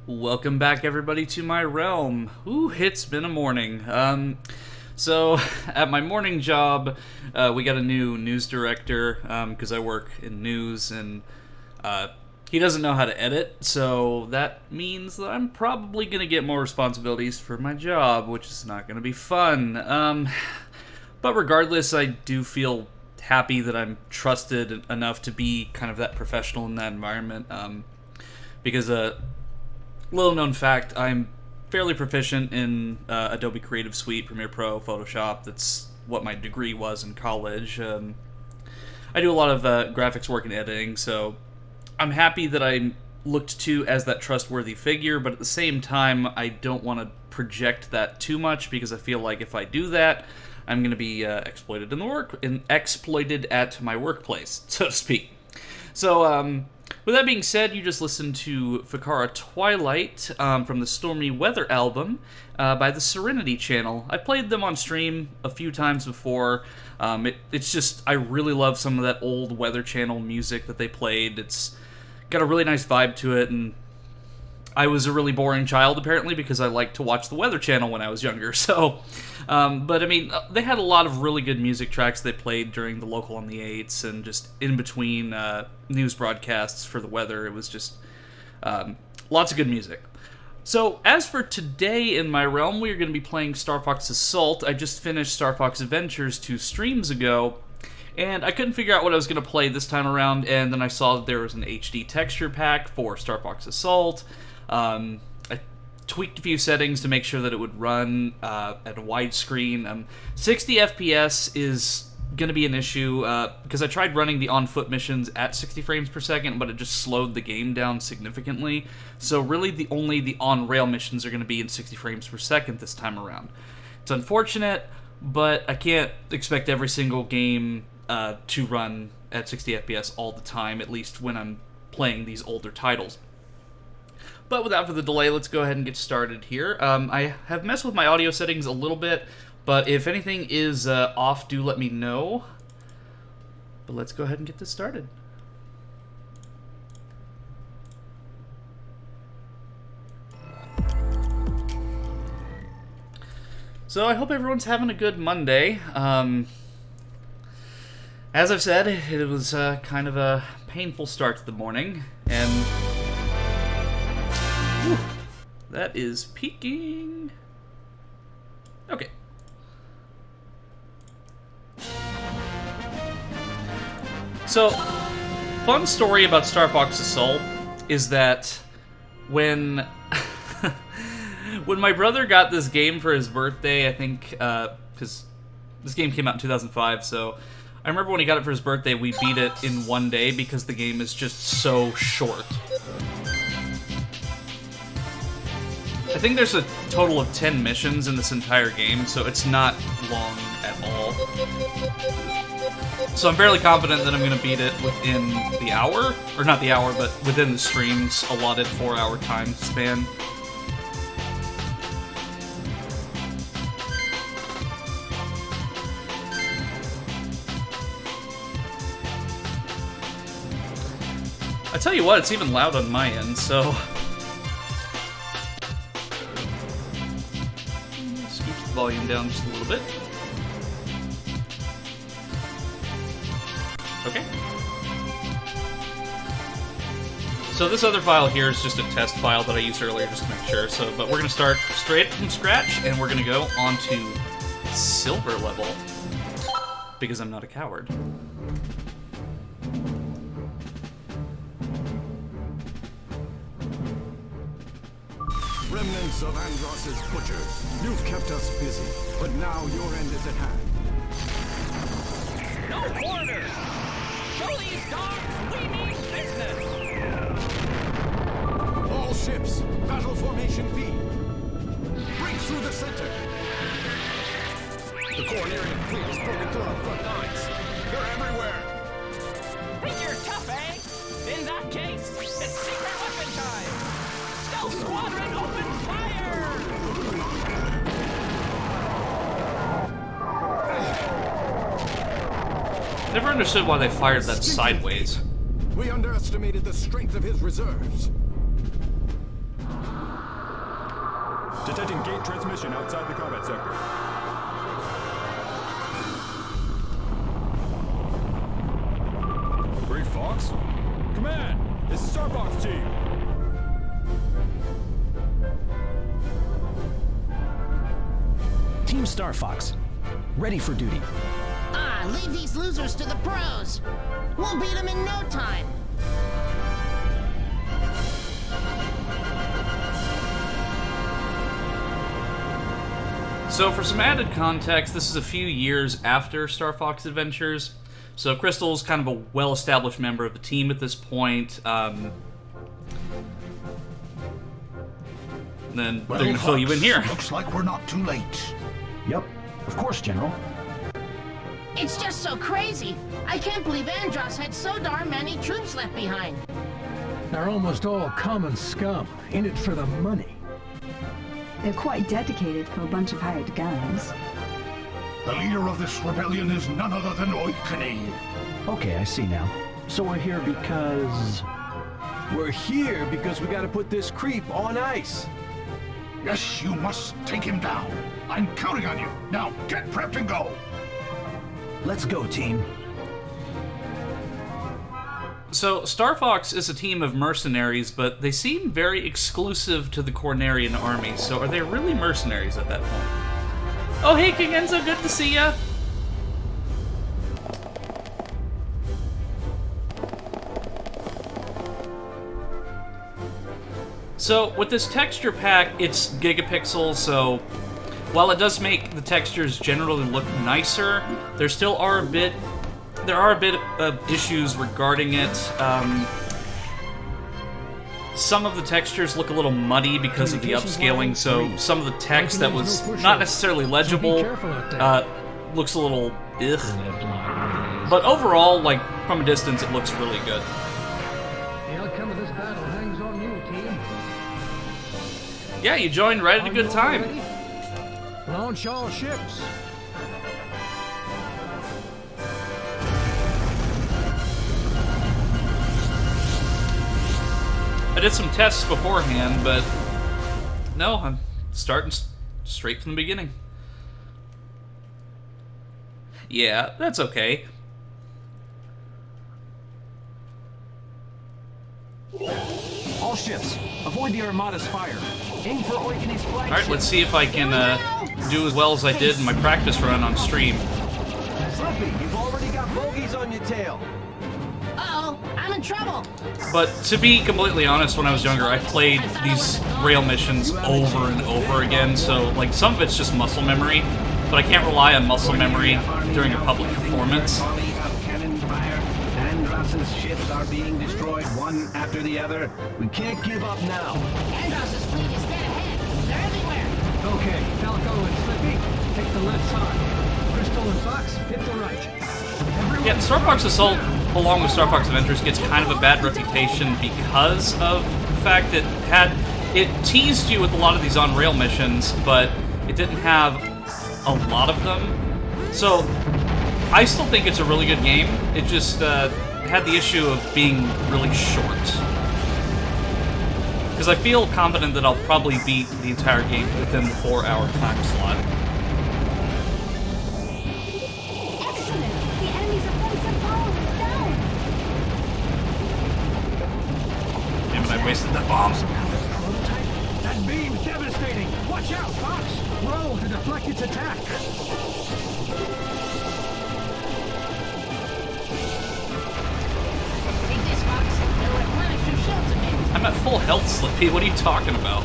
Welcome back, everybody, to my realm. Ooh, it's been a morning. So, at my morning job, we got a new news director, because I work in news, and he doesn't know how to edit, so that means that I'm probably going to get more responsibilities for my job, which is not going to be fun. But regardless, I do feel happy that I'm trusted enough to be kind of that professional in that environment, because little known fact, I'm fairly proficient in Adobe Creative Suite, Premiere Pro, Photoshop. That's what my degree was in college. I do a lot of graphics work and editing, so I'm happy that I'm looked to as that trustworthy figure, but at the same time, I don't want to project that too much because I feel like if I do that, I'm going to be exploited exploited at my workplace, so to speak. So, with that being said, you just listened to Fichina Twilight from the Stormy Weather album by the Serenity channel. I played them on stream a few times before. It's just, I really love some of that old Weather Channel music that they played. It's got a really nice vibe to it, and I was a really boring child, apparently, because I liked to watch the Weather Channel when I was younger, so... but, I mean, they had a lot of really good music tracks they played during the Local on the 8s, and just in between news broadcasts for the weather. It was just lots of good music. So, as for today in my realm, we are going to be playing Star Fox Assault. I just finished Star Fox Adventures 2 streams ago, and I couldn't figure out what I was going to play this time around, and then I saw that there was an HD texture pack for Star Fox Assault. I tweaked a few settings to make sure that it would run at a widescreen. 60 FPS is going to be an issue because I tried running the on-foot missions at 60 frames per second, but it just slowed the game down significantly. So really only the on-rail missions are going to be in 60 frames per second this time around. It's unfortunate, but I can't expect every single game to run at 60 FPS all the time, at least when I'm playing these older titles. But without further delay, let's go ahead and get started here. I have messed with my audio settings a little bit, but if anything is off, do let me know. But let's go ahead and get this started. So I hope everyone's having a good Monday. As I've said, it was kind of a painful start to the morning, and... Whew, that is peaking. Okay. So, fun story about Star Fox Assault is that when when my brother got this game for his birthday, I think, because this game came out in 2005, so I remember when he got it for his birthday, we beat it in one day because the game is just so short. I think there's a total of 10 missions in this entire game, so it's not long at all. So I'm fairly confident that I'm going to beat it within the hour, or not the hour, but within the stream's allotted 4-hour time span. I tell you what, it's even loud on my end, so... volume down just a little bit. Okay. So this other file here is just a test file that I used earlier just to make sure. So, but we're going to start straight from scratch, and we're going to go on to silver level because I'm not a coward. Remnants of Andross's butchers. You've kept us busy, but now your end is at hand. No quarter! Show these dogs we mean business! All ships, battle formation V. Break through the center. The Corneria fleet has broken through our front lines. They're everywhere. Think you're tough, eh? In that case, it's secret weapon time! Stealth Squadron, open fire! Never understood why they fired that sideways. We underestimated the strength of his reserves. Detecting gate transmission outside the combat sector. Great Fox? Command! This is Star Fox team! Team Star Fox, ready for duty. Leave these losers to the pros. We'll beat them in no time. So for some added context, this is a few years after Star Fox Adventures. So Crystal's kind of a well-established member of the team at this point. Then they're going to fill you in here. Looks like we're not too late. Yep, of course, General. It's just so crazy. I can't believe Andros had so darn many troops left behind. They're almost all common scum, in it for the money. They're quite dedicated for a bunch of hired guns. The leader of this rebellion is none other than Oikane. Okay, I see now. So we're here because... We're here because we gotta put this creep on ice. Yes, you must take him down. I'm counting on you. Now, get prepped and go. Let's go, team. So, Star Fox is a team of mercenaries, but they seem very exclusive to the Cornerian army, so are they really mercenaries at that point? Oh, hey, King Enzo, good to see ya! So, with this texture pack, it's gigapixels, so while it does make the textures generally look nicer, there are a bit of issues regarding it. Some of the textures look a little muddy because of the upscaling, so some of the text that was not necessarily legible looks a little ugh. But overall, like, from a distance, it looks really good. The outcome of this battle hangs on you, team. Yeah, you joined right at a good time. Launch all ships. I did some tests beforehand, but no, I'm starting straight from the beginning. Yeah, that's okay. All ships, avoid the Armada's fire. Aim for Oikane's flagship. Alright, let's see if I can do as well as I did in my practice run on stream. Slippy, you've already got bogeys on your tail. Uh-oh, I'm in trouble. But to be completely honest, when I was younger, I played these rail missions over and over again, so like some of it's just muscle memory, but I can't rely on muscle memory during a public performance. Andros's ships are being destroyed one after the other. We can't give up now. Andros's fleet is dead ahead. They're everywhere. Okay, Falco and Slippy, take the left side. Crystal and Fox, hit the right. Everyone Yeah, Star Fox Assault, along with Star Fox Adventures, gets kind of a bad reputation because of the fact that it teased you with a lot of these on-rail missions, but it didn't have a lot of them. So, I still think it's a really good game. It just had the issue of being really short. Because I feel confident that I'll probably beat the entire game within the 4-hour time slot. Excellent! The enemies of Base Apparoid is down! Damn it, I wasted that bomb. That beam's devastating! Watch out, Fox! Roll to deflect its attack! Take this, Fox. It'll replenish your shields a bit. I'm at full health, Slippy. What are you talking about?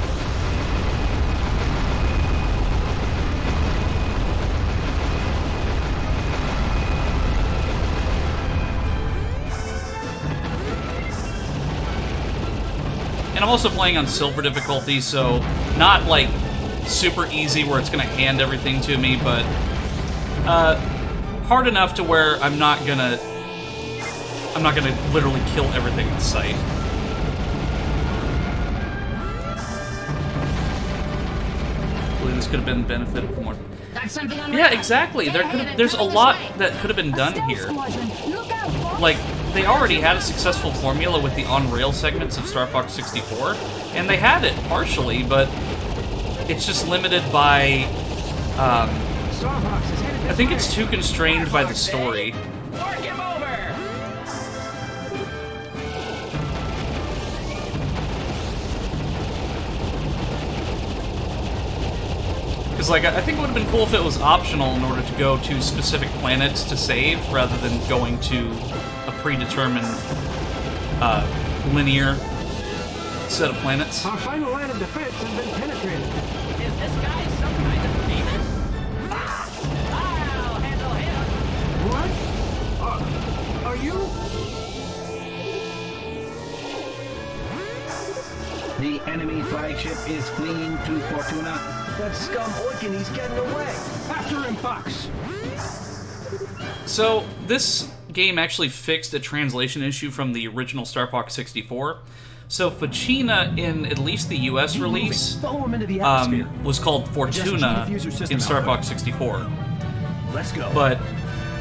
And I'm also playing on silver difficulty, so not like super easy where it's gonna hand everything to me, but hard enough to where I'm not gonna literally kill everything in sight. Believe this could have been benefited from more. Got something on Yeah, radar. exactly. Dead There's ahead a and lot coming this way. that could have been done here. Squadron, look out, Fox! Like, they already had a successful formula with the on-rail segments of Star Fox 64, and they had it partially, but it's just limited by, I think it's too constrained by the story. Work him over! Because, like, I think it would have been cool if it was optional in order to go to specific planets to save, rather than going to a predetermined, linear set of planets. Our final line of defense has been penetrated. Is this guy some kind of demon? Ah! I'll handle him! What? Are you? The enemy flagship is fleeing to Fortuna. That scum Oikine's getting away. After him, Fox. So, this game actually fixed a translation issue from the original Star Fox 64. So, Fichina, in at least the US release, Follow him into the atmosphere. was called Fortuna in Star Fox 64. Let's go. But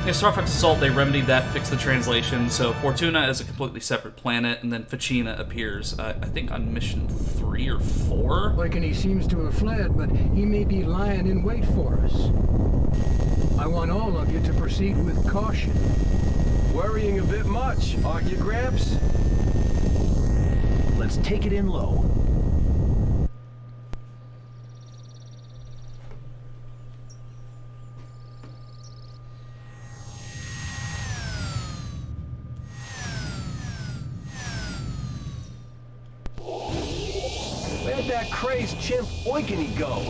in Star Fox Assault, they remedied that, fixed the translation, so Fortuna is a completely separate planet, and then Fichina appears, I think, on mission 3 or 4? Oikine seems to have fled, but he may be lying in wait for us. I want all of you to proceed with caution. Worrying a bit much, aren't you, Gramps? Let's take it in low. Where'd that crazed chimp Oikine go?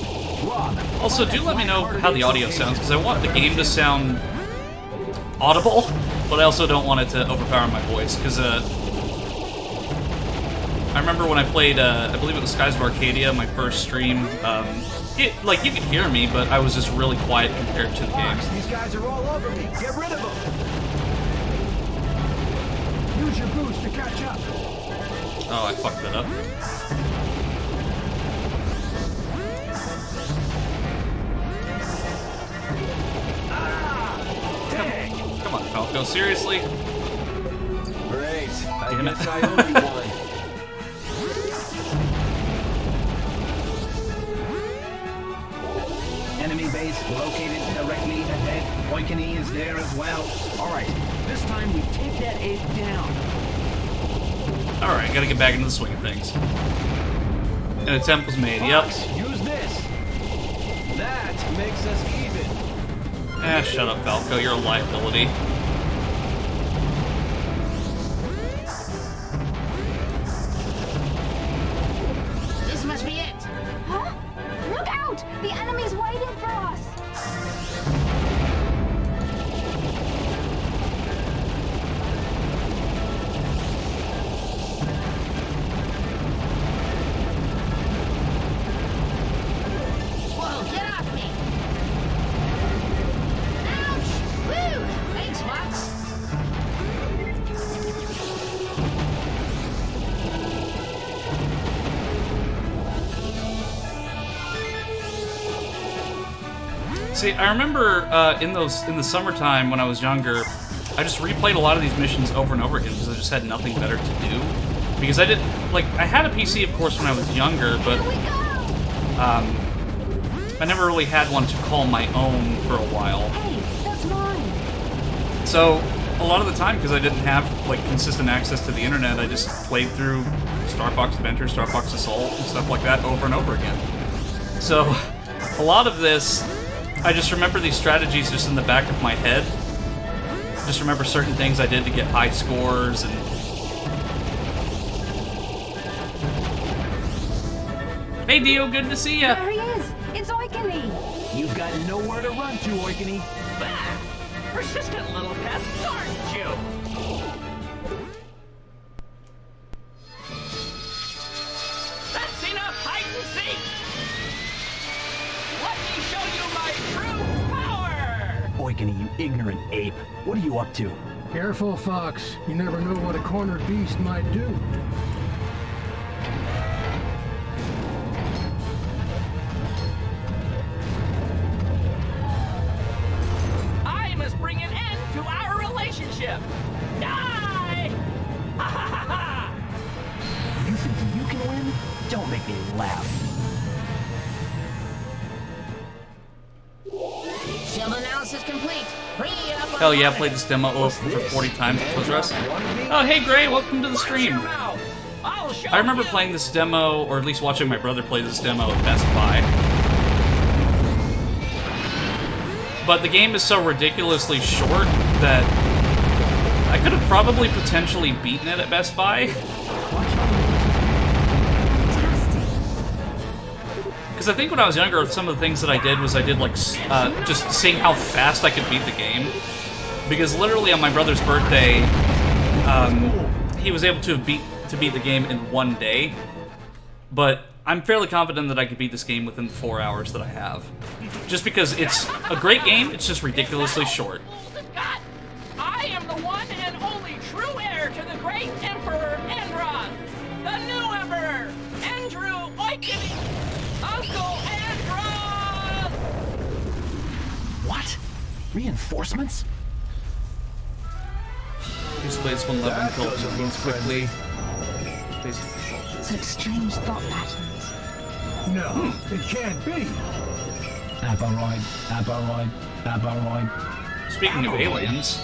Rob. Also, do let me know how the audio sounds, because I want the game to sound audible, but I also don't want it to overpower my voice, because I remember when I played, I believe it was Skies of Arcadia, my first stream, like, you could hear me, but I was just really quiet compared to the game. These guys are all over me. Get rid of them. Use your boost to catch up. Oh, I fucked that up. Come on, Falco, seriously? Great. I Damn it. guess I owe you one. Enemy base located directly ahead. Oikine is there as well. All right, this time we take that ape down. Alright, gotta get back into the swing of things. An attempt was made, yep. Fox, use this. That makes us even. Ah, shut up, Falco, you're a liability. This must be it. Huh? Look out! The enemy's waiting for us! Whoa, get off me! Ouch! Woo! Thanks, Fox. See, I remember in the summertime when I was younger, I just replayed a lot of these missions over and over again because I just had nothing better to do. Because I didn't, like, I had a PC, of course, when I was younger, but I never really had one to call my own for a while. Hey, that's mine! So, a lot of the time, because I didn't have, like, consistent access to the internet, I just played through Star Fox Adventure, Star Fox Assault, and stuff like that over and over again. So, a lot of this, I just remember these strategies just in the back of my head. Just remember certain things I did to get high scores, and... Hey, Dio, good to see ya! There he is! It's Oikine! You've got nowhere to run to, Oikine. Bah! Persistent little pests, aren't you? That's enough hide and seek! Let me show you my true power! Oikine, you ignorant ape. What are you up to? Careful, Fox. You never know what a cornered beast might do. I must bring an end to our relationship! Die! Ha ha ha ha! You think you can win? Don't make me laugh. Field analysis complete. Bringing it up on Hell the yeah, I monitor. played this demo for 40 times at Close Rest. Oh, hey Gray, welcome to the stream. I remember playing this demo, or at least watching my brother play this demo at Best Buy. But the game is so ridiculously short that I could have probably potentially beaten it at Best Buy. Because I think when I was younger, some of the things that I did was like just seeing how fast I could beat the game. Because literally on my brother's birthday, he was able to beat the game in one day. But I'm fairly confident that I could beat this game within the 4 hours that I have. Just because it's a great game, it's just ridiculously short. I am the one and only true heir to the great Emperor Andros, the new Emperor, Andrew Oikini, Uncle Andros! What? Reinforcements? Use Blaze 1 level and kill machines quickly. Such strange thought patterns. No, it can't be. Apparoid, Apparoid, Apparoid. Speaking of aliens...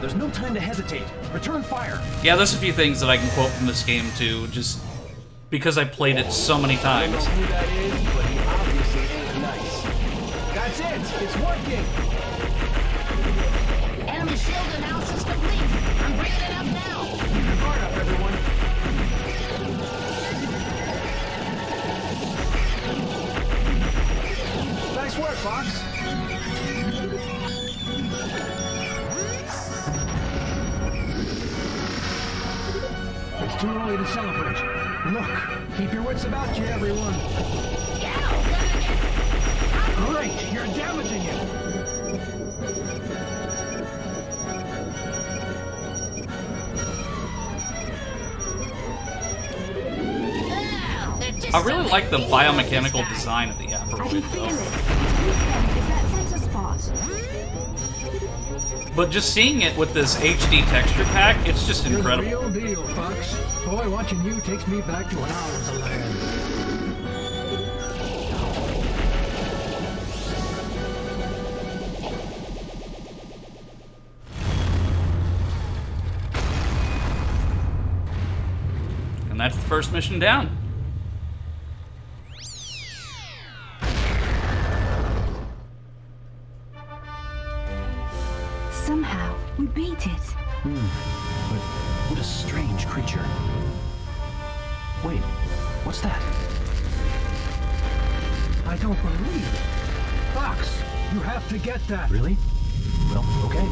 There's no time to hesitate. Return fire. Yeah, there's a few things that I can quote from this game too, just because I played it so many I don't know times. who that is, but he obviously ain't nice. That's it! It's working! Enemy shield analysis complete. I'm bringing it up now. Keep your guard up, everyone. Nice work, Fox. It's too early to celebrate. Look, keep your wits about you, everyone. Great, you're damaging it. I really like the biomechanical design of the I can Apparoid feel though. it. This weekend is that center spot. But just seeing it with this HD texture pack, it's just You're the incredible. real deal, Fox. Boy, watching you takes me back to when I was a lad. And that's the first mission down. Somehow, we beat it. But what a strange creature. Wait, what's that? I don't believe it. Fox, you have to get that. Really? Well, okay.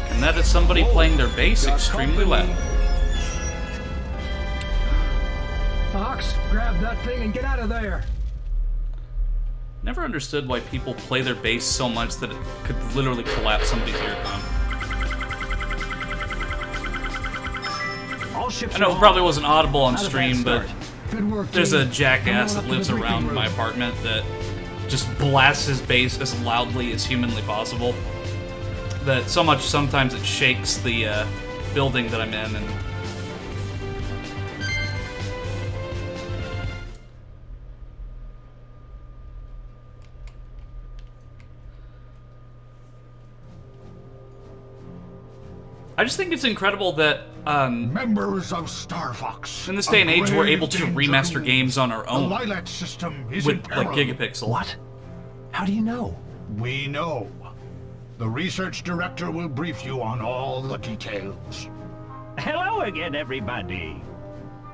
And that is somebody playing their bass extremely loud. Fox, grab that thing and get out of there. Never understood why people play their bass so much that it could literally collapse somebody's eardrum. All ships I know are it probably wasn't audible on Not a bad stream, but start. Good work, there's a team. jackass Come on that up to lives the briefing around room. my apartment that just blasts his bass as loudly as humanly possible. That so much sometimes it shakes the building that I'm in, and I just think it's incredible that Members of Star Fox. in this day and age we're able to grave remaster danger games on our The own Lilac system is with in like peril. gigapixel. What? How do you know? We know. The research director will brief you on all the details. Hello again, everybody.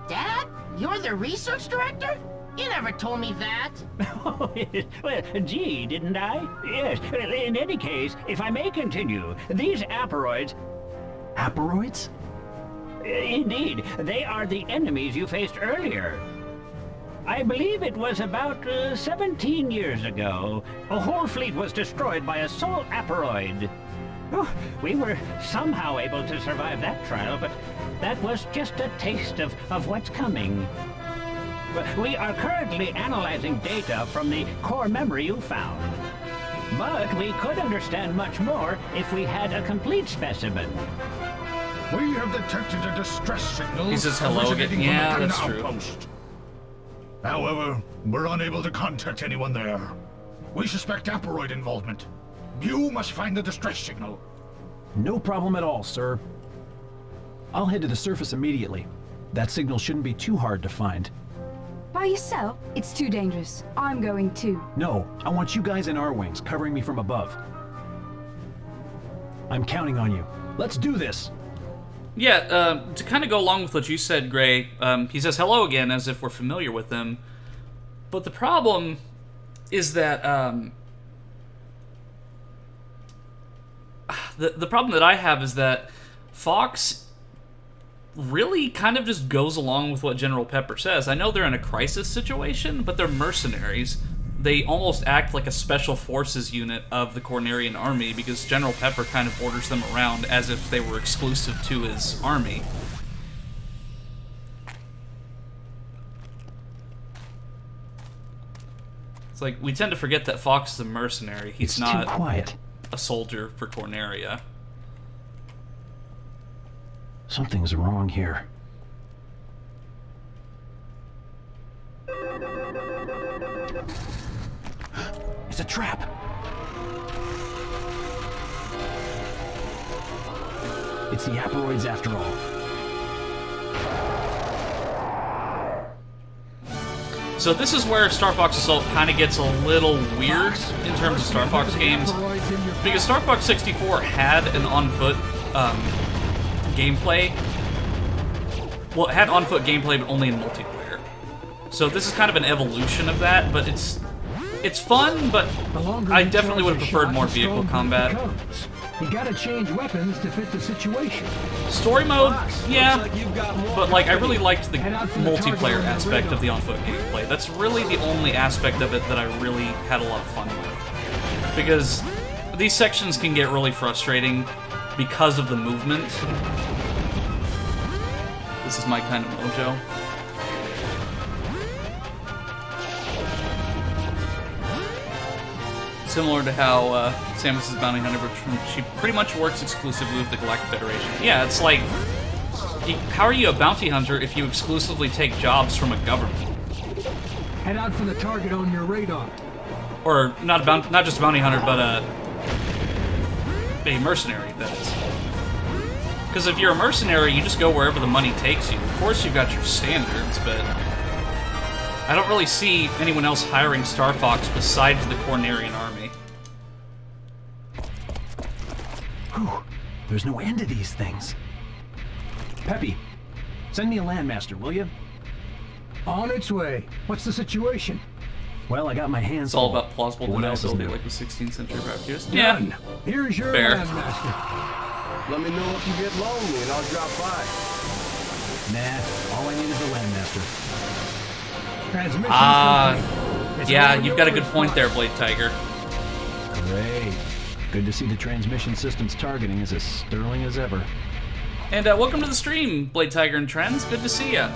Dad, you're the research director? You never told me that. Well, gee, didn't I? Yes. In any case, if I may continue, these Apparoids... Apparoids? Indeed, they are the enemies you faced earlier. I believe it was about 17 years ago. A whole fleet was destroyed by a sole Apparoid. Oh, we were somehow able to survive that trial, but that was just a taste of what's coming. We are currently analyzing data from the core memory you found. But we could understand much more if we had a complete specimen. We have detected a distress signal. He says hello again. originating Yeah, from the that's true. Outpost. However, we're unable to contact anyone there. We suspect Apparoid involvement. You must find the distress signal. No problem at all, sir. I'll head to the surface immediately. That signal shouldn't be too hard to find. By yourself? It's too dangerous. I'm going too. No, I want you guys in our wings, covering me from above. I'm counting on you. Let's do this! Yeah, to kind of go along with what you said, Gray, he says hello again as if we're familiar with him. But the problem is that, the problem that I have is that Fox really kind of just goes along with what General Pepper says. I know they're in a crisis situation, but they're mercenaries. They almost act like a special forces unit of the Cornerian army because General Pepper kind of orders them around as if they were exclusive to his army. It's like, we tend to forget that Fox is a mercenary. He's not too quiet. A soldier for Corneria. Something's wrong here. It's a trap! It's the Apparoids after all. So this is where Star Fox Assault kind of gets a little weird in terms of Star Fox games, because Star Fox 64 had an on-foot gameplay. Well, it had on-foot gameplay, but only in multiplayer. So this is kind of an evolution of that, but it's fun, but I definitely would have preferred more vehicle combat. You gotta change weapons to fit the situation. Story mode, yeah, but like I really liked the multiplayer aspect of the on-foot gameplay. That's really the only aspect of it that I really had a lot of fun with. Because these sections can get really frustrating because of the movement. This is my kind of mojo. Similar to how Samus's Bounty Hunter, which she pretty much works exclusively with the Galactic Federation. Yeah, it's like, how are you a bounty hunter if you exclusively take jobs from a government? Head out for the target on your radar. Or not just a bounty hunter, but a mercenary, that is. Because if you're a mercenary, you just go wherever the money takes you. Of course you've got your standards, but I don't really see anyone else hiring Star Fox besides the Cornerian army. Whew, there's no end to these things. Peppy, send me a landmaster, will you? On its way. What's the situation? Well, I got my hands It's all full. about plausible What else is deniability, new? like the 16th century practice. Done. Yeah. Here's your Fair. landmaster. Let me know if you get lonely and I'll drop by. Nah, all I need is a landmaster. Transmission. Yeah, you've got a good point there, Blade Tiger. Great. Good to see the transmission system's targeting is as sterling as ever. And welcome to the stream, Blade Tiger and Trends. Good to see ya.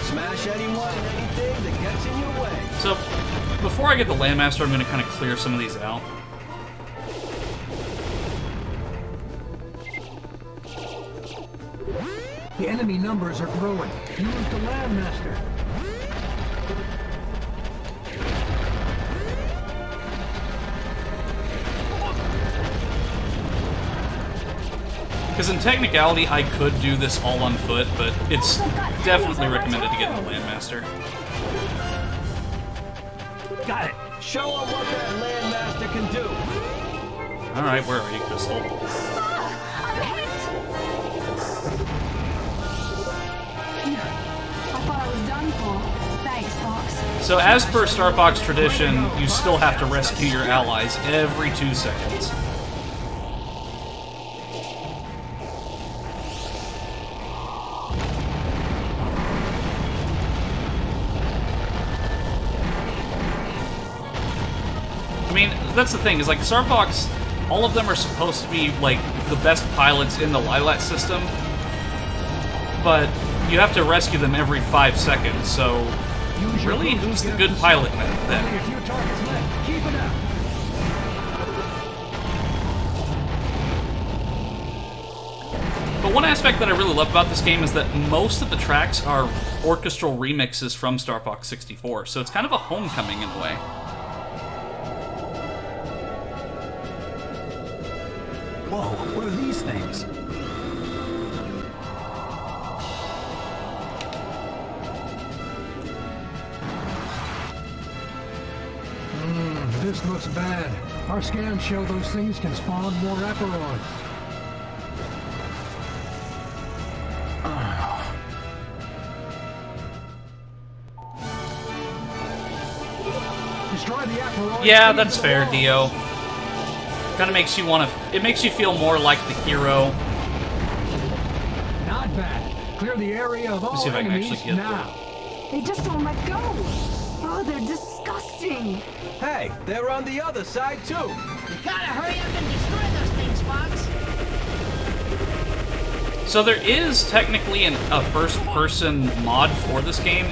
Smash anyone and anything that gets in your way. So, before I get the Landmaster, I'm going to kind of clear some of these out. The enemy numbers are growing. Use the landmaster. Because in technicality, I could do this all on foot, but it's definitely recommended to get the Landmaster. Got it. Show them what that landmaster can do. Alright, where are you, Crystal? I'm hit! I thought I was done for. Thanks, Fox. So as per Star Fox tradition, you still have to rescue your allies every 2 seconds. I mean, that's the thing, is like Star Fox, all of them are supposed to be like the best pilots in the Lilat system, but you have to rescue them every 5 seconds, so really, who's the good pilot then? Only a few targets left. Keep it up. one aspect that I really love about this game is that most of the tracks are orchestral remixes from Star Fox 64, so it's kind of a homecoming in a way. Whoa, what are these things? This looks bad. Our scans show those things can spawn more Apparoids. Destroy the Apparoid. Yeah, that's fair, Dio. Kind of makes you want to... It makes you feel more like the hero. Not bad. Clear the area of all see if I can enemies actually get now. They just don't let go. Oh, they're disgusting. Hey, they're on the other side too. You gotta hurry up and destroy those things, Fox. So there is technically a first-person mod for this game.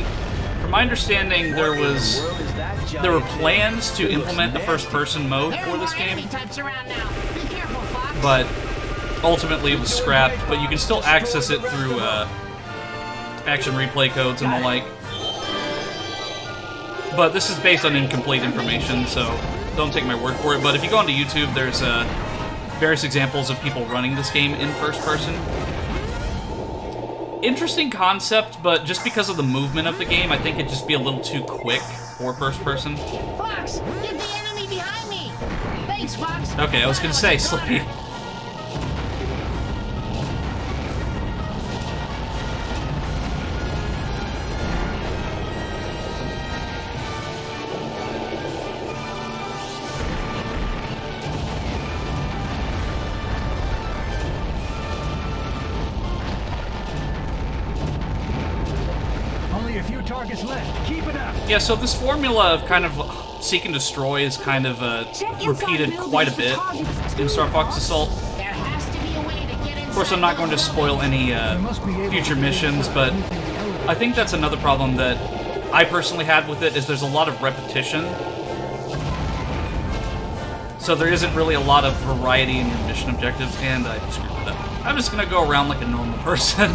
From my understanding, there were plans to implement the first-person mode for this game, but ultimately it was scrapped. But you can still access it through action replay codes and the like. But this is based on incomplete information, so don't take my word for it. But if you go onto YouTube, there's various examples of people running this game in first person. Interesting concept, but just because of the movement of the game, I think it'd just be a little too quick for first person. Fox, get the enemy behind me. Thanks, Fox. Okay, I was gonna say, Slippy. Only a few targets left. Keep it up. Yeah, so this formula of kind of seek and destroy is kind of repeated quite a bit in Star Fox Assault. There has to be a way to get inside. Of course, I'm not going to spoil any future missions, but I think that's another problem that I personally had with it, is there's a lot of repetition. So there isn't really a lot of variety in your mission objectives, and I screwed it up. I'm just gonna go around like a normal person.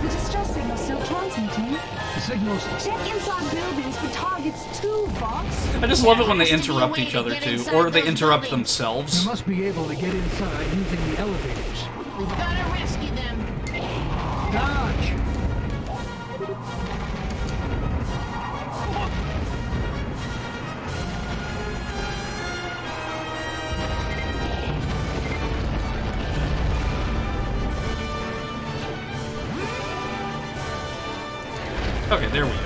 The distress signal still transmitting. The signals. Check inside buildings for targets too, Fox. I just love it when they interrupt each other too, or they interrupt You themselves. must be able to get inside using the elevators. We've gotta rescue them. Dodge! Okay, there we go.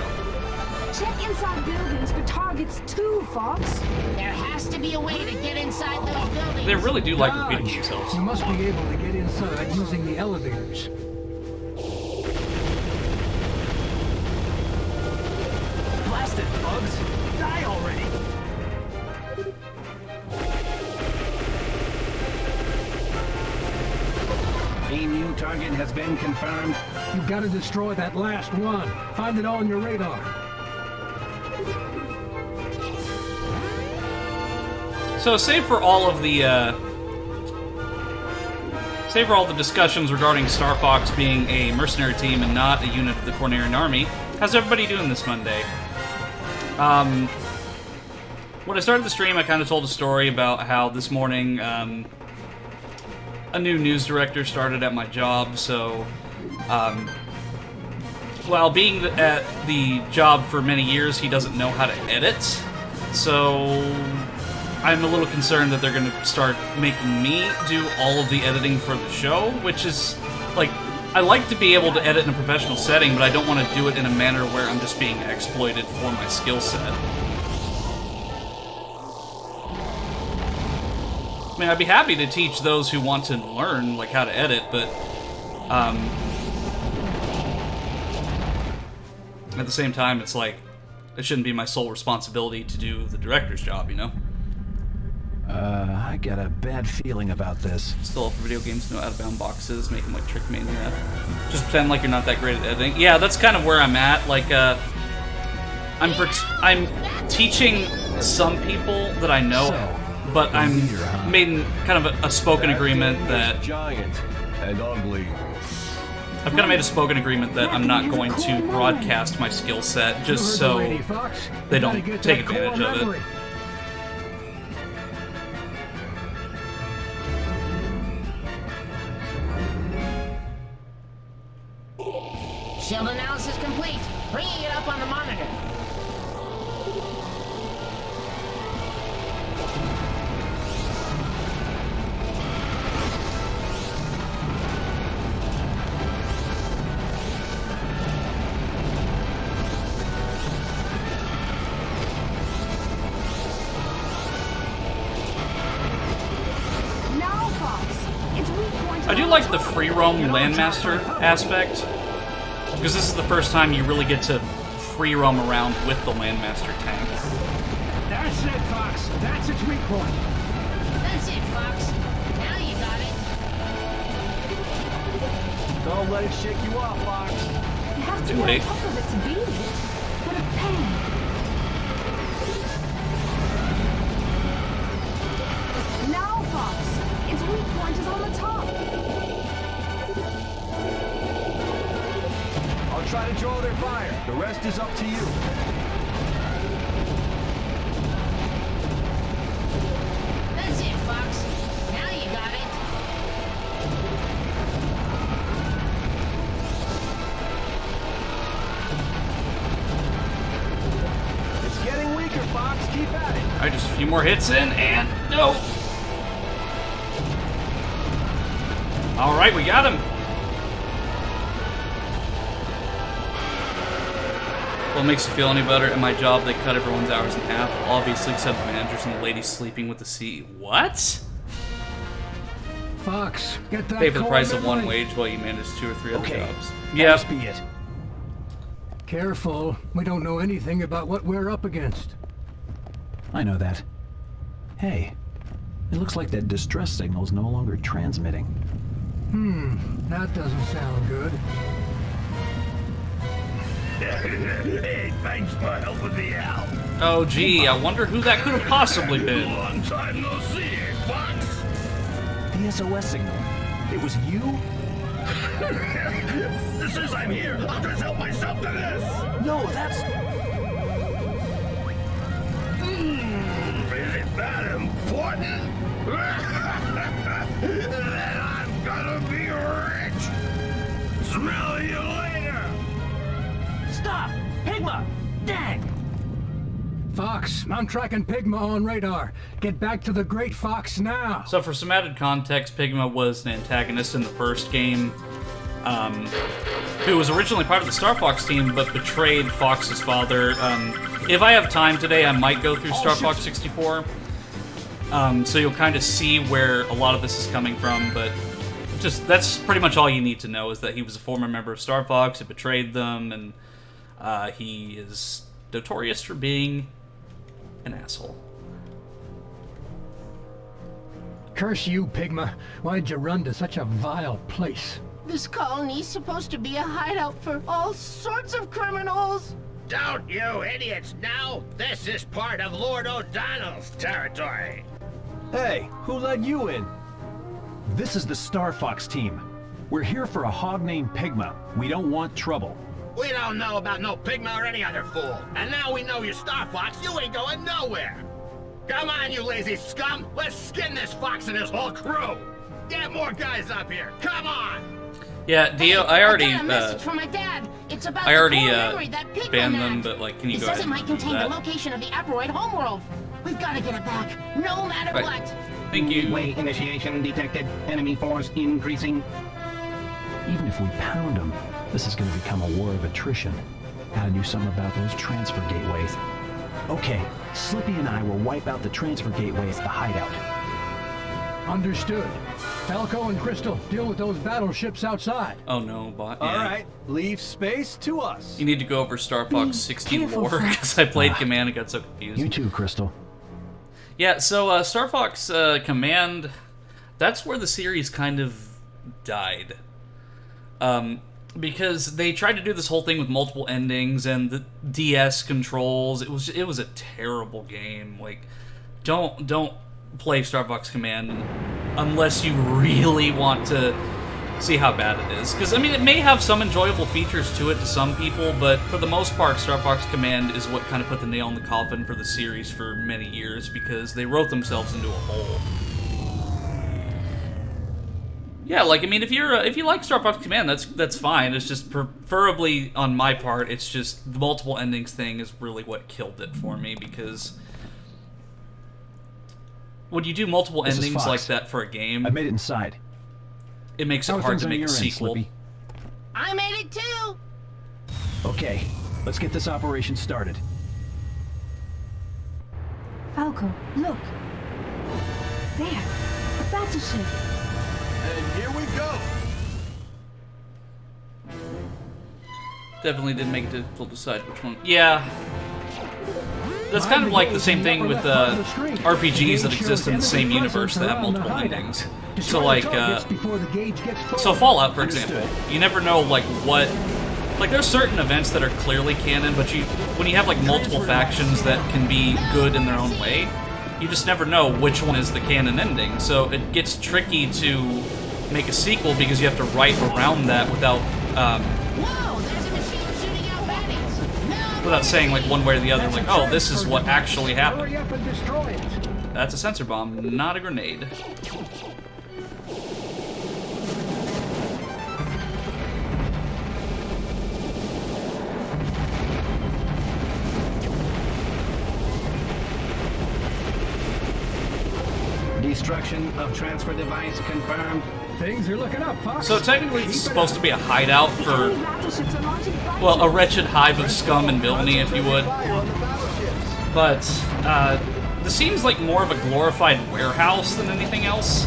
Check inside buildings for targets too, Fox. There has to be a way to get inside those buildings. They really do like repeating themselves. You must be able to get inside using the elevators. Blasted bugs! Die already! A new target has been confirmed. You've got to destroy that last one. Find it on your radar. So, save for all the discussions regarding Star Fox being a mercenary team and not a unit of the Cornerian army, how's everybody doing this Monday? When I started the stream, I kind of told a story about how this morning a new news director started at my job. So, while being at the job for many years, he doesn't know how to edit. So, I'm a little concerned that they're going to start making me do all of the editing for the show, which is, like, I like to be able to edit in a professional setting, but I don't want to do it in a manner where I'm just being exploited for my skill set. I mean, I'd be happy to teach those who want to learn, like, how to edit, but, at the same time, it's like, it shouldn't be my sole responsibility to do the director's job, you know? I got a bad feeling about this. Still for video games, no out-of-bound boxes, make them like Trickmania. Just pretend like you're not that great at editing. Yeah, that's kind of where I'm at. Like, I'm teaching some people that I know, but I'm making kind of a spoken agreement that giant and ugly. I've kind of made a spoken agreement that I'm not going to broadcast my skill set just so they don't take advantage of it. Shield analysis complete. Bringing it up on the monitor. Now, Fox. Its weak point. I do like the free roam landmaster aspect, because this is the first time you really get to free roam around with the landmaster tank. That's it, Fox. That's its weak point. That's it, Fox. Now you got it. Don't let it shake you off, Fox. You have to be on top of it to beat it. What a pain. Now, Fox. Its weak point is on the top. I'll try to draw their fire. The rest is up to you. That's it, Fox. Now you got it. It's getting weaker, Fox. Keep at it. Alright, just a few more hits in, and no! Alright, we got him! What makes you feel any better? At my job, they cut everyone's hours in half, obviously except the managers and the lady sleeping with the CEO. What? Fox, get that. Pay for the core price of one memory. wage while you manage 2 or 3 other jobs. That must be it. Careful. We don't know anything about what we're up against. I know that. Hey, it looks like that distress signal's no longer transmitting. That doesn't sound good. Hey, thanks for helping me out. Oh gee, I wonder who that could have possibly been. Long time no see, Fox. The SOS signal. It was you? This is I'm here. I'll just help myself to this. No, that's... Is it that important? Then I'm gonna be rich. Smell you later. Stop! Pigma! Dang! Fox, I'm tracking Pigma on radar. Get back to the Great Fox now. So for some added context, Pigma was an antagonist in the first game, who was originally part of the Star Fox team, but betrayed Fox's father. If I have time today, I might go through Star Fox 64, so you'll kind of see where a lot of this is coming from, but just that's pretty much all you need to know, is that he was a former member of Star Fox, he betrayed them, and he is notorious for being an asshole. Curse you, Pigma. Why'd you run to such a vile place? This colony's supposed to be a hideout for all sorts of criminals. Don't you idiots know? This is part of Lord O'Donnell's territory. Hey, who let you in? This is the Star Fox team. We're here for a hog named Pigma. We don't want trouble. We don't know about no Pigma or any other fool. And now we know you're Star Fox, you ain't going nowhere. Come on, you lazy scum. Let's skin this fox and his whole crew. Get more guys up here. Come on. Yeah, Dio, I already, I got a message from my dad. It's about I already the core memory that Pigma banned had. them, but like, can you He go says ahead it might and do contain the that? location of the Aparoid homeworld. We've got to get it back, no matter Right. what. Thank you. Way initiation detected. Enemy force increasing. Even if we pound them, this is going to become a war of attrition. Gotta do something about those transfer gateways. Okay, Slippy and I will wipe out the transfer gateways at the hideout. Understood. Falco and Crystal, deal with those battleships outside. Oh no, bot. Yeah. All right, leave space to us. You need to go over Star Fox 16 careful, lore, Fox. because I played Command and got so confused. You too, Crystal. Yeah, so Star Fox Command, that's where the series kind of died. Because they tried to do this whole thing with multiple endings and the DS controls. It was a terrible game. Like, don't play Star Fox Command unless you really want to see how bad it is. Because, I mean, it may have some enjoyable features to it to some people, but for the most part, Star Fox Command is what kind of put the nail in the coffin for the series for many years, because they wrote themselves into a hole. Yeah, like, I mean, if you like Star Fox Command, that's fine. It's just preferably on my part, it's just the multiple endings thing is really what killed it for me, because when you do multiple endings like that for a game, I made it inside. It makes it hard to make a sequel. I made it too! Okay, let's get this operation started. Falco, look. There. A battleship. And here we go. Definitely didn't make it difficult to decide which one. Yeah. That's kind of like the same thing with RPGs that exist in the same universe that have multiple endings. So like, so Fallout, for example, you never know like what, like there's certain events that are clearly canon, but when you have like multiple factions that can be good in their own way, you just never know which one is the canon ending. So it gets tricky to make a sequel because you have to write around that without, without saying like one way or the other, like, oh, this is what actually happened. That's a sensor bomb, not a grenade. Destruction of transfer device confirmed. Things are looking up, Fox. So technically it's supposed to be a hideout for, well, a wretched hive of scum and villainy, if you would. But this seems like more of a glorified warehouse than anything else.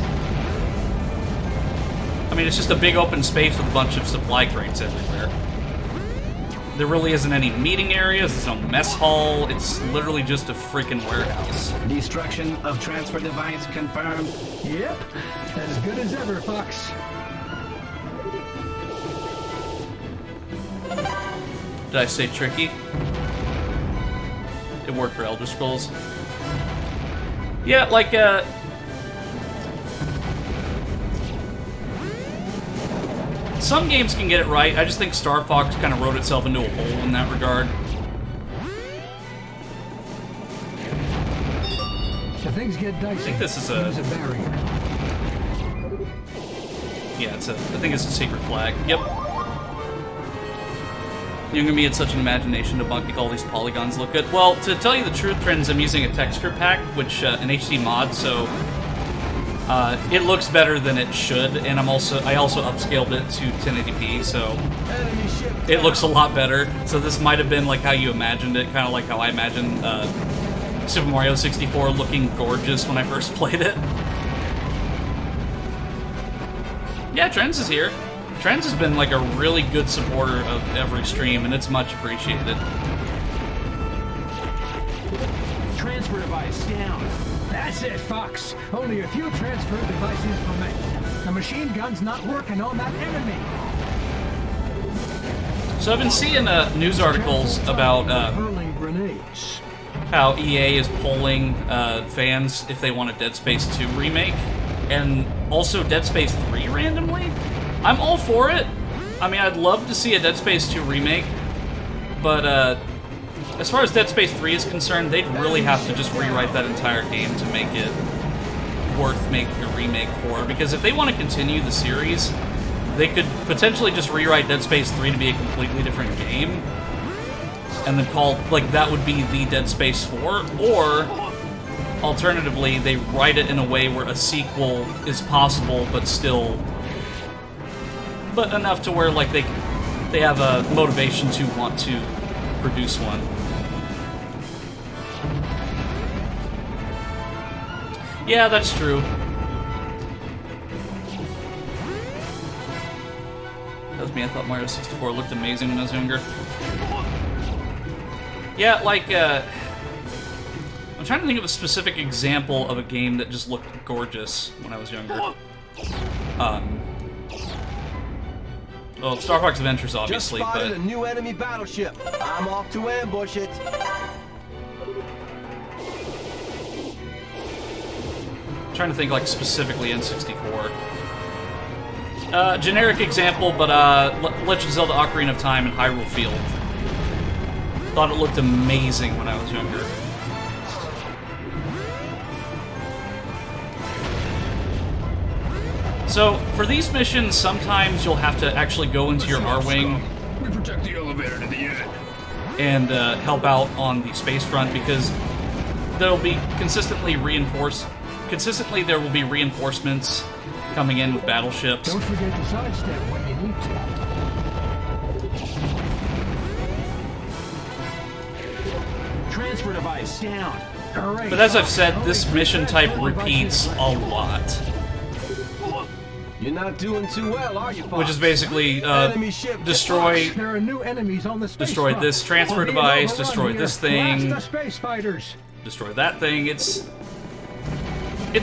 I mean, it's just a big open space with a bunch of supply crates everywhere. There really isn't any meeting areas, there's no mess hall, it's literally just a freaking warehouse. Destruction of transfer device confirmed. Yep, as good as ever, Fox. Did I say tricky? It worked for Elder Scrolls. Yeah, like, some games can get it right. I just think Star Fox kind of wrote itself into a hole in that regard. If things get dicey, I think this is a barrier. Yeah, I think it's a secret flag. Yep. You're gonna be in such an imagination to make all these polygons look good. Well, to tell you the truth, Trends, I'm using a texture pack, which an HD mod, so it looks better than it should, and I also upscaled it to 1080p, so it looks a lot better. So this might have been like how you imagined it, kind of like how I imagined Super Mario 64 looking gorgeous when I first played it. Yeah, Trends is here. Trends has been like a really good supporter of every stream, and it's much appreciated. Transfer device down. That's it, Fox. Only a few transfer devices remain. The machine gun's not working on that enemy. So I've been seeing news articles about hurling grenades. How EA is polling fans if they want a Dead Space 2 remake, and also Dead Space 3 randomly. I'm all for it. I mean, I'd love to see a Dead Space 2 remake, but as far as Dead Space 3 is concerned, they'd really have to just rewrite that entire game to make it worth making a remake for. Because if they want to continue the series, they could potentially just rewrite Dead Space 3 to be a completely different game, and then call, like, that would be the Dead Space 4, or alternatively, they write it in a way where a sequel is possible, but enough to where, like, they have a motivation to want to produce one. Yeah, that's true. That was me. I thought Mario 64 looked amazing when I was younger. Yeah, like, I'm trying to think of a specific example of a game that just looked gorgeous when I was younger. Well, Star Fox Adventures, obviously, Just spotted but a new enemy battleship. I'm off to ambush it. I'm trying to think like specifically N64. Generic example, but Legend of Zelda: Ocarina of Time and Hyrule Field. Thought it looked amazing when I was younger. So, for these missions, sometimes you'll have to actually go into your R-Wing We protect the elevator to the end. and help out on the space front because there'll be consistently there will be reinforcements coming in with battleships. Don't forget to sidestep when you need to. Transfer device down. Great. But as I've said, this mission type repeats a lot. You're not doing too well, are you, Fox? Which is basically Enemy ship. destroy There are new enemies on the space destroy front. this transfer We're being device, overrun destroy here. this thing, Blast the space fighters. destroy that thing. It's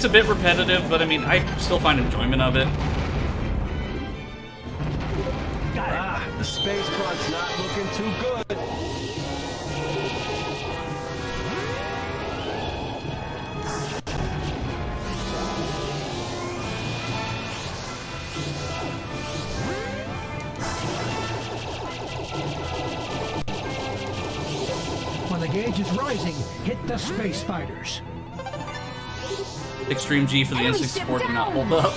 a bit repetitive, but I mean, I still find enjoyment of it. The space front's not looking too good. When the gauge is rising, hit the space fighters. Extreme G for the N64 did not hold up.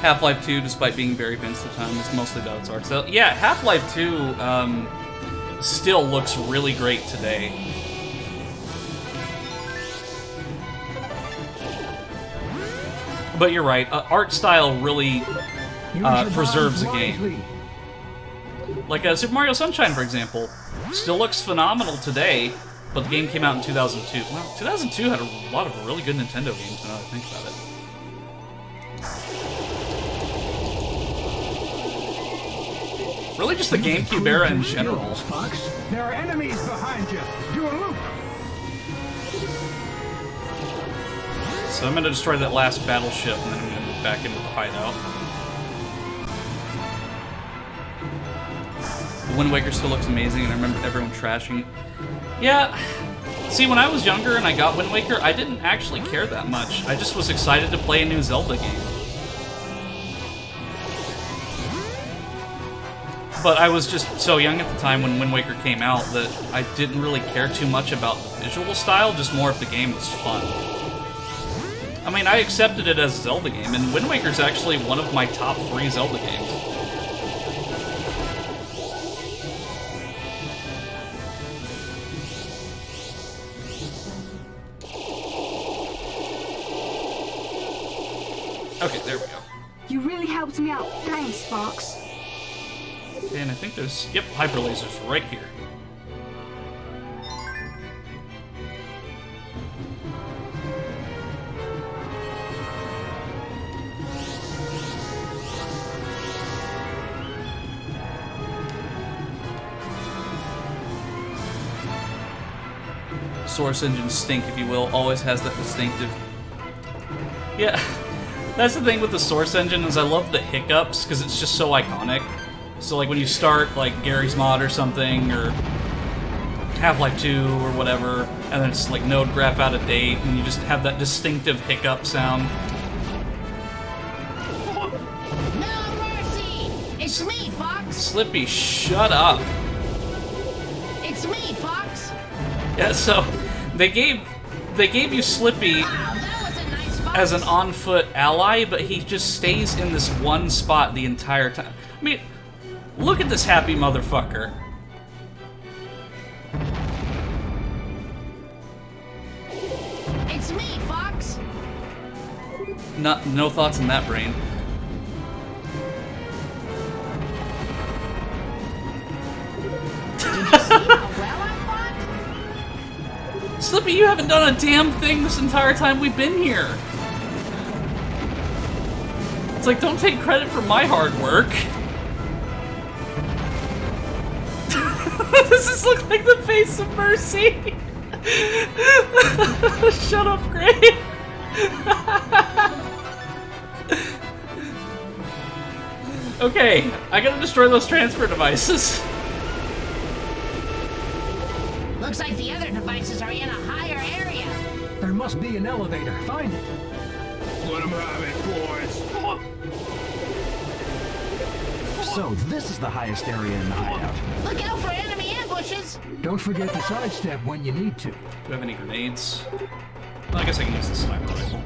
Half-Life 2, despite being very vintage at the time, is mostly about its art. So yeah, Half-Life 2 still looks really great today. But you're right, art style really preserves a game. Like Super Mario Sunshine, for example, still looks phenomenal today, but the game came out in 2002. Well, 2002 had a lot of really good Nintendo games, now that I think about it. Really just the GameCube era in general. Fox. There are enemies behind you. Do a loop. So I'm going to destroy that last battleship, and then I'm going to move back into the hideout. Wind Waker still looks amazing, and I remember everyone trashing it. Yeah, see, when I was younger and I got Wind Waker, I didn't actually care that much. I just was excited to play a new Zelda game. But I was just so young at the time when Wind Waker came out that I didn't really care too much about the visual style, just more if the game was fun. I mean, I accepted it as a Zelda game, and Wind Waker's actually one of my top 3 Zelda games. Okay, there we go. You really helped me out. Thanks, Fox. Okay, and I think there's, yep, hyper lasers right here. Source engine stink, if you will, always has that distinctive. Yeah, that's the thing with the Source engine is I love the hiccups because it's just so iconic. So like when you start like Gary's Mod or something or Half-Life 2 or whatever, and then it's like node graph out of date, and you just have that distinctive hiccup sound. No mercy! It's me, Fox! Slippy, shut up. It's me, Fox! Yeah, so they gave you Slippy as an on-foot ally, but he just stays in this one spot the entire time. I mean, look at this happy motherfucker. It's me, Fox! No thoughts in that brain. Slippy, you haven't done a damn thing this entire time we've been here. It's like, don't take credit for my hard work. Does this look like the face of Mercy? Shut up, Gray. Okay, I gotta destroy those transfer devices. Looks like the other devices are in a higher area. There must be an elevator. Find it. Let them have it, boys. So, this is the highest area in the hideout. Look out for enemy ambushes. Don't forget to sidestep when you need to. Do I have any grenades? Well, I guess I can use the sniper rifle.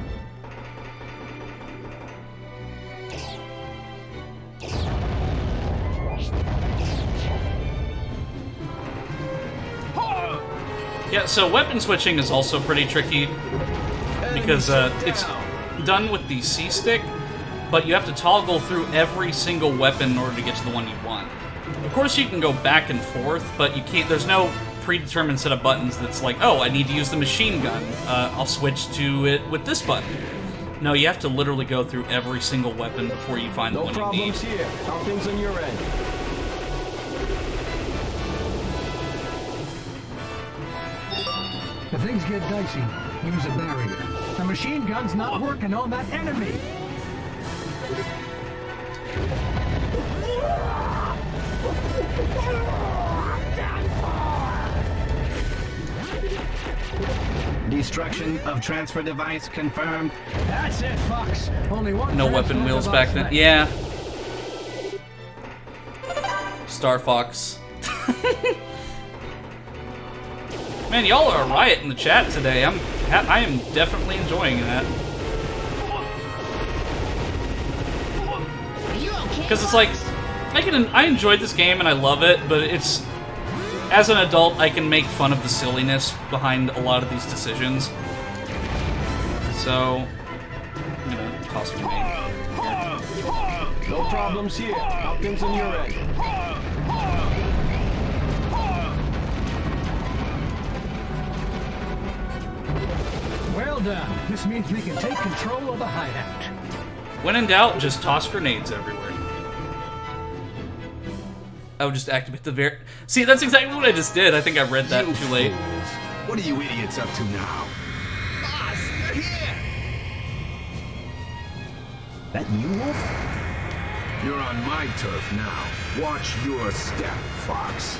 Yeah, so weapon switching is also pretty tricky because it's done with the C-stick, but you have to toggle through every single weapon in order to get to the one you want. Of course, you can go back and forth, but you can't. There's no predetermined set of buttons that's like, oh, I need to use the machine gun. I'll switch to it with this button. No, you have to literally go through every single weapon before you find the one you need. No problems here. How things on your end? If things get dicey, use a barrier. The machine gun's not working on that enemy. Destruction of transfer device confirmed. That's it, Fox. Only one. No transfer weapon wheels device back then. left. Yeah. Star Fox. Man, y'all are a riot in the chat today. I am definitely enjoying that. Are you okay? Because it's like, I enjoyed this game and I love it, but it's, as an adult, I can make fun of the silliness behind a lot of these decisions. So, I'm gonna toss a grenade. No problems here. How things on your end? Well done. This means we can take control of the hideout. When in doubt, just toss grenades everywhere. Oh, just activate the See, that's exactly what I just did. I think I read that too late. What are you idiots up to now? Boss, you're here! That you, Wolf? You're on my turf now. Watch your step, Fox.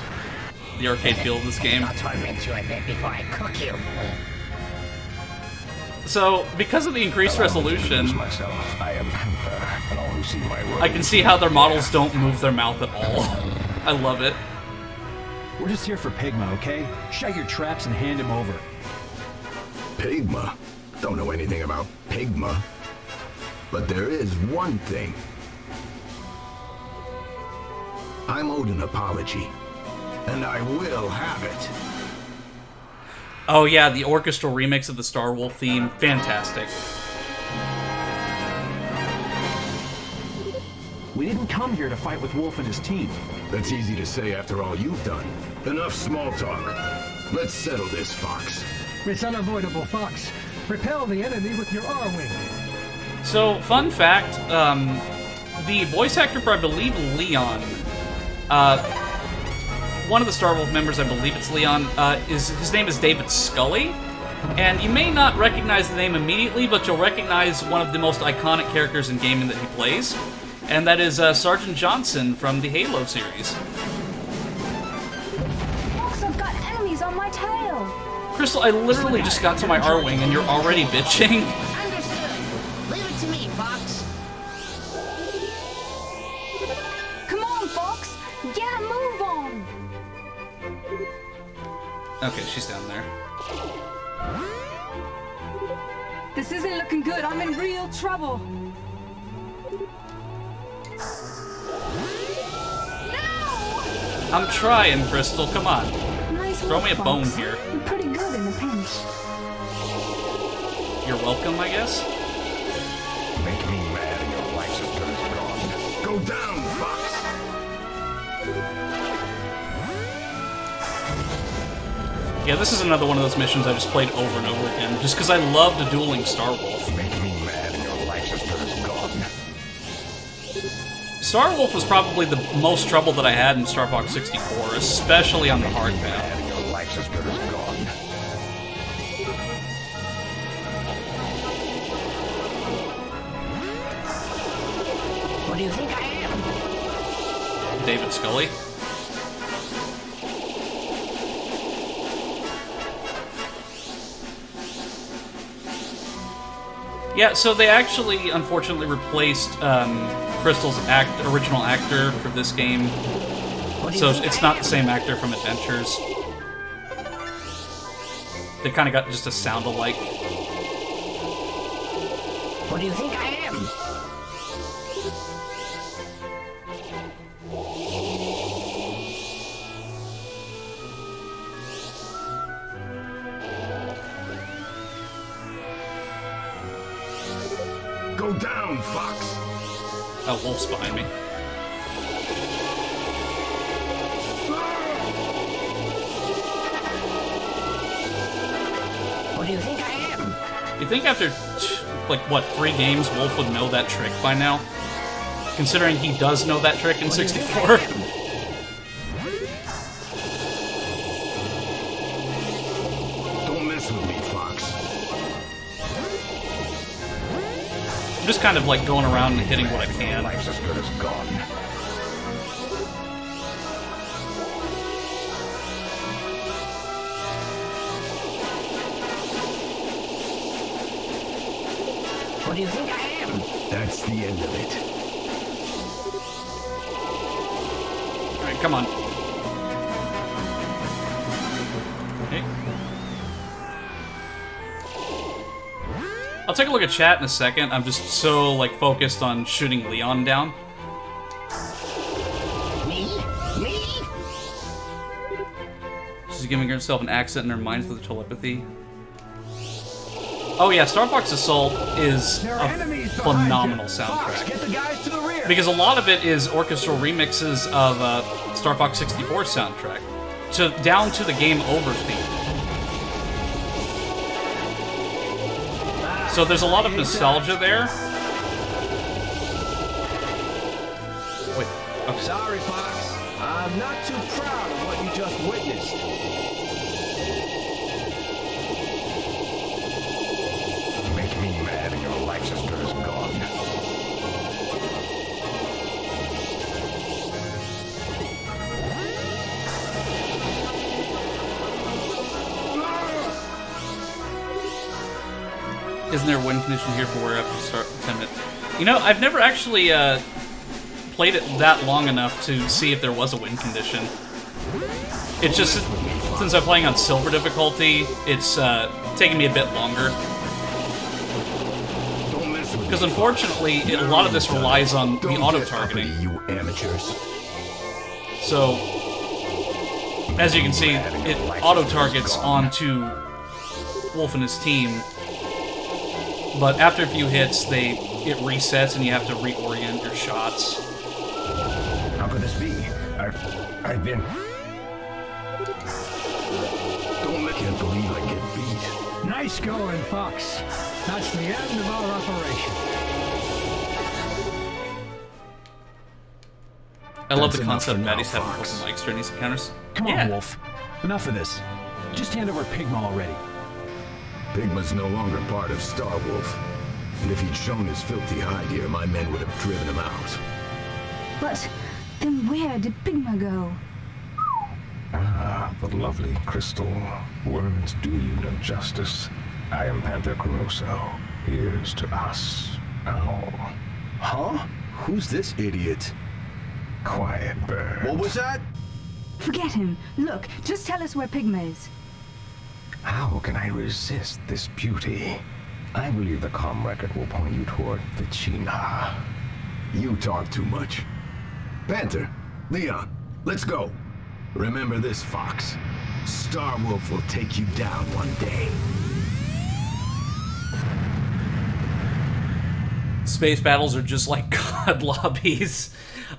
The arcade feel of this game. I'll torment you a bit before I cook you. So, because of the increased resolution, Myself, I am Panther, and all who see my work. I can see how their models don't move their mouth at all. I love it. We're just here for Pigma, okay? Shut your traps and hand him over. Pigma? Don't know anything about Pigma. But there is one thing. I'm owed an apology. And I will have it. Oh yeah, the orchestral remix of the Star Wolf theme. Fantastic. We didn't come here to fight with Wolf and his team. That's easy to say after all you've done. Enough small talk. Let's settle this, Fox. It's unavoidable, Fox. Repel the enemy with your R-wing. So, fun fact, the voice actor for, I believe, Leon, one of the Star Wolf members, I believe it's Leon, his name is David Scully, and you may not recognize the name immediately, but you'll recognize one of the most iconic characters in gaming that he plays, and that is Sergeant Johnson from the Halo series. Fox, I've got enemies on my tail. Crystal, I literally just got to my R-Wing, and you're already bitching. Understood. Leave it to me, Fox. Come on, Fox. Get a move on. Okay, she's down there. This isn't looking good. I'm in real trouble. I'm trying, Crystal, come on. Nice Throw work, me a bone Fox. here. You're pretty good in a pinch. You're welcome, I guess? Make me mad and your life sister is gone. Go down, Fox! Yeah, this is another one of those missions I just played over and over again, just because I love the dueling Star Wolf. Make me mad and your life sister is gone. Star Wolf was probably the most trouble that I had in Star Fox 64, especially on the hard path. Your life's as good as gone. What do you think I am? David Scully. Yeah, so they actually, unfortunately, replaced Crystal's original actor for this game. So it's not the same actor from Adventures. They kind of got just a sound alike. What do you think I am? Go down, Fox! Oh, Wolf's behind me. What do you think I am? You think after, like, what, 3 games, Wolf would know that trick by now? Considering he does know that trick in 64. Don't mess with me, Fox. I'm just kind of, like, going around and hitting what I can. Life's as good as gone. What do you think I am? That's the end of it. Alright, come on. Okay. I'll take a look at chat in a second. I'm just so, like, focused on shooting Leon down. Me? She's giving herself an accent in her mind for the telepathy. Oh yeah, Star Fox Assault is a phenomenal soundtrack. Get the guys to the rear. Because a lot of it is orchestral remixes of Star Fox 64 soundtrack. Down to the Game Over theme. So there's a lot of nostalgia there. Wait. Okay. Sorry, Fox. I'm not too proud of what you just witnessed. Make me mad and your life's as good as gone. Isn't there a win condition here for where after start 10 minutes? You know, I've never actually played it that long enough to see if there was a win condition. It's just, since I'm playing on silver difficulty, it's taking me a bit longer. Because unfortunately, a lot of this relies on the auto-targeting. You amateurs. So, as you can see, it auto-targets onto Wolf and his team. But after a few hits, it resets and you have to reorient your shots. How could this be? I've been... Can't believe I get beat. Nice going, Fox. That's the end of our operation. I love the concept of Maddie's having open mics during these encounters. Come on, Wolf. Enough of this. Just hand over Pigma already. Pigma's no longer part of Star Wolf. And if he'd shown his filthy hide here, my men would have driven him out. But then where did Pigma go? Ah, the lovely Crystal. Words do you no justice. I am Panther Caruso. Here's to us. Ow. Huh? Who's this idiot? Quiet, bird. What was that? Forget him. Look, just tell us where Pigma is. How can I resist this beauty? I believe the comm record will point you toward Fichina. You talk too much. Panther, Leon, let's go. Remember this, Fox. Star Wolf will take you down one day. Space battles are just like COD lobbies.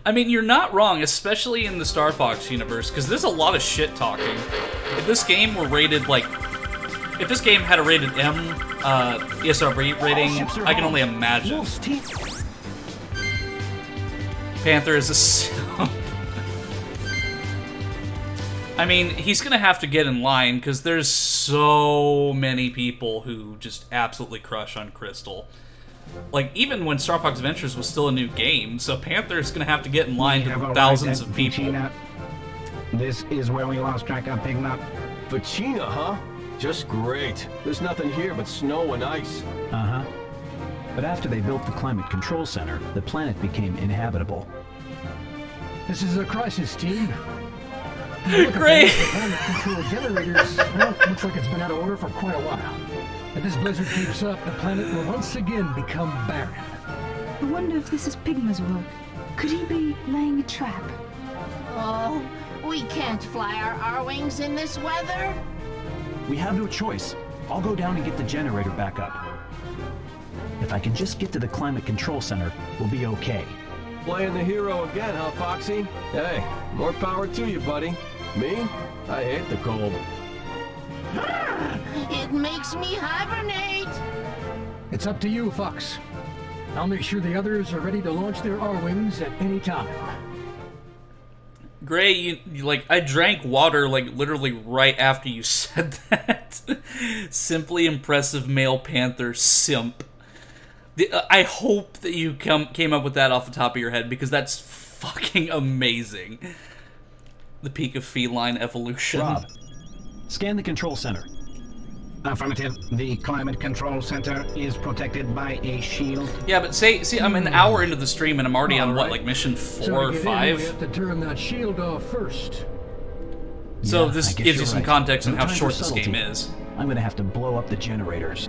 I mean, you're not wrong, especially in the Star Fox universe, because there's a lot of shit talking. If this game were rated like... If this game had a rated M ESRB rating, I can only imagine. Panther is a simp. I mean, he's gonna have to get in line because there's so many people who just absolutely crush on Crystal. Like, even when Star Fox Adventures was still a new game, so Panther's gonna have to get in line to thousands of people. Fichina. This is where we lost track of Pignut. Fichina, huh? Just great. There's nothing here but snow and ice. Uh-huh. But after they built the climate control center, the planet became inhabitable. This is a crisis, team. Great! The climate control generators, well, looks like it's been out of order for quite a while. If this blizzard keeps up, the planet will once again become barren. I wonder if this is Pigma's work. Could he be laying a trap? Oh, we can't fly our R-Wings in this weather. We have no choice. I'll go down and get the generator back up. If I can just get to the climate control center, we'll be okay. Playing the hero again, huh, Foxy? Hey, more power to you, buddy. Me? I hate the cold. It makes me hibernate. It's up to you, Fox. I'll make sure the others are ready to launch their R-Wings at any time. Gray, you like, I drank water, like, literally right after you said that. Simply impressive male Panther simp. I hope that you came up with that off the top of your head, because that's fucking amazing. The peak of feline evolution. Rob, scan the control center. Affirmative. The climate control center is protected by a shield. Yeah, but see, I'm an hour into the stream and I'm already on, what, like mission 4 or 5? We have to turn that shield off first. So Yeah, this I guess gives you you're some right. context on No how time short for this game subtlety. is. I'm gonna have to blow up the generators.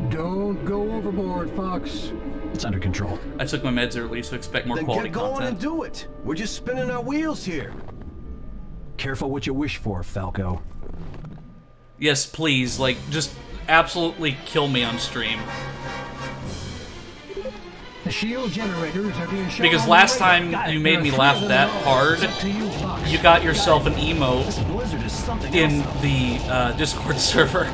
Don't go overboard, Fox. It's under control. I took my meds early, so expect more Then quality get going content. and do it. We're just spinning our wheels here. Careful what you wish for, Falco. Yes, please, like, just absolutely kill me on stream. The shield generators are being shown Because on last the radar. time you made me There are laugh three of that them all. hard, It's up to you, Fox. you got yourself an emote This blizzard is something in else, though. the Discord server.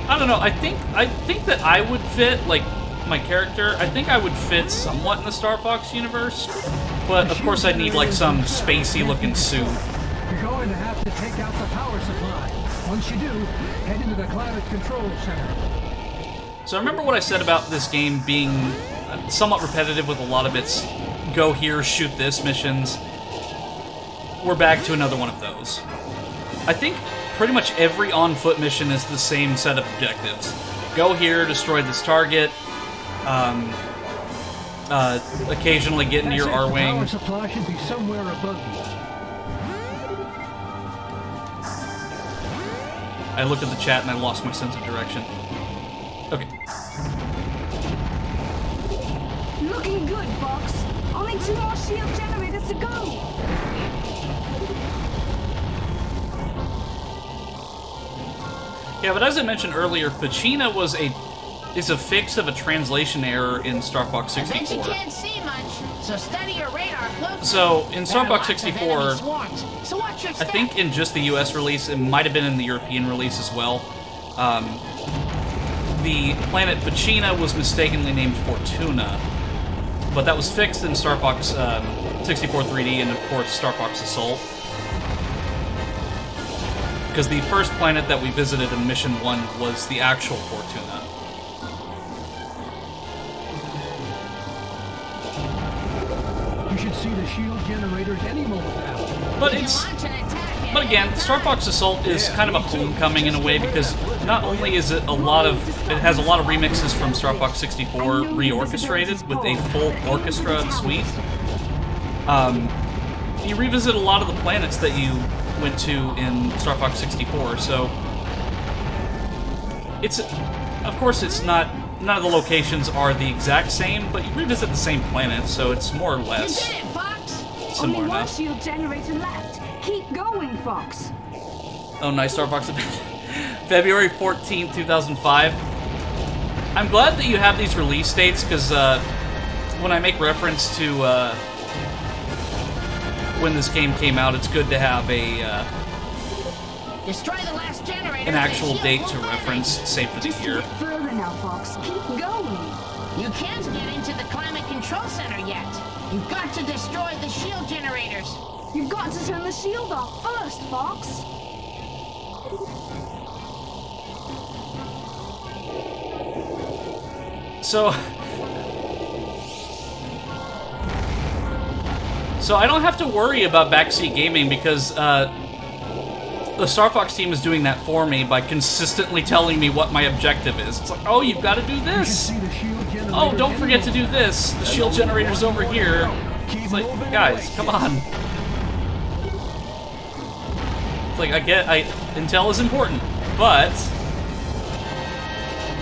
I don't know, I think that I would fit, like, my character, I think I would fit somewhat in the Star Fox universe, but of course I'd need, like, some spacey-looking suit. You're going to have to take out the power supply. Once you do, head into the climate control center. So remember what I said about this game being somewhat repetitive with a lot of its go here, shoot this missions? We're back to another one of those. I think pretty much every on-foot mission is the same set of objectives. Go here, destroy this target, occasionally get into your That's it. The R-Wing. power supply should be somewhere above you. I looked at the chat and I lost my sense of direction. Okay. Looking good, Fox. Only 2 more shield generators to go. Yeah, but as I mentioned earlier, Fichina is a fix of a translation error in Star Fox I bet you 64. can't see much, so study your radar closely. So, in Star There are Fox lots of 64, enemy swarms, so watch your I step. think in just the US release, it might have been in the European release as well, the planet Fichina was mistakenly named Fortuna, but that was fixed in Star Fox 64 3D and, of course, Star Fox Assault. Because the first planet that we visited in Mission 1 was the actual Fortuna. You should see the shield generators any moment now. But You can it's... launch an attack But again, Star Fox Assault is kind of a homecoming in a way because not only is it it has a lot of remixes from Star Fox 64 reorchestrated with a full orchestra suite. You revisit a lot of the planets that you went to in Star Fox 64, so it's, of course, it's not, none of the locations are the exact same, but you revisit the same planet, so it's more or less You did it, Fox! similar Only one enough. shield generator left. Keep going, Fox. Oh, nice Star Fox event. February 14th, 2005. I'm glad that you have these release dates, because when I make reference to when this game came out, it's good to have a Destroy the last generator. an actual and the date shield to will reference, save for the Just a year. bit further now, Fox. Keep going. You can't get into the climate control center yet. You've got to destroy the shield generators. You've got to turn the shield off first, Fox. So I don't have to worry about backseat gaming because the Star Fox team is doing that for me by consistently telling me what my objective is. It's like, oh, you've got to do this. Oh, don't forget to do this. The shield generator's over here. It's like, guys, come on. It's like, intel is important, but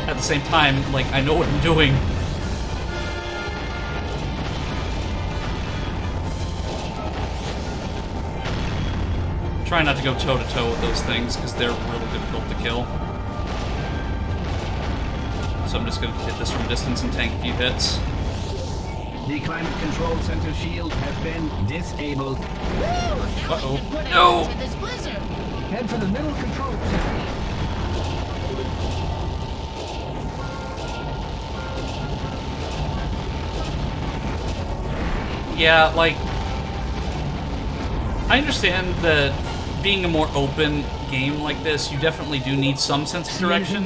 at the same time, like, I know what I'm doing. Try not to go toe-to-toe with those things, because they're really difficult to kill. So I'm just going to hit this from distance and tank a few hits. The climate control center shield has been disabled. Uh-oh. No! Head for the middle control center. Yeah, like, I understand that being a more open game like this, you definitely do need some sense of direction,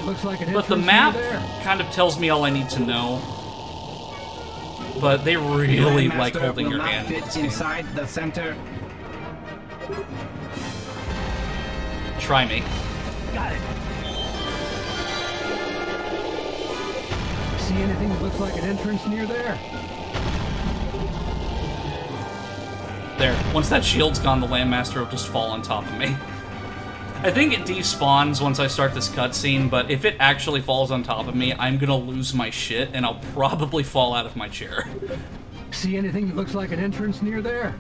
but the map kind of tells me all I need to know. But they really like holding your hand in this game. Inside the center. Try me. Got it. See anything that looks like an entrance near there? There. Once that shield's gone, the Landmaster will just fall on top of me. I think it despawns once I start this cutscene, but if it actually falls on top of me, I'm gonna lose my shit, and I'll probably fall out of my chair. See anything that looks like an entrance near there?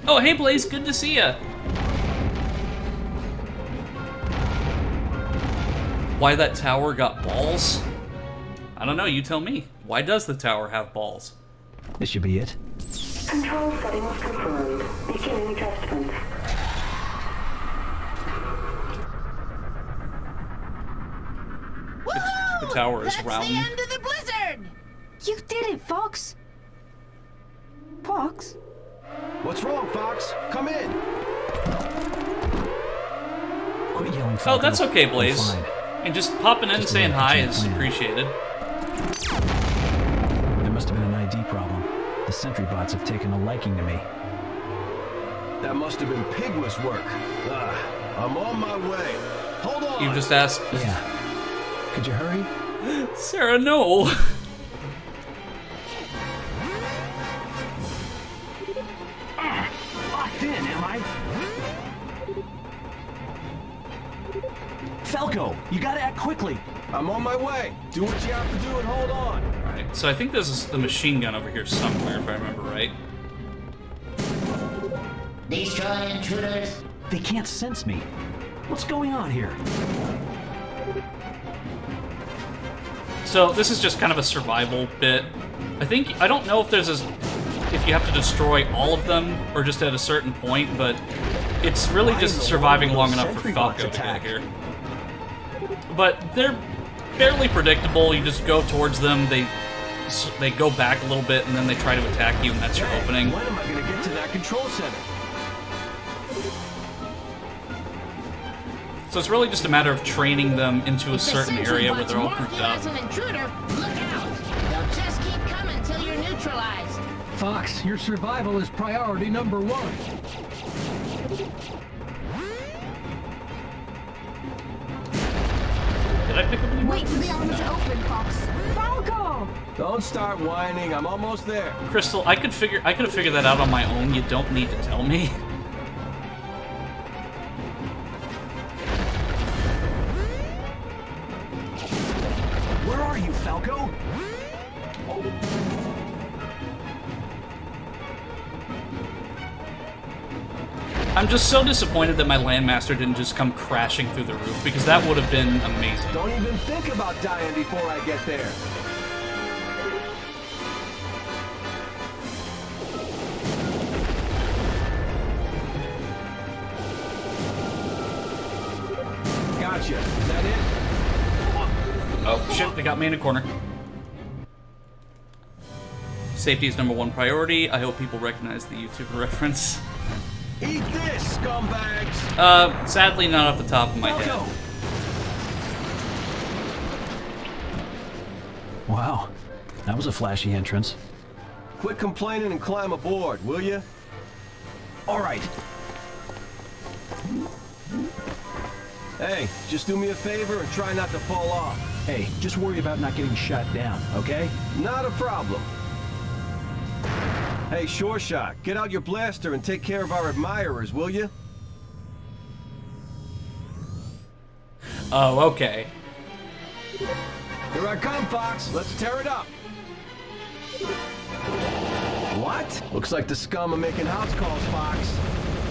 Oh, hey Blaze, good to see ya. Why that tower got balls? I don't know, you tell me. Why does the tower have balls? This should be it. Control settings confirmed. Beginning adjustments. The tower is round. That's the end of the blizzard! You did it, Fox. Fox? What's wrong, Fox? Come in. Quit yelling, Oh, that's okay, I'm Blaze. fine. And just popping in and saying hi is appreciated. There must have been an ID problem. The sentry bots have taken a liking to me. That must have been Pigma's work. I'm on my way. Hold on. You just asked. Yeah. Could you hurry? Sarah, no. Locked in, am I? Falco, you gotta act quickly. I'm on my way. Do what you have to do and hold on. Alright, so I think there's a machine gun over here somewhere, if I remember right. Destroy intruders. They can't sense me. What's going on here? So this is just kind of a survival bit. I don't know if if you have to destroy all of them or just at a certain point, but it's really just surviving long enough for Falco to get here. But they're fairly predictable. You just go towards them, they go back a little bit, and then they try to attack you, and that's your opening. When am I going to get to that control center? So it's really just a matter of training them into a certain area where they're all grouped up. As an intruder, look out! They'll just keep coming till you're neutralized. Fox, your survival is priority number 1. Did I pick up any Wait weapons? for the armor to open, Fox. Falco! Don't start whining. I'm almost there. Crystal, I could have figured that out on my own. You don't need to tell me. Where are you, Falco? I'm just so disappointed that my Landmaster didn't just come crashing through the roof, because that would have been amazing. Don't even think about dying before I get there. Gotcha. Is that it? Oh, shit, they got me in a corner. Safety is #1 priority. I hope people recognize the YouTuber reference. Eat this, scumbags! Sadly not off the top of my head. Wow, that was a flashy entrance. Quit complaining and climb aboard, will you? All right. Hey, just do me a favor and try not to fall off. Hey, just worry about not getting shot down, okay? Not a problem. Hey, Sure Shot, get out your blaster and take care of our admirers, will you? Oh, okay. Here I come, Fox. Let's tear it up. What? Looks like the scum are making house calls, Fox.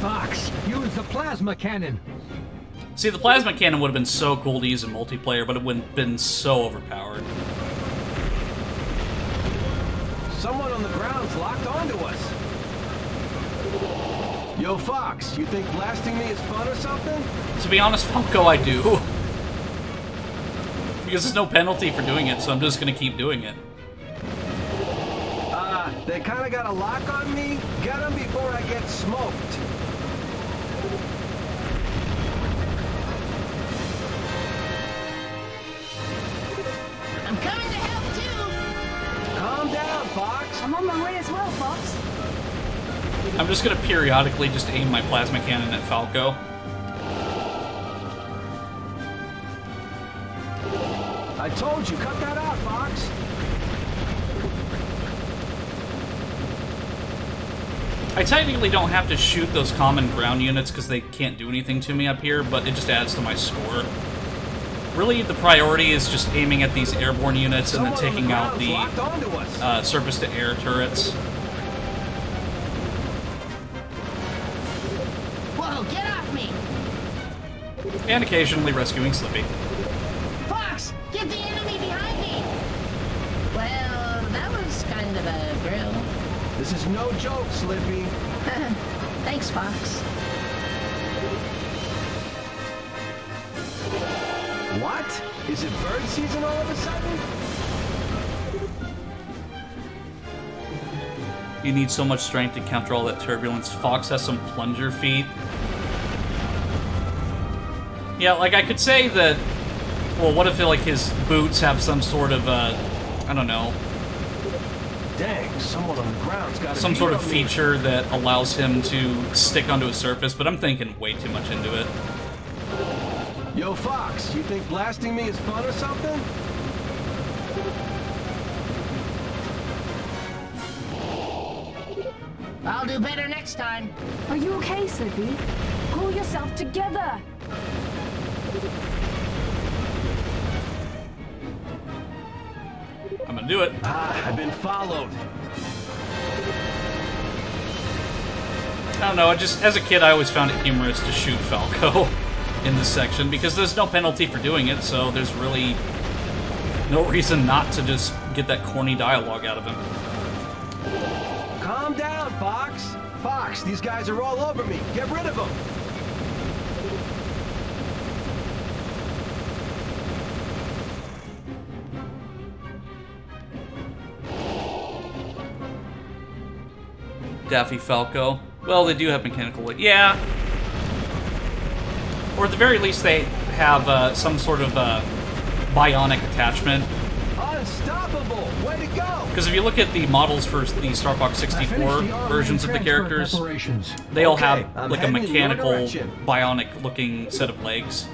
Fox, use the plasma cannon. See, the plasma cannon would have been so cool to use in multiplayer, but it would have been so overpowered. Someone on the ground's locked onto us. Yo, Fox, you think blasting me is fun or something? To be honest, Falco, I do. Because there's no penalty for doing it, so I'm just gonna keep doing it. They kinda got a lock on me? Get them before I get smoked. I'm coming to help too. Calm down, Fox. I'm on my way as well, Fox. I'm just gonna periodically just aim my plasma cannon at Falco. I told you, cut that out, Fox. I technically don't have to shoot those common ground units because they can't do anything to me up here, but it just adds to my score. Really, the priority is just aiming at these airborne units and then taking out the surface-to-air turrets. Whoa, get off me! And occasionally rescuing Slippy. Fox, get the enemy behind me! Well, that was kind of a drill. This is no joke, Slippy. Thanks, Fox. What? Is it bird season all of a sudden? You need so much strength to counter all that turbulence. Fox has some plunger feet. Yeah, like I could say that, well, what if like his boots have some sort of, I don't know. Dang, someone on the ground's got some sort of feature that allows him to stick onto a surface, but I'm thinking way too much into it. Yo, Fox, you think blasting me is fun or something? I'll do better next time. Are you okay, Slippy? Pull yourself together. I'm gonna do it. I've been followed. I don't know, as a kid I always found it humorous to shoot Falco in this section, because there's no penalty for doing it, so there's really no reason not to just get that corny dialogue out of him. Calm down, Fox. Fox, these guys are all over me. Get rid of them. Daffy Falco. Well, they do have mechanical... Yeah. Or at the very least, they have some sort of bionic attachment. Unstoppable! Way to go! Because if you look at the models for the Star Fox 64 versions of the characters, they all have like a mechanical, bionic-looking set of legs.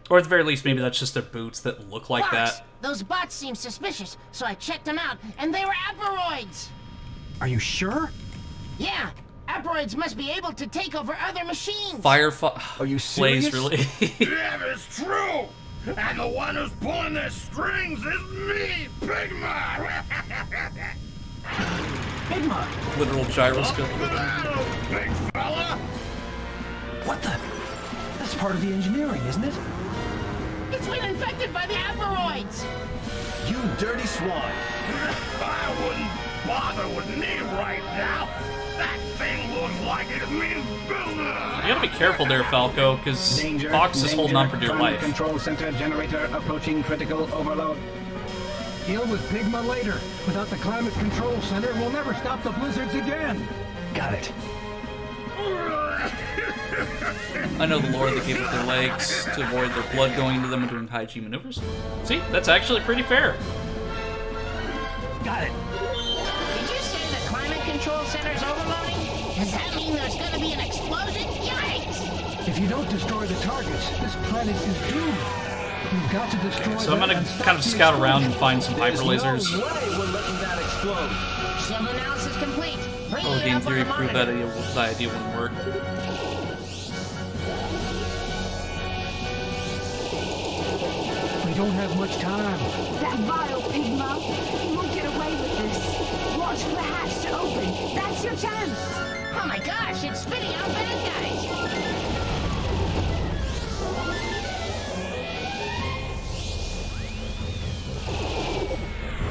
Or at the very least, maybe that's just their boots that look like Fox, that. Those bots seem suspicious, so I checked them out, and they were Apparoids! Are you sure? Yeah, Apparoids must be able to take over other machines. Are you serious? Blaze, really? That is true! And the one who's pulling the strings is me, Pigma! Pigma! Literal gyroscope. Big fella! What the? That's part of the engineering, isn't it? It's been infected by the Apparoids! You dirty swine! I wouldn't bother with me right now! That thing looks like it means business! You gotta be careful there, Falco, because Fox is holding on for dear life. Control center generator approaching critical overload. Deal with Pigma later. Without the climate control center, we'll never stop the blizzards again. Got it. I know the lore they keep with their legs to avoid their blood going into them and doing high G maneuvers. See, that's actually pretty fair. Got it. Did you say the climate control center's overloading? Does that mean there's gonna be an explosion? Yikes! If you don't destroy the targets, this planet is doomed. You've got to destroy So I'm them gonna and stop kind of the scout around and explosion. find some hyper lasers. No way we're letting that explode. Shield analysis complete. Bring Oh, it game up on theory the proved monitor. that the idea wouldn't work. We don't have much time. That vile Pigma. You won't get away with this. Watch for the hatch to open. That's your chance. Oh my gosh, it's spitting out bad guys.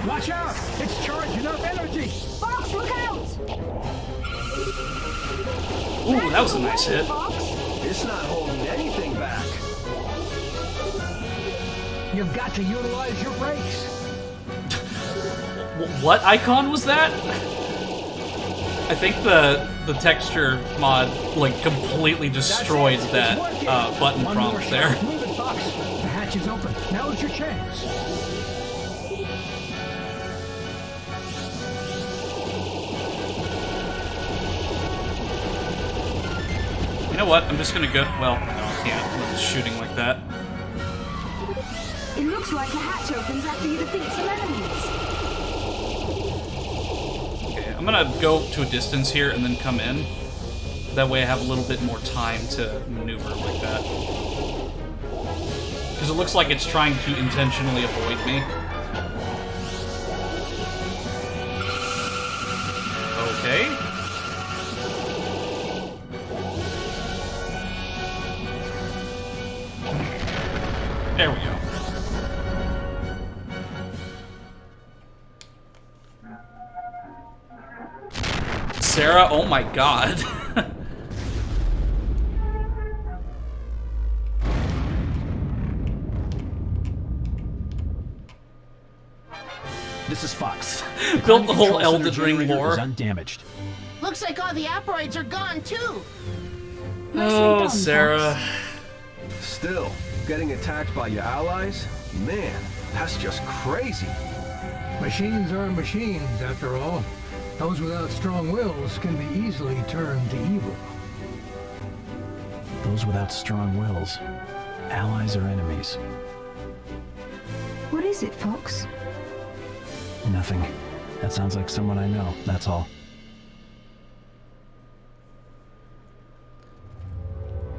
Watch out! It's charging up energy! Fox, look out! Ooh, that was a nice hit. It's not holding anything back. You've got to utilize your brakes. What icon was that? I think the texture mod like completely destroyed that button One prompt more there. shot. Move it, Fox. The hatch is open. Now is your chance. You know what? I'm just gonna go. Well, no, I can't. With shooting like that. It looks like the hatch opens after you defeat some enemies. Okay, I'm gonna go to a distance here and then come in. That way I have a little bit more time to maneuver like that. Because it looks like it's trying to intentionally avoid me. Okay. There we go. Sarah, oh my god. This is Fox. Built the whole Control Elden center Ring generator lore. is undamaged. Looks like all the Apparoids are gone too. Oh, Sarah. Still, getting attacked by your allies? Man, that's just crazy. Machines are machines, after all. Those without strong wills can be easily turned to evil. Those without strong wills. Allies or enemies? What is it, Fox? Nothing. That sounds like someone I know, that's all.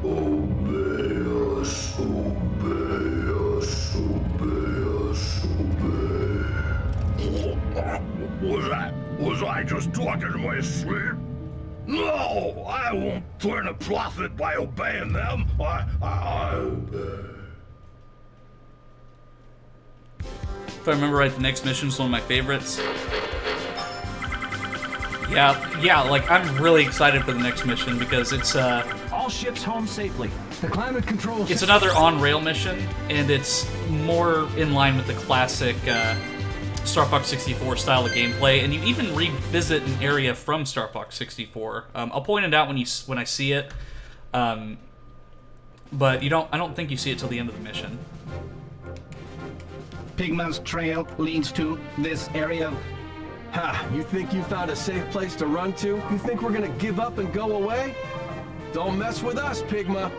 Obey us, obey us, obey us, obey. Was I just talking in my sleep? No, I won't turn a profit by obeying them. I obey. If I remember right, the next mission is one of my favorites. Yeah, like, I'm really excited for the next mission because it's, All ships home safely. The climate control it's another on-rail mission, and it's more in line with the classic, Star Fox 64 style of gameplay, and you even revisit an area from Star Fox 64. I'll point it out when I see it, but I don't think you see it till the end of the mission. Pigma's trail leads to this area. Ha! You think you found a safe place to run to? You think we're gonna give up and go away? Don't mess with us, Pigma.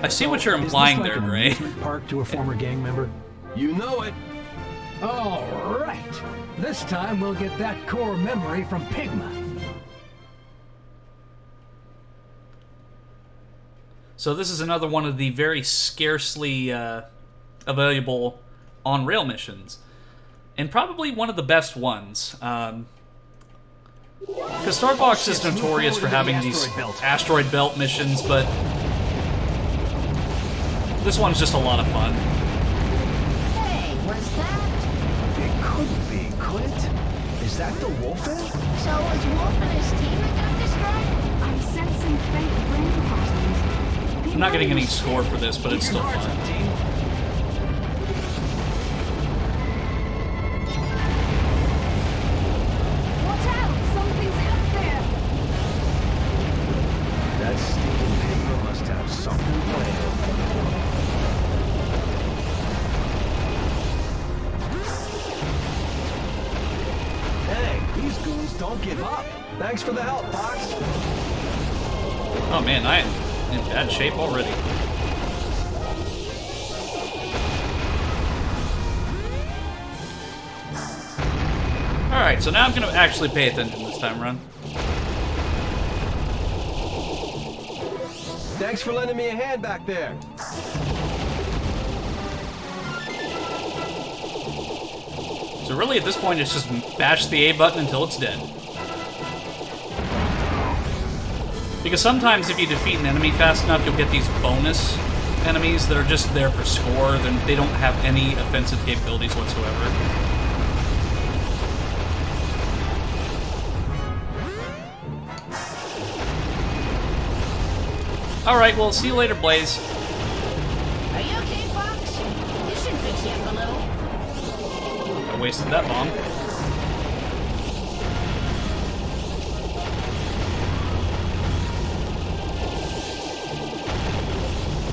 I see what you're Is implying this like there, an Gray. amusement park to a former gang member? You know it. All right. This time we'll get that core memory from Pigma. So this is another one of the very scarcely available on-rail missions. And probably one of the best ones. Because Star Fox is notorious for having these Asteroid Belt missions, but this one's just a lot of fun. Hey, was that? It couldn't be, could it? Is that the Wolfen? So was Wolf and his team that got destroyed? I'm sensing faint brain patterns. I'm not getting any score for this, but it's still fun. goons, don't give up. Thanks for the help, Fox. Oh man, I'm in bad shape already. Alright, so now I'm gonna actually pay attention this time around. Thanks for lending me a hand back there. So really at this point it's just bash the A button until it's dead. Because sometimes if you defeat an enemy fast enough, you'll get these bonus enemies that are just there for score, then they don't have any offensive capabilities whatsoever. Alright, well, see you later, Blaze. Are you okay, Fox? This should fix you up a little. I wasted that bomb.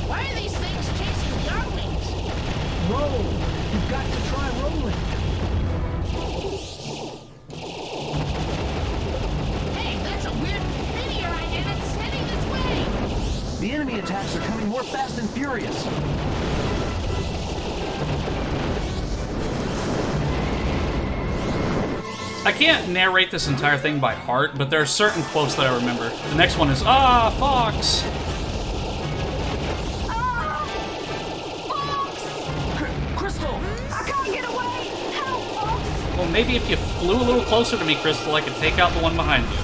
Why are these things chasing the Arwings? Roll! You've got to try rolling. Hey, that's a weird meteorite and it's heading this way! The enemy attacks are coming more fast and furious. I can't narrate this entire thing by heart, but there are certain quotes that I remember. The next one is, "Ah, Fox!" Crystal! I can't get away! Help, Fox! Well, maybe if you flew a little closer to me, Crystal, I could take out the one behind you.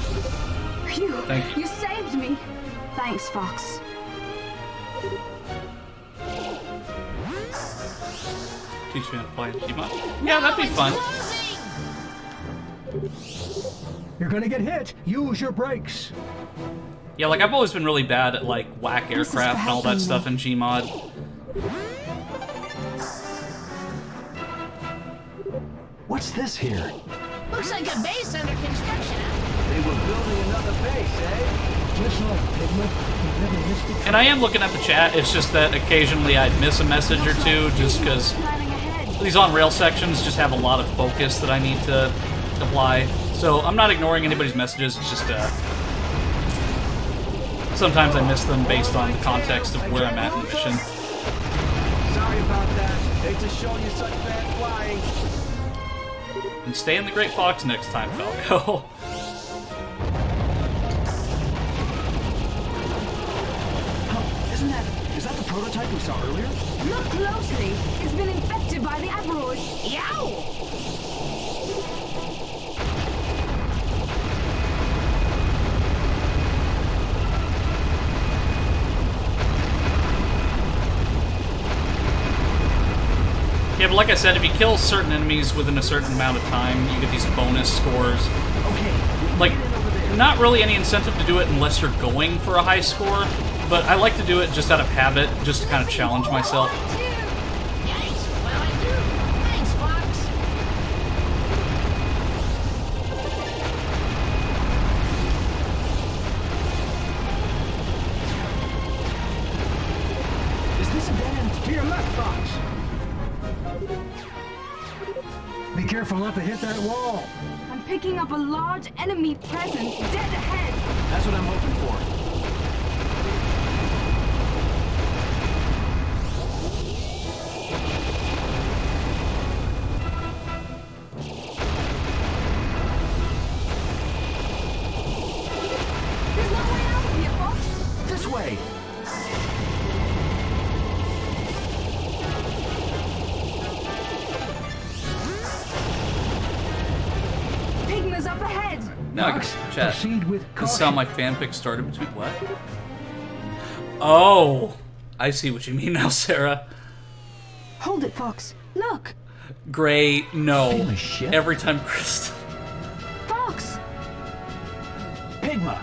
Phew! Thank you. You saved me! Thanks, Fox. Teach me how to play Fichina. Yeah, that'd be fun. You're gonna get hit. Use your brakes. Yeah, like, I've always been really bad at, like, whack aircraft and all that stuff in Gmod. What's this here? Looks like a base under construction. They were building another base, eh? Just like Piglet. You never missed it. And I am looking at the chat, it's just that occasionally I'd miss a message or two, just because these on-rail sections just have a lot of focus that I need to apply. So I'm not ignoring anybody's messages, it's just, sometimes I miss them based on the context of where I'm at in the mission. Sorry about that. Hate to show you such bad flying. And stay in the Great Fox next time, Falco. Is that the prototype we saw earlier? Look closely. It's been infected by the Apparoid. Yow! Yeah, but like I said, if you kill certain enemies within a certain amount of time, you get these bonus scores. Okay. Like, not really any incentive to do it unless you're going for a high score, but I like to do it just out of habit, just to kind of challenge myself. Yikes! Well, I do. Thanks, Fox. Is this a dead end? To your left, Fox. Be careful not to hit that wall. I'm picking up a large enemy presence dead ahead. That's what I'm hoping for. There's no way out of here, Fox. This way. Pigma's up ahead. Now I can chat. Proceed with This is caution. how my fanfic started between what? Oh, I see what you mean now, Sarah. Hold it, Fox. Look. Great, no. Holy shit. Every time Chris... Fox. Pigma.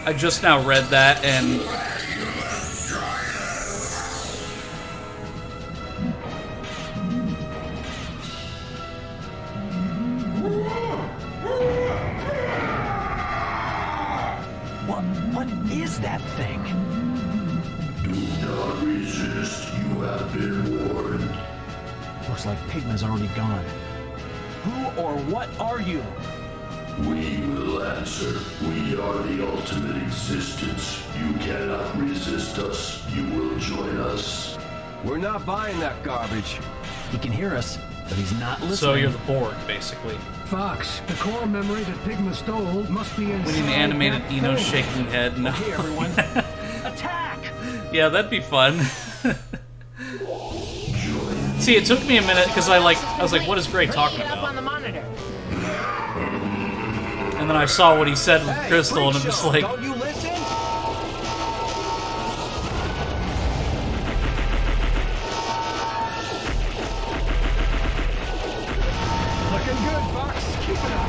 I just now read that and... What is that thing? Do not resist. You have been warned. Looks like Pigma's already gone. Who or what are you? We will answer. We are the ultimate existence. You cannot resist us. You will join us. We're not buying that garbage. He can hear us, but he's not listening. So you're the Borg, basically. Fox, the core memory that Pigma stole must be inside. We need an animated that Eno thing. shaking head. No. Okay, everyone. Attack! Yeah, that'd be fun. See, it took me a minute because I was like, what is Gray talking Up on about? the monitor. And then I saw what he said with Crystal, and I'm just like, Don't you listen? Looking good, Fox. Keep it up.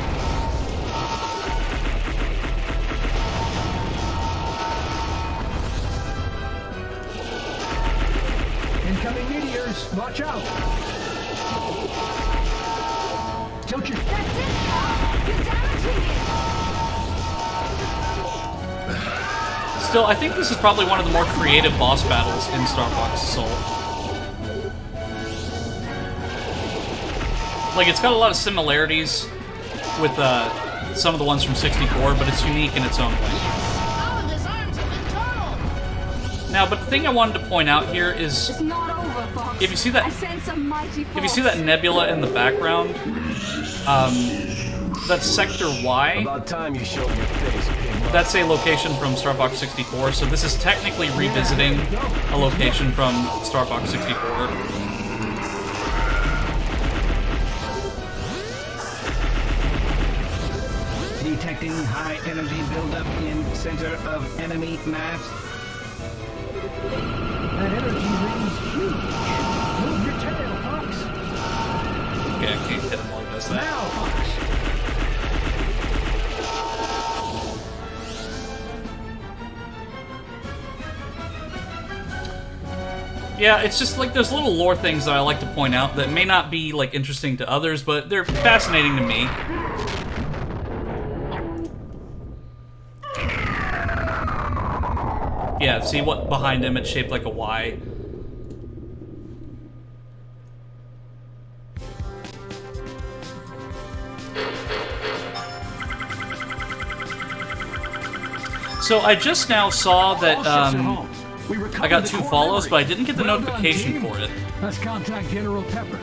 Incoming meteors. Watch out. Tilt your... That's it! You're damaging it! still, I think this is probably one of the more creative boss battles in Star Fox Assault. Like, it's got a lot of similarities with some of the ones from 64, but it's unique in its own way. Oh, his arms have been totaled. Now, but the thing I wanted to point out here is, It's not over, Fox. if you see that, I sense a mighty if you see that nebula in the background, that's Sector Y. About time you showed your face, Pigma. That's a location from Star Fox 64, so this is technically revisiting a location from Star Fox 64. Detecting high energy buildup in center of enemy mass. That energy rings huge. Move your tail, Fox. Okay, I can't hit him while he does that. Now, Fox. Yeah, it's just like there's little lore things that I like to point out that may not be like interesting to others, but they're fascinating to me. Yeah, see what behind him? It's shaped like a Y. So I just now saw that I got 2 follows, but I didn't get the notification for it. Let's contact General Pepper.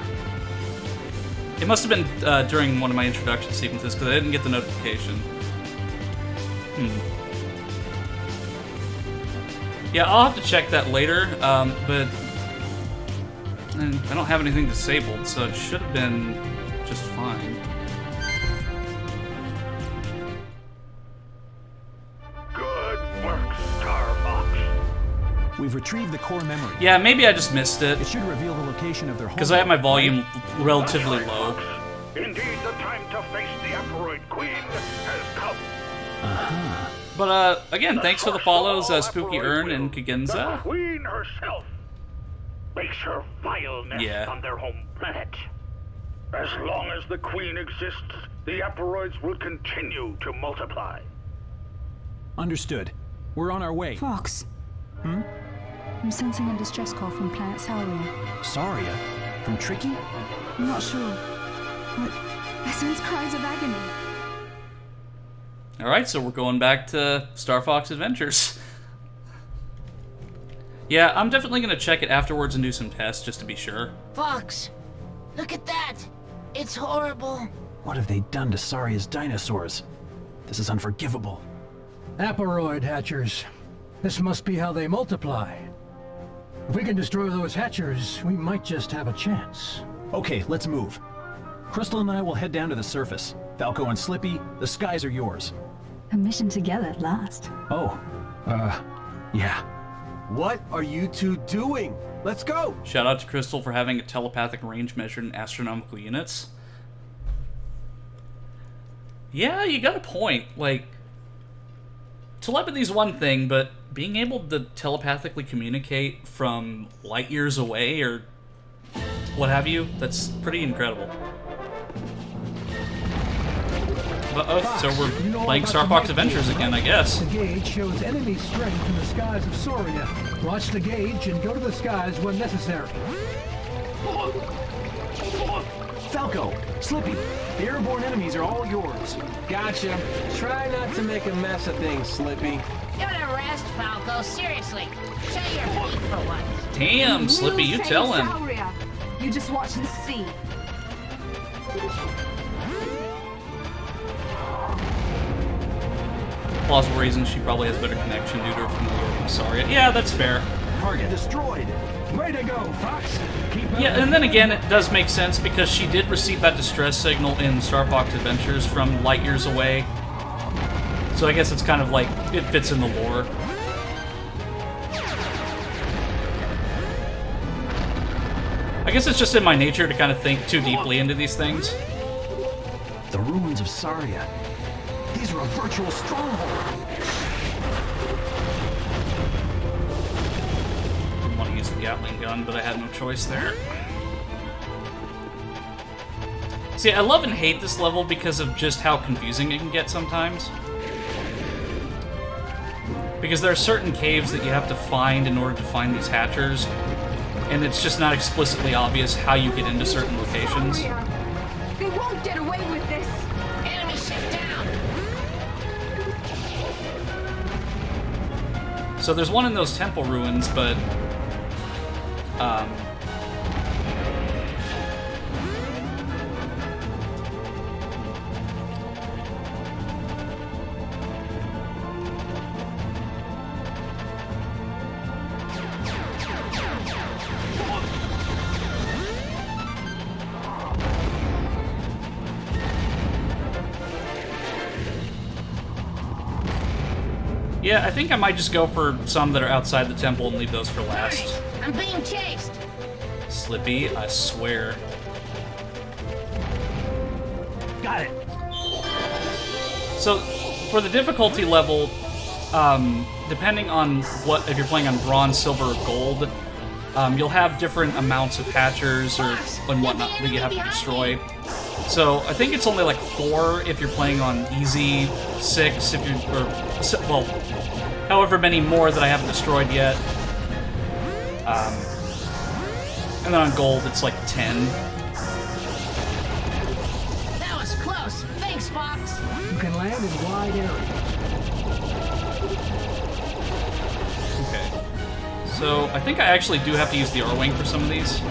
It must have been during one of my introduction sequences because I didn't get the notification. Yeah, I'll have to check that later, but I don't have anything disabled, so it should have been just fine. Good work, Star Fox. We've retrieved the core memory. Yeah, maybe I just missed it. It should reveal the location of their home. Because I have my volume relatively low. Indeed, the time to face the Aparoid Queen has come. But, again, thanks for the follows, Spooky Urn and The Kagenza. Queen herself makes her vile nest on their home planet. As long as the Queen exists, the Aparoids will continue to multiply. Understood. We're on our way. Fox. I'm sensing a distress call from planet Sauria. Sauria? From Tricky? I'm not sure, but I sense cries of agony. Alright, so we're going back to Star Fox Adventures. Yeah, I'm definitely going to check it afterwards and do some tests just to be sure. Fox, look at that. It's horrible. What have they done to Sauria's dinosaurs? This is unforgivable. Aparoid hatchers. This must be how they multiply. If we can destroy those hatchers, we might just have a chance. Okay, let's move. Crystal and I will head down to the surface. Falco and Slippy, the skies are yours. A mission together at last. Oh, yeah. What are you two doing? Let's go! Shout out to Crystal for having a telepathic range measured in astronomical units. Yeah, you got a point. Like, telepathy's one thing, but being able to telepathically communicate from light years away or what have you, that's pretty incredible. So we're playing Star Fox Adventures again, I guess. The gauge shows enemy strength in the skies of Sauria. Watch the gauge and go to the skies when necessary. Falco, Slippy, the airborne enemies are all yours. Gotcha. Try not to make a mess of things, Slippy. Give it a rest, Falco. Seriously. Show your feet for once. Damn, Slippy, you tell him. Sauria. You just watch and see. Plausible reason she probably has better connection due to her familiarity with Sauria. Yeah, that's fair. Target destroyed. Way to go, Fox. Keep up. Yeah, and then again, it does make sense because she did receive that distress signal in Star Fox Adventures from light years away. So I guess it's kind of like, it fits in the lore. I guess it's just in my nature to kind of think too deeply into these things. The ruins of Sauria. These are a virtual stronghold. I want to use the Gatling gun, but I had no choice there. See, I love and hate this level because of just how confusing it can get sometimes. Because there are certain caves that you have to find in order to find these hatchers, and it's just not explicitly obvious how you get into certain locations. They won't get away with this. Enemy ship down. So there's one in those temple ruins, but yeah, I think I might just go for some that are outside the temple and leave those for last. I'm being chased. Slippy, I swear. Got it. So, for the difficulty level, depending on if you're playing on bronze, silver, or gold, you'll have different amounts of hatchers and whatnot that you have to destroy. So I think it's only like 4 if you're playing on easy, 6 if you're, well, however many more that I haven't destroyed yet. And then on gold it's like 10. That was close. Thanks, Fox. You can land in wide areas. Okay. So I think I actually do have to use the R-Wing for some of these.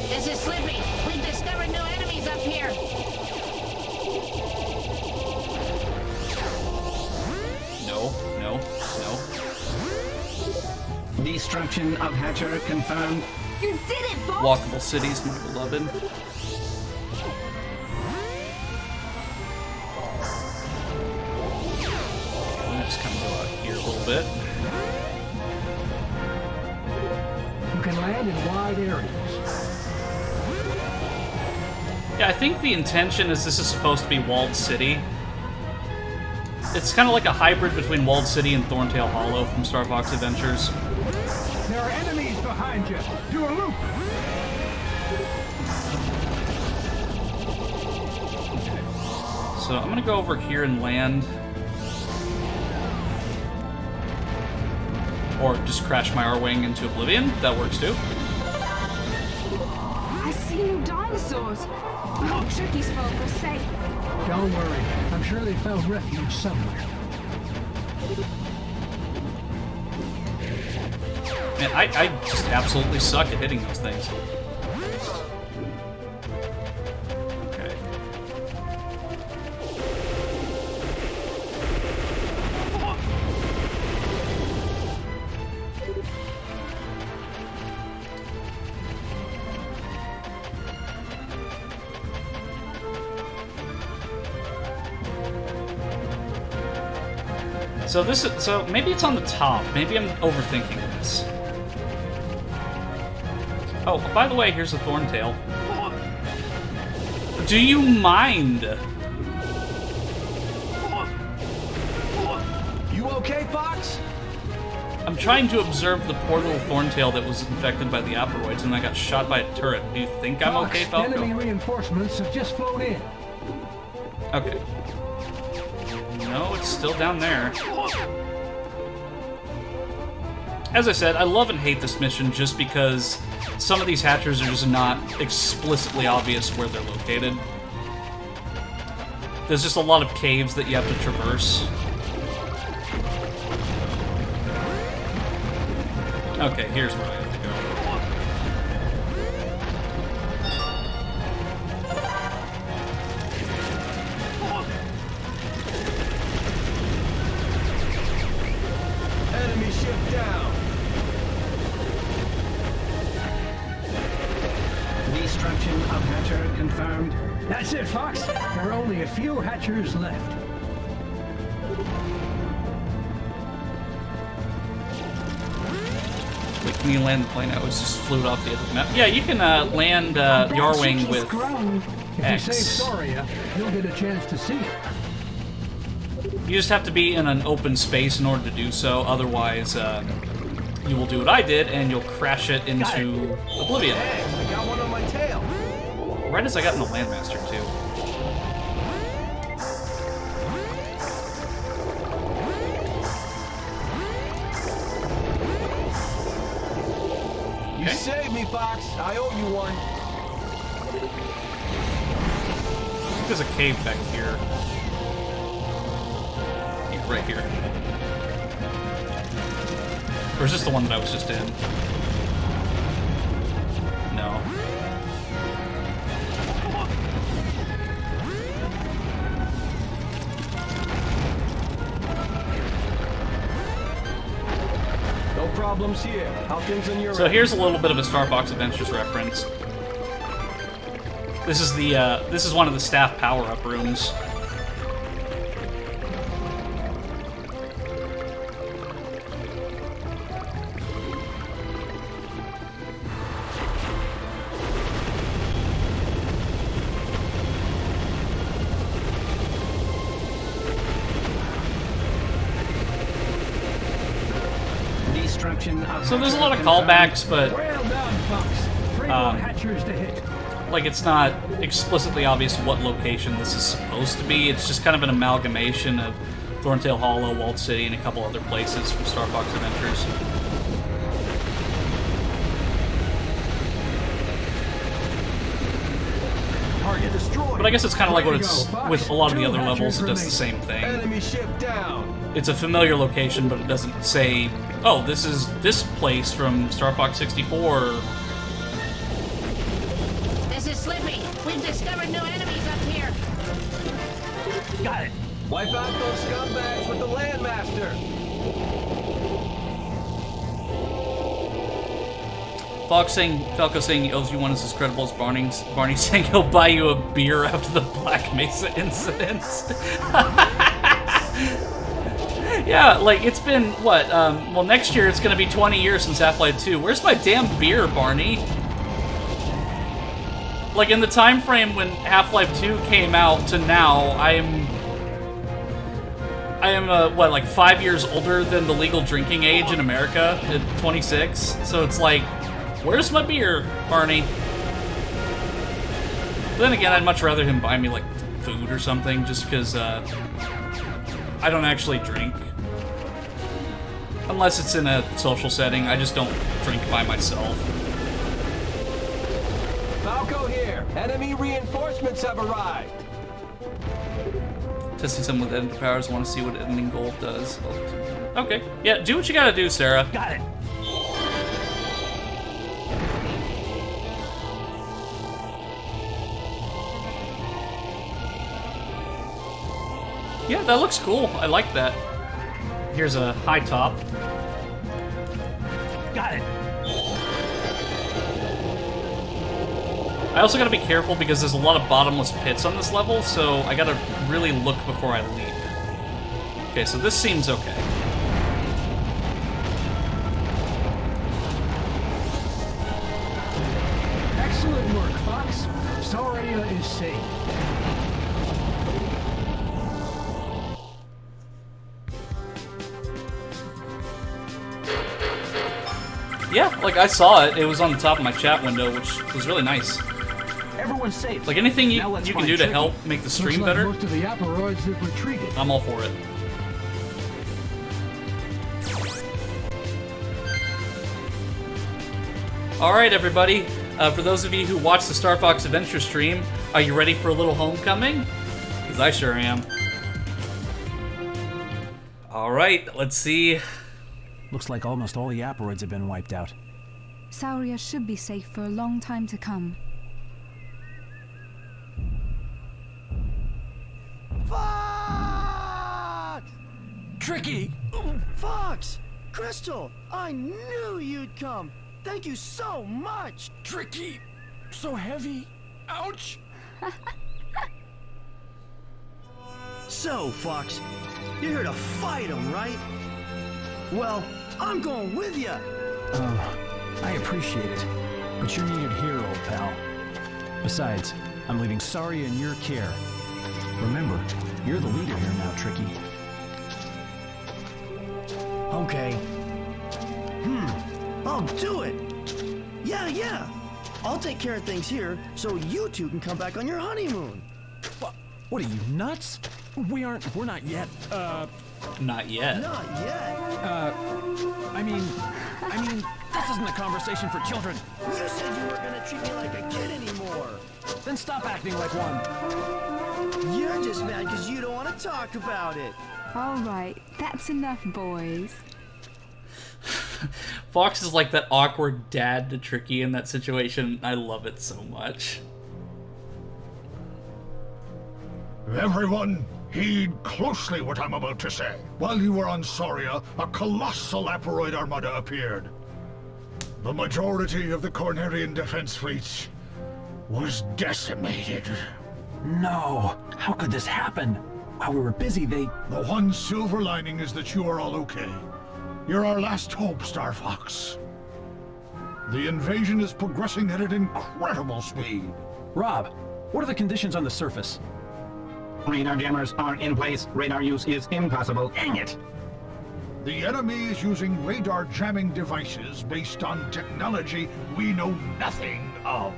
This is Slippy. We've discovered new enemies up here. No. Destruction of Hatcher confirmed. You did it, Fox! Walkable cities, my beloved. Let me just kind of go out here a little bit. You can land in wide areas. Yeah, I think the intention is this is supposed to be Walled City. It's kind of like a hybrid between Walled City and Thorntail Hollow from Star Fox Adventures. There are enemies behind you. Do a loop. So I'm gonna go over here and land. Or just crash my R-Wing into oblivion. That works too. I see new dinosaurs. I hope Tricky's folk are safe. Don't worry. I'm sure they found refuge somewhere. Man, I just absolutely suck at hitting those things. Okay. So maybe it's on the top. Maybe I'm overthinking this. Oh, by the way, here's a Thorntail. Do you mind? You okay, Fox? I'm trying to observe the poor little Thorntail that was infected by the Apparoids and I got shot by a turret. Do you think I'm okay, Falco? Enemy reinforcements have just flown in. Okay. No, it's still down there. as I said, I love and hate this mission just because some of these hatchers are just not explicitly obvious where they're located. There's just a lot of caves that you have to traverse. Okay, here's where I have to go. Enemy ship down. Destruction of hatcher confirmed. That's it, Fox. There are only a few hatchers left. Wait, can you land the plane? I was just flew it off the edge of the map. Yeah, you can land Yarwing with If X. you save Sauria, you'll get a chance to see it. You just have to be in an open space in order to do so. Otherwise, you will do what I did, and you'll crash it into oblivion. Hey, I got one on my tail. Right as I got in the Landmaster, too. You saved me, Fox. I owe you one. I think there's a cave back here. Yeah, right here. Or is this the one that I was just in? No. No problems here. How things on your So end? here's a little bit of a Star Fox Adventures reference. This is the this is one of the staff power-up rooms. So there's a lot of callbacks, but Well done, Fox. 3 more hatchers to hit. like it's not explicitly obvious what location this is supposed to be. It's just kind of an amalgamation of Thorntail Hollow, Walled City, and a couple other places from Star Fox Adventures. Target destroyed. But I guess it's kind of like what it's with a lot of the other levels. It does the same thing. Enemy ship down. It's a familiar location, but it doesn't say, oh, this is this place from Star Fox 64. This is Slippy. We've discovered new enemies up here. Got it. Wipe out those scumbags with the Landmaster. Falco saying he owes you one is as credible as Barney saying he'll buy you a beer after the Black Mesa incident. Yeah, like, it's been, what, well, next year it's gonna be 20 years since Half-Life 2. Where's my damn beer, Barney? Like, in the time frame when Half-Life 2 came out to now, I am, what, like 5 years older than the legal drinking age in America at 26? So it's like, where's my beer, Barney? But then again, I'd much rather him buy me, like, food or something, just because, I don't actually drink. Unless it's in a social setting, I just don't drink by myself. Falco here. Enemy reinforcements have arrived. Testing someone with editing powers, want to see what editing gold does. Okay. Yeah, do what you gotta do, Sarah. Got it. Yeah, that looks cool. I like that. Here's a high top. Got it. I also gotta be careful because there's a lot of bottomless pits on this level, so I gotta really look before I leap. Okay, so this seems okay. Excellent work, Fox. Sauria is safe. Yeah, like I saw it. It was on the top of my chat window, which was really nice. Everyone's safe. Like anything you can do to help make the stream Looks like better, most of the Apparoids have retreated. I'm all for it. Alright, everybody. For those of you who watched the Star Fox Adventure stream, are you ready for a little homecoming? Because I sure am. Alright, let's see. Looks like almost all the Apparoids have been wiped out. Sauria should be safe for a long time to come. Fox! Tricky! Fox! Crystal! I knew you'd come! Thank you so much! Tricky! So heavy! Ouch! So, Fox, you're here to fight him, right? Well, I'm going with you! I appreciate it, but you're needed here, old pal. Besides, I'm leaving Sauria in your care. Remember, you're the leader here now, Tricky. Okay. I'll do it! Yeah! I'll take care of things here, so you two can come back on your honeymoon! What are you, nuts? We're not yet, Not yet. Not yet? I mean, this isn't a conversation for children. You said you weren't gonna treat me like a kid anymore! Then stop acting like one. You're just mad because you don't want to talk about it! Alright, that's enough, boys. Fox is like that awkward dad to Tricky in that situation. I love it so much. Everyone, heed closely what I'm about to say. While you were on Sauria, a colossal Aparoid armada appeared. The majority of the Cornerian defense fleets was decimated. No! How could this happen? While we were busy, The one silver lining is that you are all okay. You're our last hope, Star Fox. The invasion is progressing at an incredible speed. Rob, what are the conditions on the surface? Radar jammers are in place. Radar use is impossible. Dang it! The enemy is using radar jamming devices based on technology we know nothing of.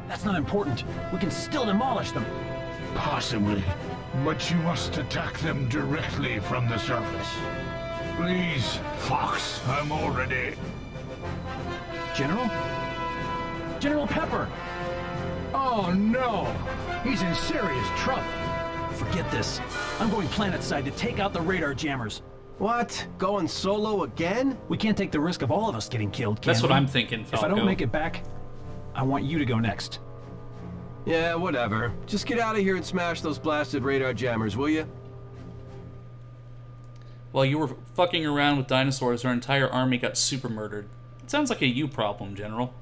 That's not important. We can still demolish them. Possibly, but you must attack them directly from the surface. Please, Fox, I'm all ready. General? General Pepper! Oh no! He's in serious trouble. Forget this. I'm going planetside to take out the radar jammers. What? Going solo again? We can't take the risk of all of us getting killed, can That's we? what I'm thinking, Falco. If I don't make it back, I want you to go next. Yeah, whatever. Just get out of here and smash those blasted radar jammers, will you? While you were fucking around with dinosaurs, our entire army got super murdered. It sounds like a you problem, General.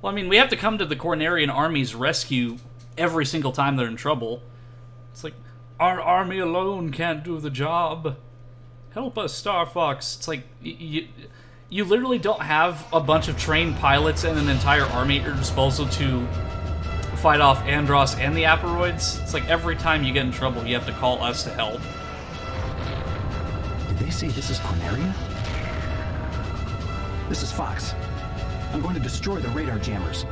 Well, I mean, we have to come to the Cornerian army's rescue every single time they're in trouble. It's like, our army alone can't do the job. Help us, Star Fox. It's like, you literally don't have a bunch of trained pilots and an entire army at your disposal to fight off Andros and the Apparoids. It's like every time you get in trouble, you have to call us to help. Did they say this is Corneria? This is Fox. I'm going to destroy the radar jammers.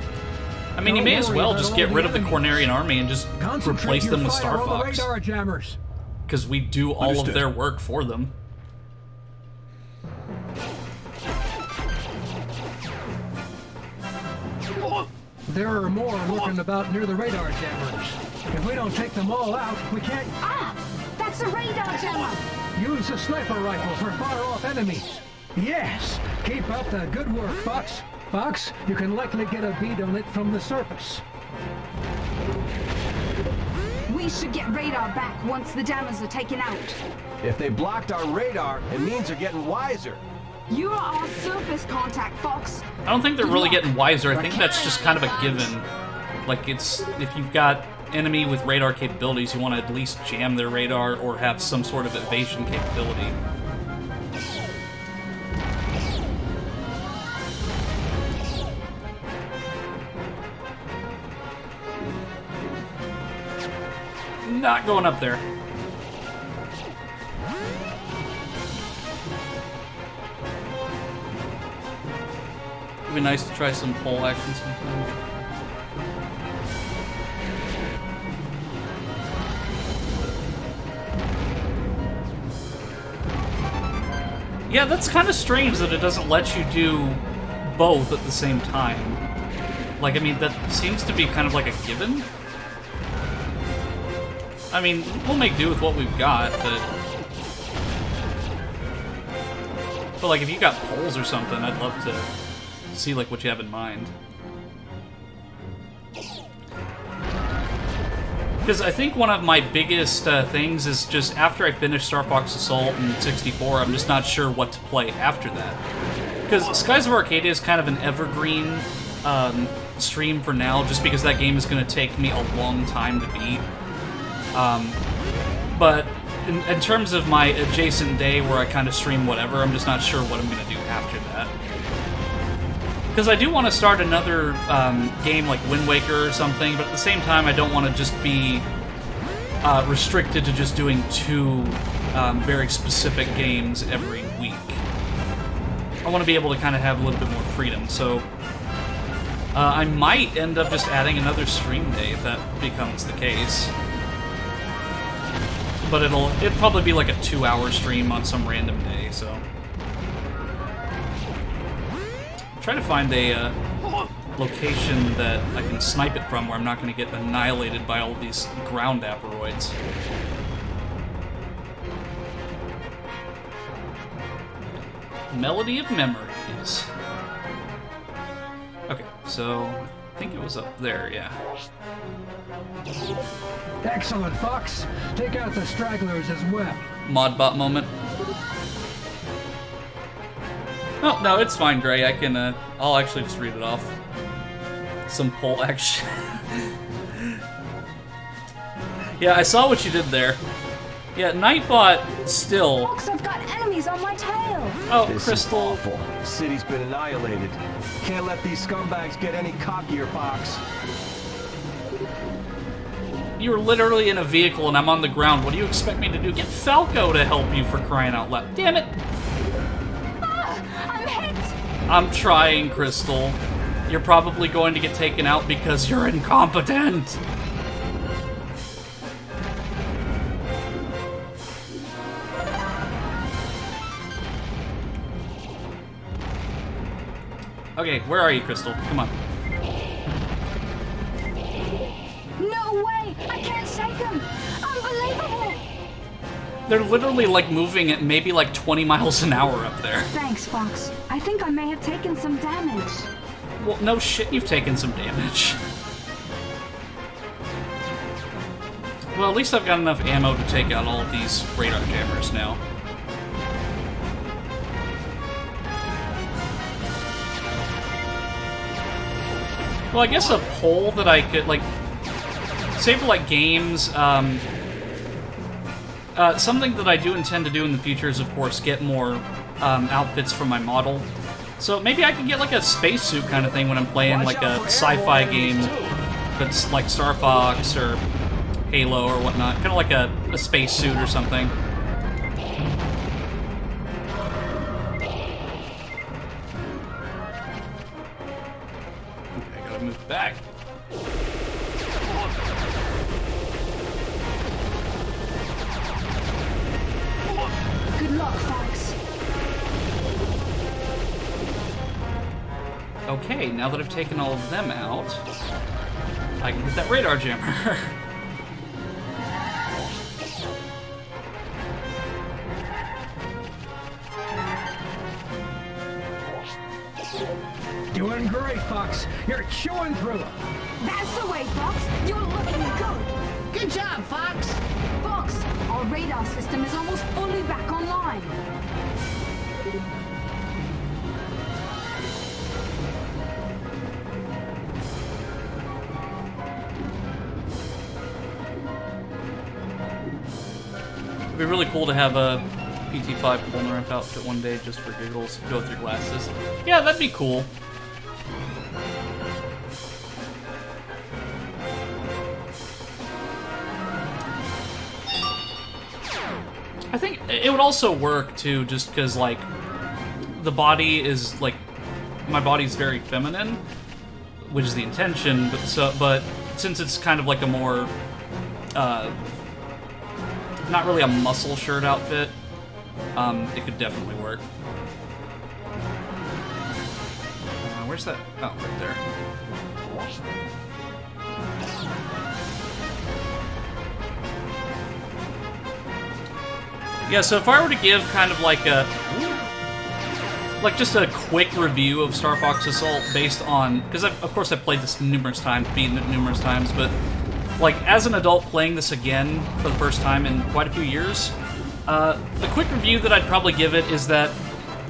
I mean, you may as well just get rid of the Cornerian army and just replace them with Star Fox. Radar jammers. Because we do all of their work for them. There are more lurking about near the radar jammers. If we don't take them all out, we can't... Ah! That's a radar jammer! Use a sniper rifle for far-off enemies. Yes! Keep up the good work, Fox. Fox, you can likely get a bead on it from the surface. We should get radar back once the jammers are taken out. If they blocked our radar, it means they're getting wiser. You are our surface contact, Fox. I don't think they're really getting wiser. I think that's just kind of a given. Like, it's... if you've got enemy with radar capabilities, you want to at least jam their radar or have some sort of evasion capability. Not going up there. It'd be nice to try some pole action sometime. Yeah, that's kind of strange that it doesn't let you do both at the same time. Like, I mean, that seems to be kind of like a given. I mean, we'll make do with what we've got, but like, if you got polls or something, I'd love to see, like, what you have in mind. Because I think one of my biggest things is just after I finish Star Fox Assault and 64, I'm just not sure what to play after that. Because Skies of Arcadia is kind of an evergreen stream for now, just because that game is going to take me a long time to beat. But in terms of my adjacent day where I kind of stream whatever, I'm just not sure what I'm going to do after that. Because I do want to start another game like Wind Waker or something, but at the same time I don't want to just be restricted to just doing 2 very specific games every week. I want to be able to kind of have a little bit more freedom, so I might end up just adding another stream day if that becomes the case. But it'll probably be like a 2-hour stream on some random day, so. I'm trying to find a location that I can snipe it from where I'm not going to get annihilated by all these ground Apparoids. Melody of Memories. Okay, so I think it was up there, yeah. Excellent, Fox. Take out the stragglers as well. Modbot moment. Oh, no, it's fine, Gray. I can, I'll actually just read it off. Some poll action. Yeah, I saw what you did there. Yeah, Nightbot still. Fox, I've got enemies on my tail. Oh, This Crystal. is awful. City's been annihilated. Can't let these scumbags get any cockier, Fox. You're literally in a vehicle and I'm on the ground. What do you expect me to do? Get Falco to help you, for crying out loud. Damn it! I'm hit. I'm trying, Crystal. You're probably going to get taken out because you're incompetent. Okay, where are you, Crystal? Come on. No way! I can't shake them! Unbelievable! They're literally, like, moving at maybe, like, 20 miles an hour up there. Thanks, Fox. I think I may have taken some damage. Well, no shit, you've taken some damage. Well, at least I've got enough ammo to take out all of these radar jammers now. Well, I guess a poll that I could, like, say for, like, games, something that I do intend to do in the future is, of course, get more outfits from my model. So maybe I could get, like, a spacesuit kind of thing when I'm playing, like, a sci-fi game that's like Star Fox or Halo or whatnot. Kind of like a spacesuit or something. Okay, gotta move back. Good luck, Fox. Okay, now that I've taken all of them out, I can hit that radar jammer. Doing great, Fox. You're chewing through them. That's the way, Fox. You're looking good. Good job, Fox. Fox, our radar system is almost fully back online. It'd be really cool to have a PT5 Corneria outfit one day just for giggles, go through glasses. Yeah, that'd be cool. I think it would also work too, just because, like, the body is, like, my body's very feminine, which is the intention, but since it's kind of like a more, not really a muscle shirt outfit, it could definitely work. where's that? Oh, right there. Yeah, so if I were to give kind of like a... just a quick review of Star Fox Assault based on... Because, of course, I've played this numerous times, beaten it numerous times, but, like, as an adult playing this again for the first time in quite a few years, a quick review that I'd probably give it is that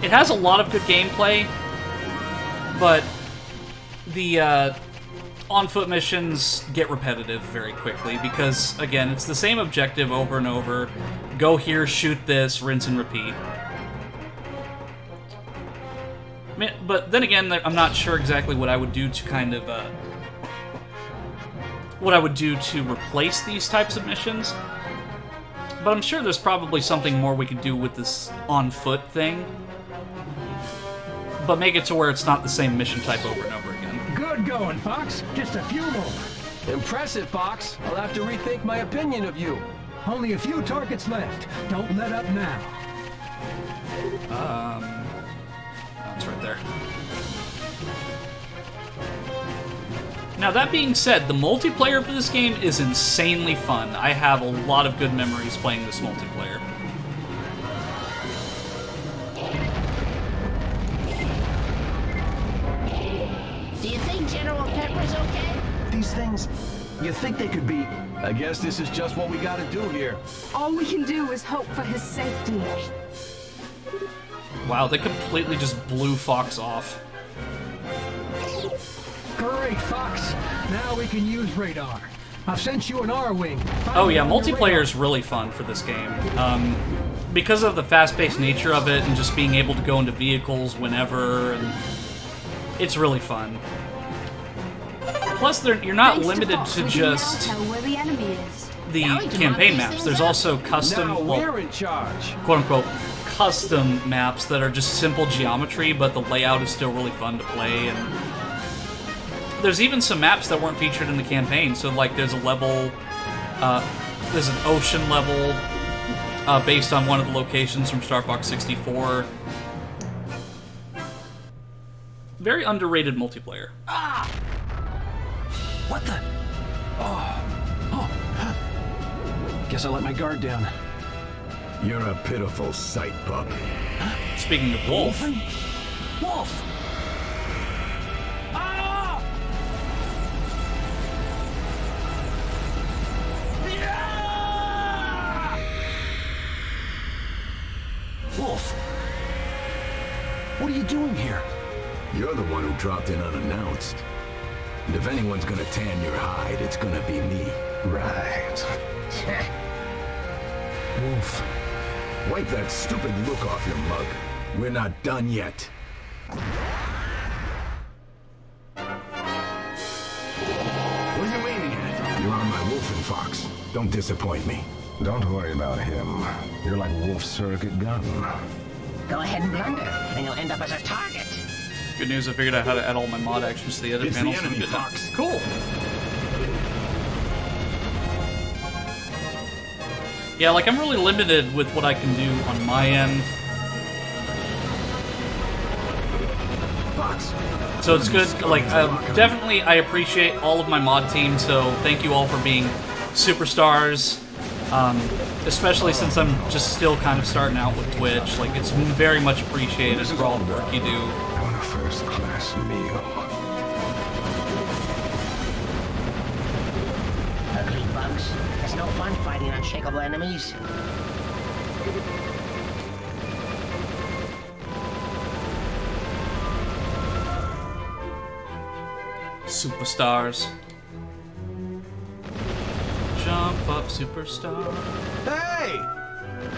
it has a lot of good gameplay, but the on-foot missions get repetitive very quickly because, again, it's the same objective over and over. Go here, shoot this, rinse and repeat. But then again, I'm not sure exactly what I would do to kind of... what I would do to replace these types of missions. But I'm sure there's probably something more we could do with this on-foot thing. But make it to where it's not the same mission type over and over again. Good going, Fox. Just a few more. Impressive, Fox. I'll have to rethink my opinion of you. Only a few targets left. Don't let up now. That's right there. Now, that being said, the multiplayer for this game is insanely fun. I have a lot of good memories playing this multiplayer. Do you think General Pepper's okay? These things, you think they could be... I guess this is just what we gotta do here. All we can do is hope for his safety. Wow, they completely just blew Fox off. Great, Fox. Now we can use radar. I've sent you an R-Wing. Oh yeah, multiplayer is really fun for this game. Because of the fast-paced nature of it and just being able to go into vehicles whenever, and it's really fun. Plus, you're not limited to just the campaign maps. There's also custom, Now we're in charge. quote-unquote, custom maps that are just simple geometry, but the layout is still really fun to play. And there's even some maps that weren't featured in the campaign. So, like, there's a level, there's an ocean level based on one of the locations from Star Fox 64. Very underrated multiplayer. Ah! What the? Oh. Guess I let my guard down. You're a pitiful sight, pup. Speaking of Wolf. Wolf! Ah! Yeah! Wolf! What are you doing here? You're the one who dropped in unannounced. And if anyone's gonna tan your hide, it's gonna be me. Right. Wolf, wipe that stupid look off your mug. We're not done yet. What are you aiming at? You're on my wolfing fox. Don't disappoint me. Don't worry about him. You're like Wolf's surrogate gun. Go ahead and blunder, and you'll end up as a target. Good news, I figured out how to add all my mod actions to the edit It's panel. the enemy, Fox. Cool. Yeah, like, I'm really limited with what I can do on my end. Fox. So it's good, like, definitely I appreciate all of my mod team, so thank you all for being superstars. Especially since I'm just still kind of starting out with Twitch. Like, it's very much appreciated for all the work you do. On a first-class meal. Ugly bugs. It's no fun fighting unshakable enemies. Superstars. Jump up, superstar. Hey!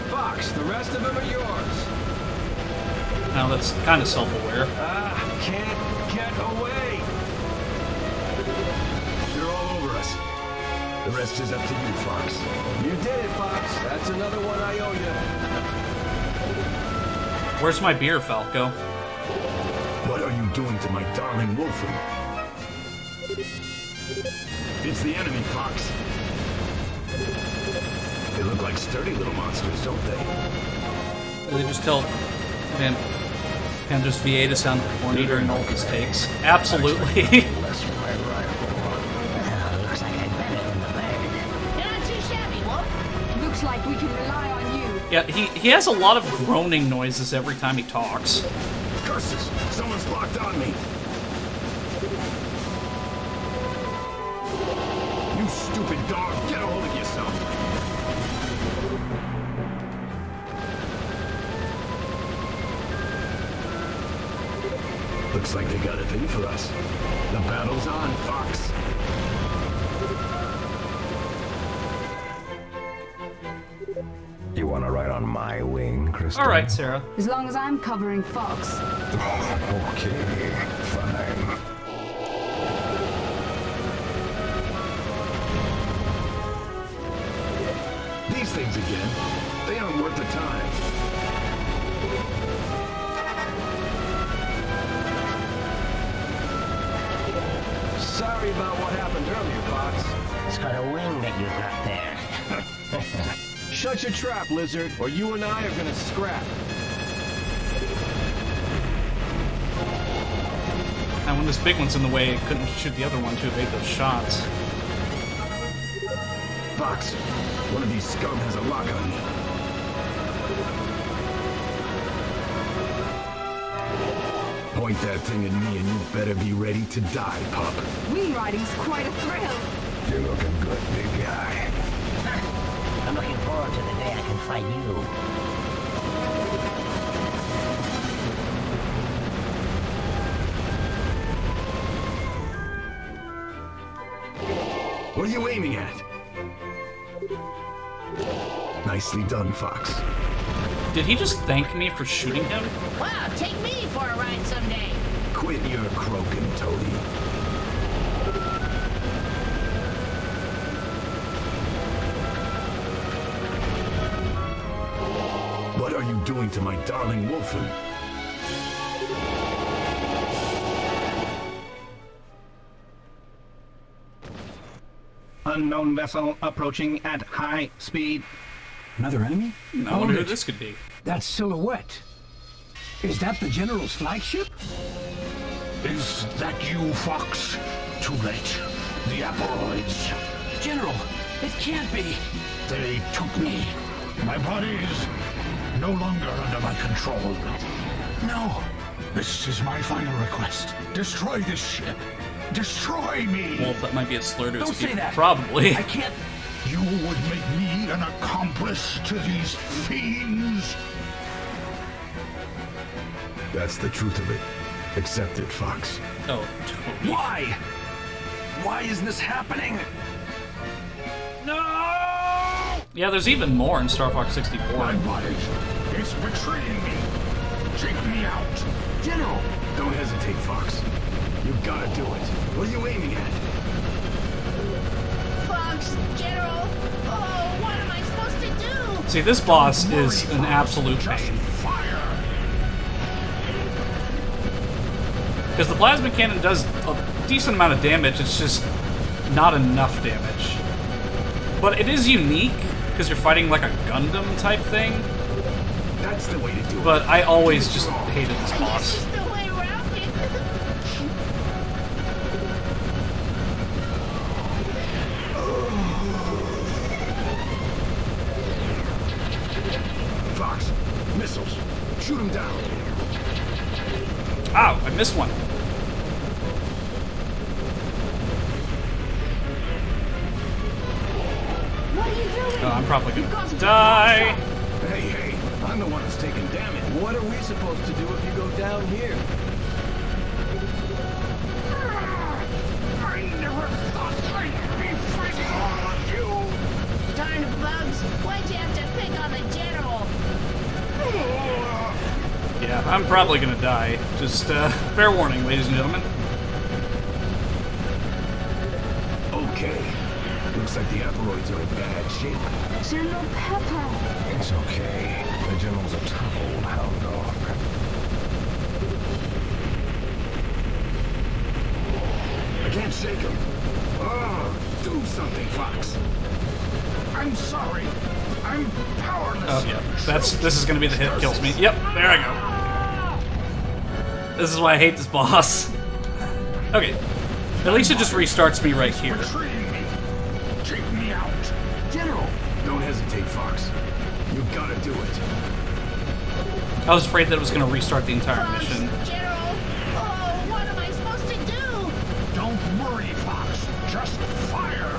Fox, the rest of them are yours. Now that's kind of self-aware. Can't get away. They're all over us. The rest is up to you, Fox. You did it, Fox. That's another one I owe you. Where's my beer, Falco? What are you doing to my darling wolfing? It's the enemy, Fox. They look like sturdy little monsters, don't they? They just tell... Man, Panthers VA to sound horny during all his takes. Absolutely. Looks like I better than the bird. You're not too shabby, Wolf. Looks like we can rely on you. Yeah, he has a lot of groaning noises every time he talks. Curses! Someone's locked on me! You stupid dog! Get a hold of yourself! Looks like they got a thing for us. The battle's on, Fox. You want to ride on my wing, Crystal? All right, Sarah. As long as I'm covering Fox. Oh, okay, fine. These things again. They aren't worth the time. Sorry about what happened earlier, Fox. It's got a wing that you got there. Shut your trap, Lizard, or you and I are gonna scrap. And when this big one's in the way, it couldn't shoot the other one to evade those shots. Fox, one of these scum has a lock on me. Point that thing at me and you better be ready to die, pup. Wing riding's quite a thrill. You're looking good, big guy. I'm looking forward to the day I can fight you. What are you aiming at? Nicely done, Fox. Did he just thank me for shooting him? Wow, take me for a ride someday. Quit your croaking, Toady. What are you doing to my darling Wolfen? Unknown vessel approaching at high speed. Another enemy? I wonder who this could be. That silhouette. Is that the General's flagship? Is that you, Fox? Too late. The Aparoids. General, it can't be. They took me. My body is no longer under my control. No. This is my final request. Destroy this ship. Destroy me! Well, that might be a slur to his Don't say people. that. Probably. I can't. You would make me an accomplice to these fiends? That's the truth of it. Accept it, Fox. Oh, totally. Why? Why is this happening? No! Yeah, there's even more in Star Fox 64. My body is betraying me. Take me out. General! Don't hesitate, Fox. You gotta do it. What are you aiming at? Fox, General. Oh, what am I supposed to do? See, this boss is an absolute pain. Because the plasma cannon does a decent amount of damage, it's just not enough damage. But it is unique, because you're fighting like a Gundam type thing. That's the way to do it. But I always just hated this boss. It's the way around it. Fox, missiles. Shoot him down. Ow, I missed one. What are you doing? Oh, I'm probably You've got gonna to die. Hey, I'm the one that's taking damage. What are we supposed to do if you go down here? I never thought I'd be fighting all of you. Darn bugs, why'd you have to pick on the General? Yeah, I'm probably gonna die. Just, fair warning, ladies and gentlemen. Okay. Looks like the Apparoids are in bad shape. General Pepper. It's okay. The General's a tough old hound dog. I can't shake him. Oh, do something, Fox. I'm sorry. I'm powerless. Oh, yeah. This is gonna be the hit that kills me. Yep, there I go. This is why I hate this boss. Okay. At least it just restarts me right here. Take me out. General! Don't hesitate, Fox. You gotta do it. I was afraid that it was going to restart the entire mission. General! Oh, what am I supposed to do? Don't worry, Fox. Just fire.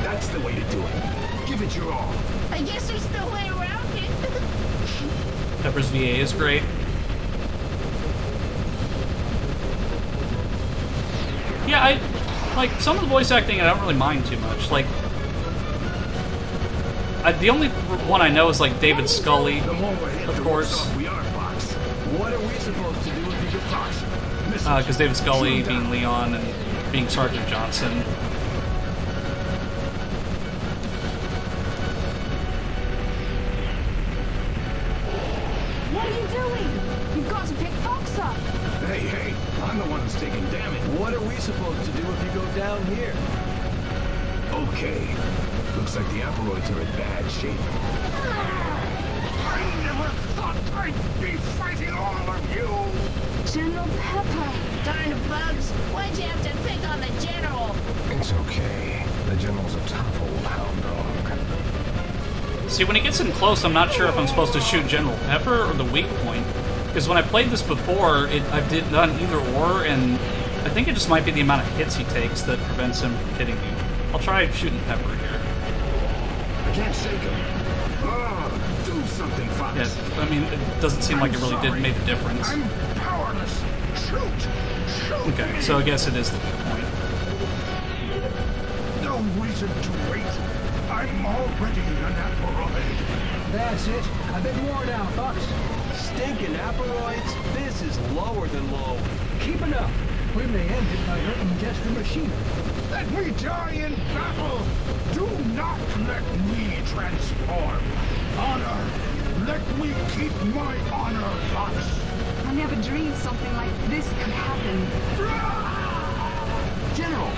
That's the way to do it. Give it your all. I guess there's no way around it. Pepper's VA is great. Yeah, I like some of the voice acting. I don't really mind too much. Like, the only one I know is like David Scully, of course. We are, Fox. What are we supposed to do if you get Fox? Because David Scully being Leon and being Sergeant Johnson. What are you doing? You've got to pick Fox up. Hey, I'm the one who's taking damage. What are we supposed to do if you go down here? Okay. Looks like the Apparoids are in bad shape. I never thought I'd be fighting all of you. General Pepper. Darn bugs. Why'd you have to pick on the general? It's okay. The General's a tough old hound dog. See, when he gets in close, I'm not sure if I'm supposed to shoot General Pepper or the weak point. Because when I played this before, I did done either or, and I think it just might be the amount of hits he takes that prevents him from hitting me. I'll try shooting Pepper here. I can't shake him. Do something, Fox. Yeah, I mean, it doesn't seem like it really did make a difference. I'm powerless. Shoot! Okay, so I guess it is the weak point. No reason to wait. I'm already an Apparoid. That's it. I've been worn out, Fox. Stinking Apparoids? This is lower than low. Keep it up. We may end it by hurting just the machine. Let me die in battle. Do not let me transform. Honor. Let me keep my honor, Fox. I never dreamed something like this could happen. General!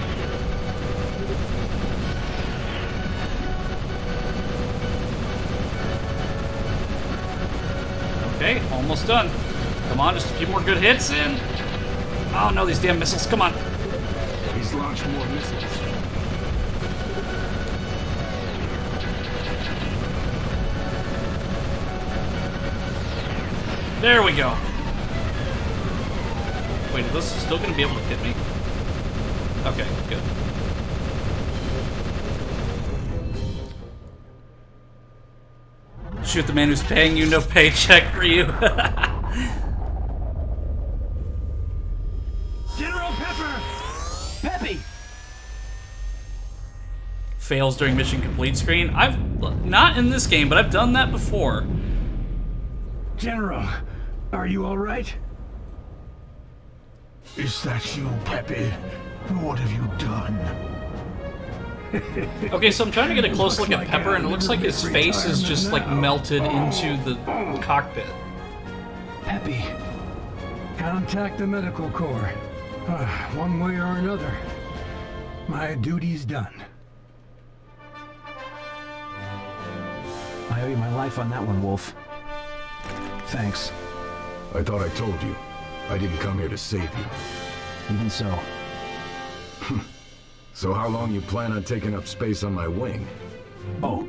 Okay, almost done. Come on, just a few more good hits and... Oh no, these damn missiles, come on. He's launched more missiles. There we go. Wait, are those still going to be able to hit me? Okay, good. Shoot the man who's paying you, no paycheck for you. General Pepper! Peppy! Fails during mission complete screen. I've not in this game, but I've done that before. General, are you all right? Is that you, Peppy? What have you done? Okay, so I'm trying to get a close look at Pepper, and it looks like his face is just like melted into the cockpit. Peppy, contact the medical corps. One way or another, my duty's done. I owe you my life on that one, Wolf. Thanks. I thought I told you. I didn't come here to save you. Even so. So how long you plan on taking up space on my wing? Oh.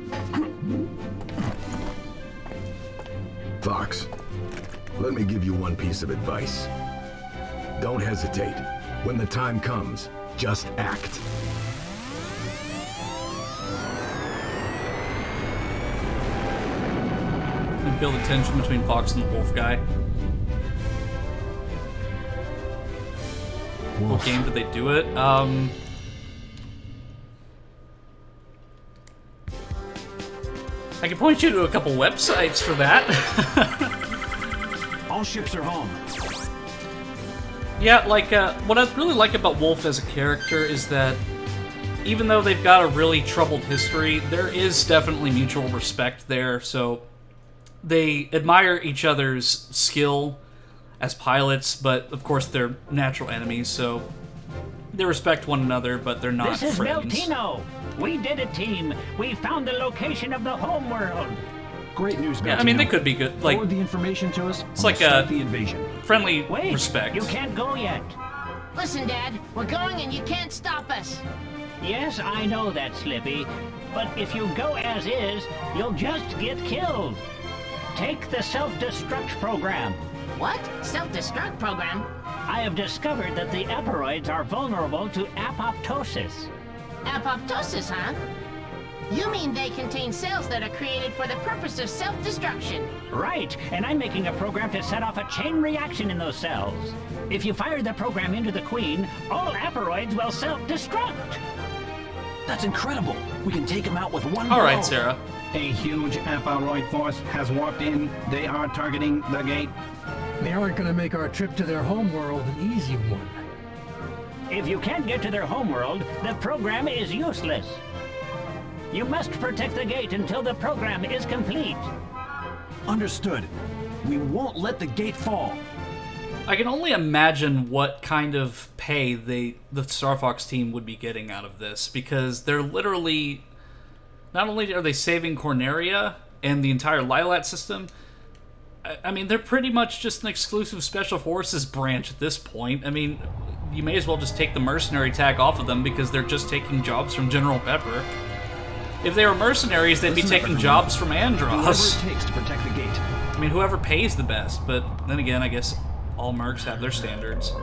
Fox, let me give you one piece of advice. Don't hesitate. When the time comes, just act. And feel the tension between Fox and the Wolf guy. What game did they do it? I can point you to a couple websites for that. All ships are home. Yeah, like, what I really like about Wolf as a character is that even though they've got a really troubled history, there is definitely mutual respect there, so they admire each other's skill as pilots, but of course they're natural enemies, so they respect one another, but they're not This is friends. Beltino. We did a team. We found the location of the homeworld. Great news, Yeah, I mean, they could be good. Like, forward the information to us. it's like a the invasion. friendly Wait, respect. you can't go yet. Listen, Dad, we're going and you can't stop us. Yes, I know that, Slippy. But if you go as is, you'll just get killed. Take the self-destruct program. What? Self-destruct program? I have discovered that the Apparoids are vulnerable to apoptosis. Apoptosis, huh? You mean they contain cells that are created for the purpose of self-destruction? Right, and I'm making a program to set off a chain reaction in those cells. If you fire the program into the Queen, all Apparoids will self-destruct. That's incredible. We can take him out with one All blow. right, Sarah. A huge Apparoid force has walked in. They are targeting the gate. They aren't going to make our trip to their homeworld an easy one. If you can't get to their homeworld, the program is useless. You must protect the gate until the program is complete. Understood. We won't let the gate fall. I can only imagine what kind of pay the Star Fox team would be getting out of this, because they're literally, not only are they saving Corneria and the entire Lilat system, I mean, they're pretty much just an exclusive Special Forces branch at this point. I mean, you may as well just take the mercenary tag off of them, because they're just taking jobs from General Pepper. If they were mercenaries, they'd be taking jobs from Andros. Whatever it takes to protect the gate. I mean, whoever pays the best, but then again, I guess all mercs have their standards.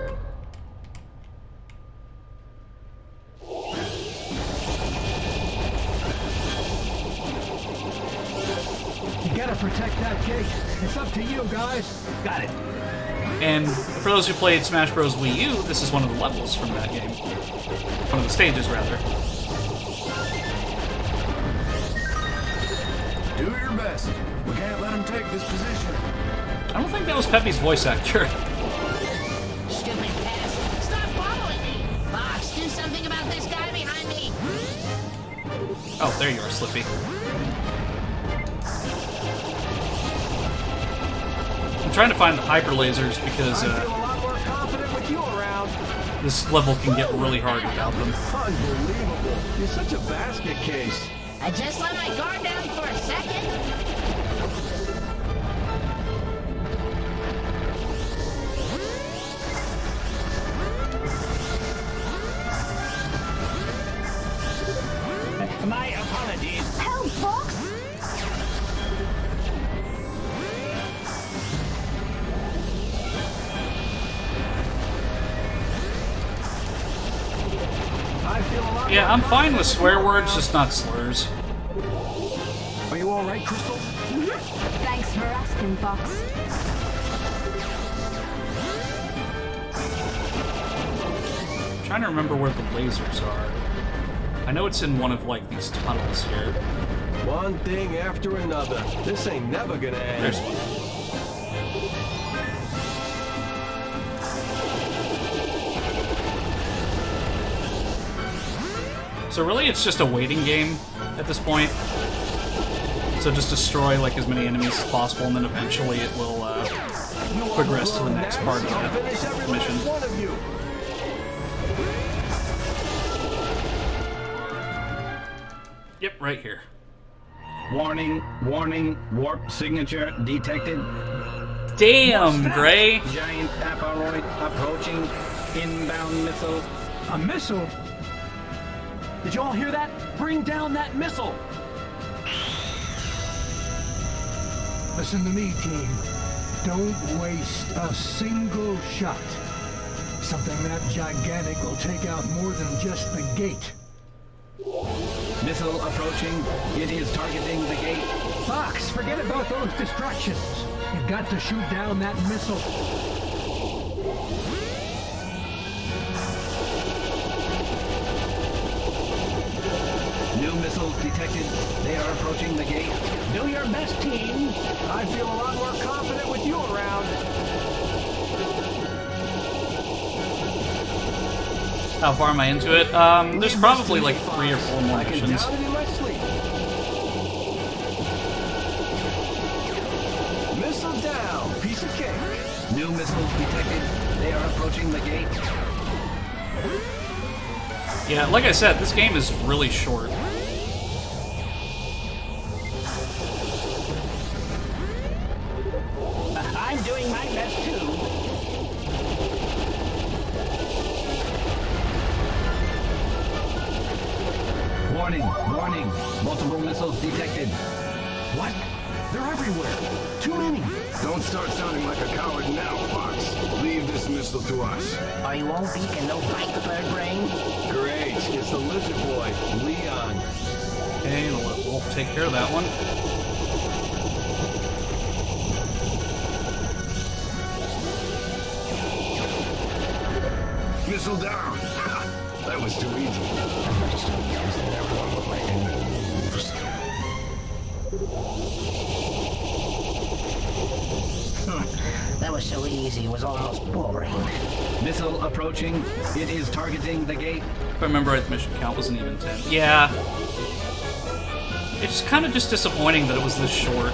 You gotta protect that gate. It's up to you, guys. Got it. And for those who played Smash Bros. Wii U, this is one of the levels from that game. One of the stages, rather. Do your best. We can't let him take this position. I don't think that was Pepe's voice actor. Stupid pest. Stop following me. Fox, do something about this guy behind me. Oh, there you are, Slippy. I'm trying to find the hyper lasers because I feel a lot more confident with you around. this level can get really hard without them. Unbelievable. You're such a basket case. I just let my guard down for a second. My apologies. Help, Fox! I feel a lot Yeah, more I'm fine with confident swear with you words, around. just not slurs. Are you all right, Crystal? Thanks for asking, Fox. I'm trying to remember where the lasers are. I know it's in one of, like, these tunnels here. One thing after another. This ain't never gonna end. There's one. So really, it's just a waiting game at this point. So just destroy like as many enemies as possible, and then eventually it will progress to the next part of the mission. One of you. Yep, right here. Warning, warning, warp signature detected. Damn, Gray! Giant Apparoid approaching. Inbound missile. A missile? Did you all hear that? Bring down that missile! Listen to me, team. Don't waste a single shot. Something that gigantic will take out more than just the gate. Missile approaching. It is targeting the gate. Fox, forget about those distractions. You've got to shoot down that missile. New missiles detected. They are approaching the gate. Do your best, team. I feel a lot more confident with you around. How far am I into it? There's probably like 3 or 4 more I can missions. down it in my sleep. Missile down. Piece of cake. New missiles detected. They are approaching the gate. Yeah, like I said, this game is really short. I'm doing my best too. Warning, warning. Multiple missiles detected. What? They're everywhere. Too many. Don't start sounding like a coward now, Fox. Leave this missile to us. Are you all beacon no fight, bird brain? Great. It's the lizard boy, Leon. Okay, we'll let Wolf take care of that one. Missile down. That was too easy. That was so easy, it was almost boring. Missile approaching. It is targeting the gate. If I remember right, the mission count wasn't even 10. Yeah. It's kind of just disappointing that it was this short.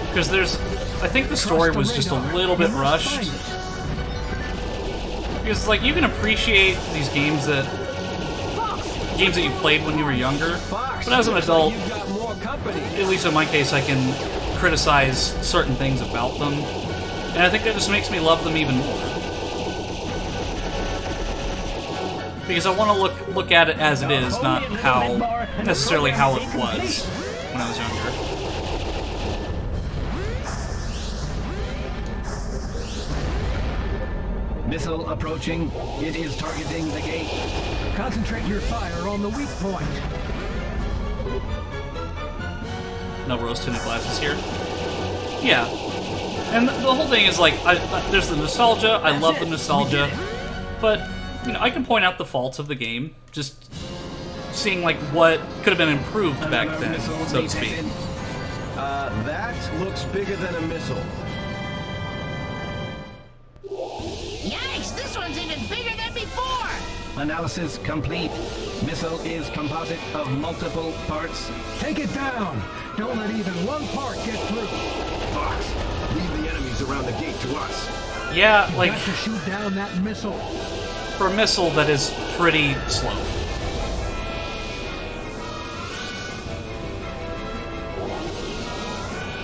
Because I think the story was just a little bit rushed. Because, like, you can appreciate these games that you played when you were younger, but as an adult, at least in my case, I can criticize certain things about them, and I think that just makes me love them even more. Because I want to look at it as it is, not necessarily how it was when I was younger. Missile approaching. It is targeting the gate. Concentrate your fire on the weak point. No rose-tinted glasses here. Yeah. And the whole thing is like, there's the nostalgia, I love the nostalgia, but, you know, I can point out the faults of the game, just seeing, like, what could have been improved back then, so to speak. That looks bigger than a missile. Yikes, this one's even bigger than before! Analysis complete. Missile is composite of multiple parts. Take it down! Don't let even one part get through. Fox, leave the enemies around the gate to us. Yeah, like, you got to shoot down that missile. For a missile that is pretty slow.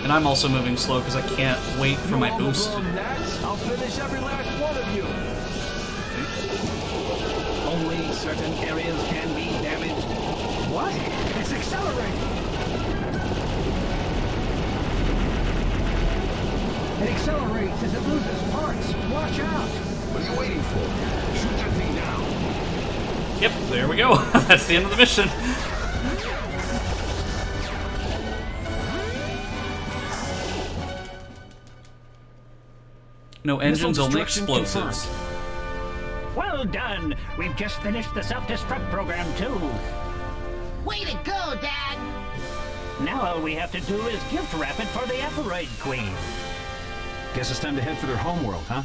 And I'm also moving slow because I can't wait for my boost. I'll finish every last one of you. Only certain areas can be damaged. What? It's accelerating. It accelerates as it loses parts. Watch out. What are you waiting for? Shoot that thing now. Yep, there we go. That's the end of the mission. No engines, only explosives. Well done! We've just finished the self-destruct program, too. Way to go, Dad! Now all we have to do is gift wrap it for the Apparoid Queen. Guess it's time to head for their homeworld, huh?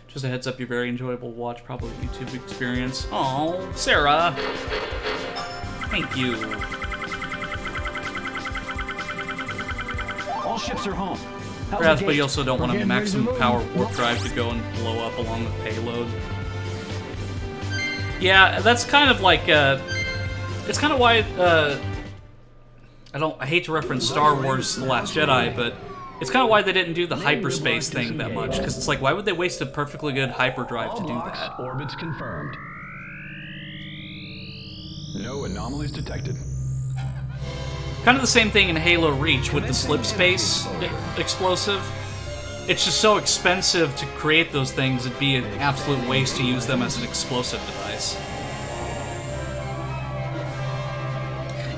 Just a heads up, you're very enjoyable to watch, probably YouTube experience. Oh, Sarah! Thank you. All ships are home. Perhaps, but you also don't want a maximum power warp drive to go and blow up along the payload. Yeah, that's kind of like, it's kind of why, I hate to reference Star Wars The Last Jedi, but it's kind of why they didn't do the hyperspace thing that much, because it's like, why would they waste a perfectly good hyperdrive to do that? Orbits confirmed. No anomalies detected. Kind of the same thing in Halo Reach with the slip space explosive. It's just so expensive to create those things, it'd be an absolute waste to use them as an explosive device.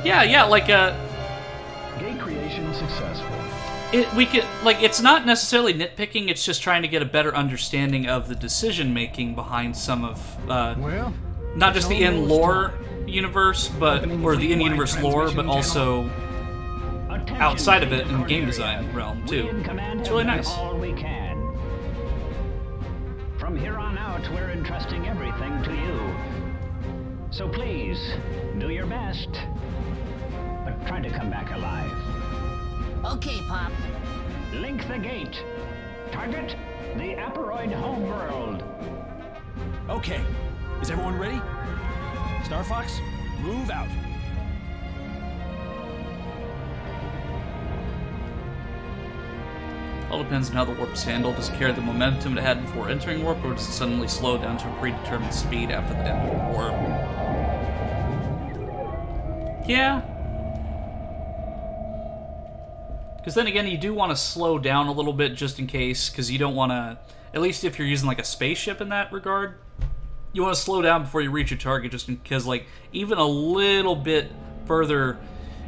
Yeah, like Gate creation successful. It's not necessarily nitpicking, it's just trying to get a better understanding of the decision making behind some of not just the in-lore universe, or the in-universe lore, but also outside of it in the game design realm too. It's really nice. All we can. From here on out, we're entrusting everything to you. So please, do your best, but try to come back alive. Okay, Pop. Link the gate. Target, the Apparoid homeworld. Okay, is everyone ready? Star Fox, move out. All depends on how the warp is handled. Does it carry the momentum it had before entering warp, or does it suddenly slow down to a predetermined speed after the end of the warp? Yeah. Because then again, you do want to slow down a little bit just in case, because you don't want to, at least if you're using like a spaceship in that regard, you want to slow down before you reach your target, just because like even a little bit further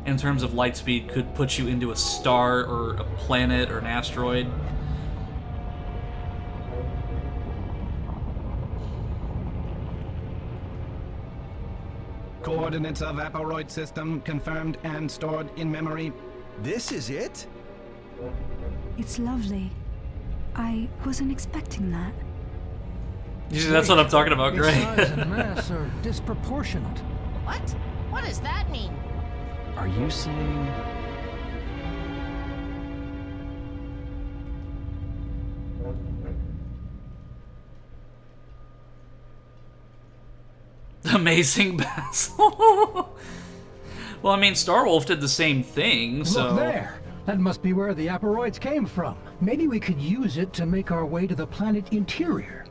in terms of light speed could put you into a star or a planet or an asteroid. Coordinates of Apparoid system confirmed and stored in memory. This is it? It's lovely. I wasn't expecting that. That's what I'm talking about, Its Gray. size and mass are disproportionate. What? What does that mean? Are you saying... Amazing Basil. Well, I mean, Starwolf did the same thing, so... Look there! That must be where the Aparoids came from. Maybe we could use it to make our way to the planet interior.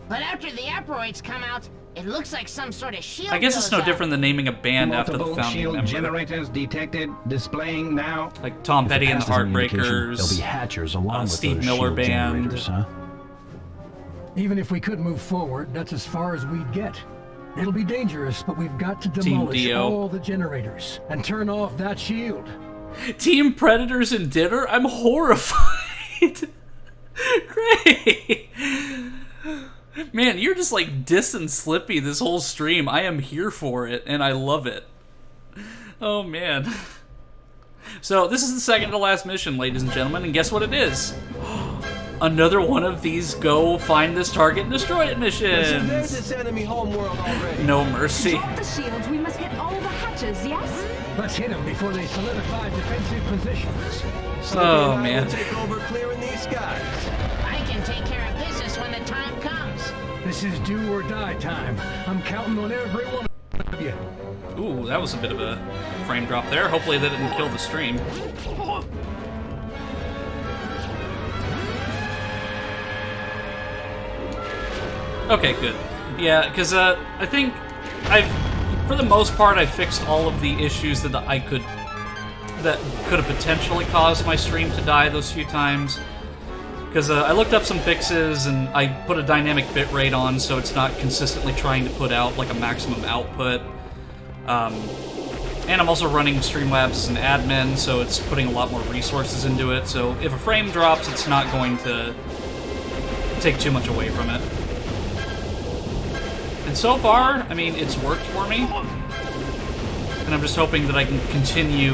But after the Aparoids come out, it looks like some sort of shield. I guess it's no different than naming a band after the Multiple founding shield member. generators detected, displaying now. Like Tom Petty and the Heartbreakers, There'll be hatchers along with Steve those Miller shield Band. generators, huh? Even if we could move forward, that's as far as we'd get. It'll be dangerous, but we've got to demolish Dio. all the generators and turn off that shield. Team Predators and dinner? I'm horrified. Great. Man, you're just like dissing Slippy this whole stream. I am here for it, and I love it. Oh, man. So, this is the second to last mission, ladies and gentlemen, and guess what it is? Another one of these go find this target and destroy it missions. There's this enemy homeworld already. No mercy. Drop the shields. We must hit all the hatches, yes? Let's hit them before they solidify defensive positions. Oh, man. Take over clearing these skies. I can take care of business when the time comes. This is do or die time. I'm counting on every one of you. Ooh, that was a bit of a frame drop there. Hopefully that didn't kill the stream. Okay, good. Yeah, because I think for the most part, I fixed all of the issues that could have potentially caused my stream to die those few times. Because I looked up some fixes and I put a dynamic bitrate on so it's not consistently trying to put out like a maximum output. And I'm also running Streamlabs as an admin, so it's putting a lot more resources into it. So if a frame drops, it's not going to take too much away from it. And so far, I mean, it's worked for me. And I'm just hoping that I can continue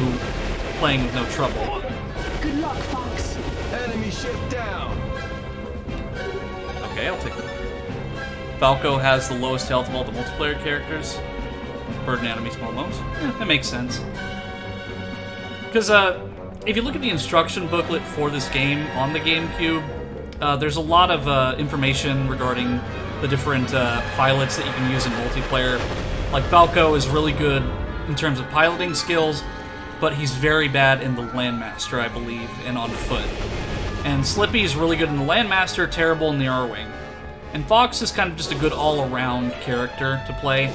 playing with no trouble. Good luck, Fox. Enemy ship down. Okay, I'll take it. Falco has the lowest health of all the multiplayer characters. Bird Anatomy, Small Bones. Yeah, that makes sense. Because if you look at the instruction booklet for this game on the GameCube, there's a lot of information regarding the different pilots that you can use in multiplayer. Like, Falco is really good in terms of piloting skills, but he's very bad in the Landmaster, I believe, and on foot. And Slippy is really good in the Landmaster, terrible in the R-Wing. And Fox is kind of just a good all-around character to play.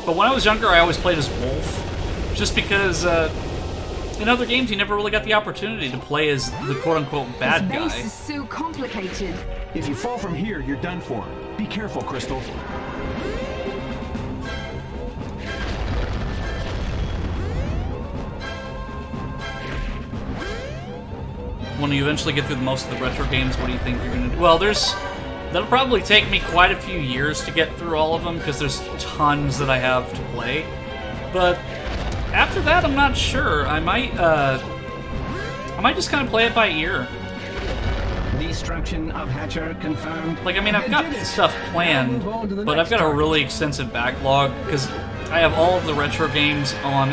But when I was younger, I always played as Wolf, just because in other games you never really got the opportunity to play as the quote-unquote bad This guy. base is so complicated. If you fall from here, you're done for. Be careful, Crystal. When you eventually get through most of the retro games, what do you think you're going to do? Well, that'll probably take me quite a few years to get through all of them, because there's tons that I have to play. But after that, I'm not sure. I might just kind of play it by ear. Destruction of Hatcher confirmed. Like, I mean, I've got stuff planned, but I've got a really extensive backlog, because I have all of the retro games on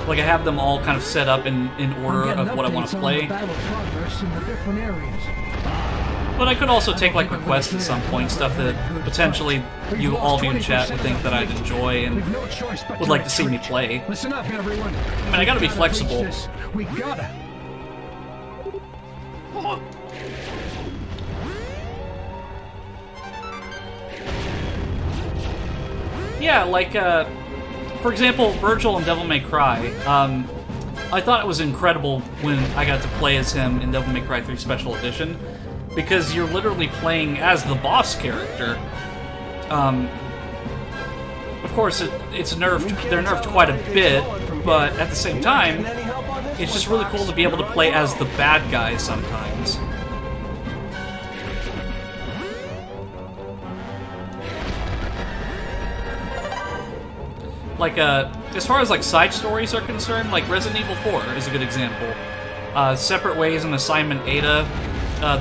Like, I have them all kind of set up in order of what I want to play. Battle progress in the different areas. But I could also take, like, requests at some point, stuff that potentially you all of you in chat would think that I'd enjoy and would like to see me play. Listen up, everyone. I mean, I gotta be flexible. We gotta. Yeah, like, for example, Virgil in Devil May Cry. I thought it was incredible when I got to play as him in Devil May Cry 3 Special Edition, because you're literally playing as the boss character. Of course, it's nerfed. They're nerfed quite a bit, but at the same time, it's just really cool to be able to play as the bad guy sometimes. Like, as far as, like, side stories are concerned, like, Resident Evil 4 is a good example. Separate Ways and Assignment Ada,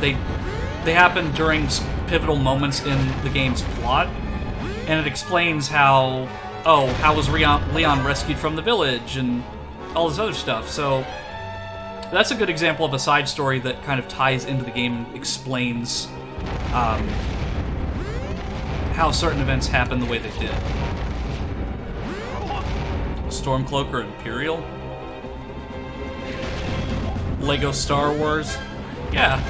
they happen during pivotal moments in the game's plot, and it explains how was Leon rescued from the village, and all this other stuff, so that's a good example of a side story that kind of ties into the game and explains how certain events happen the way they did. Stormcloak or Imperial? Lego Star Wars? Yeah.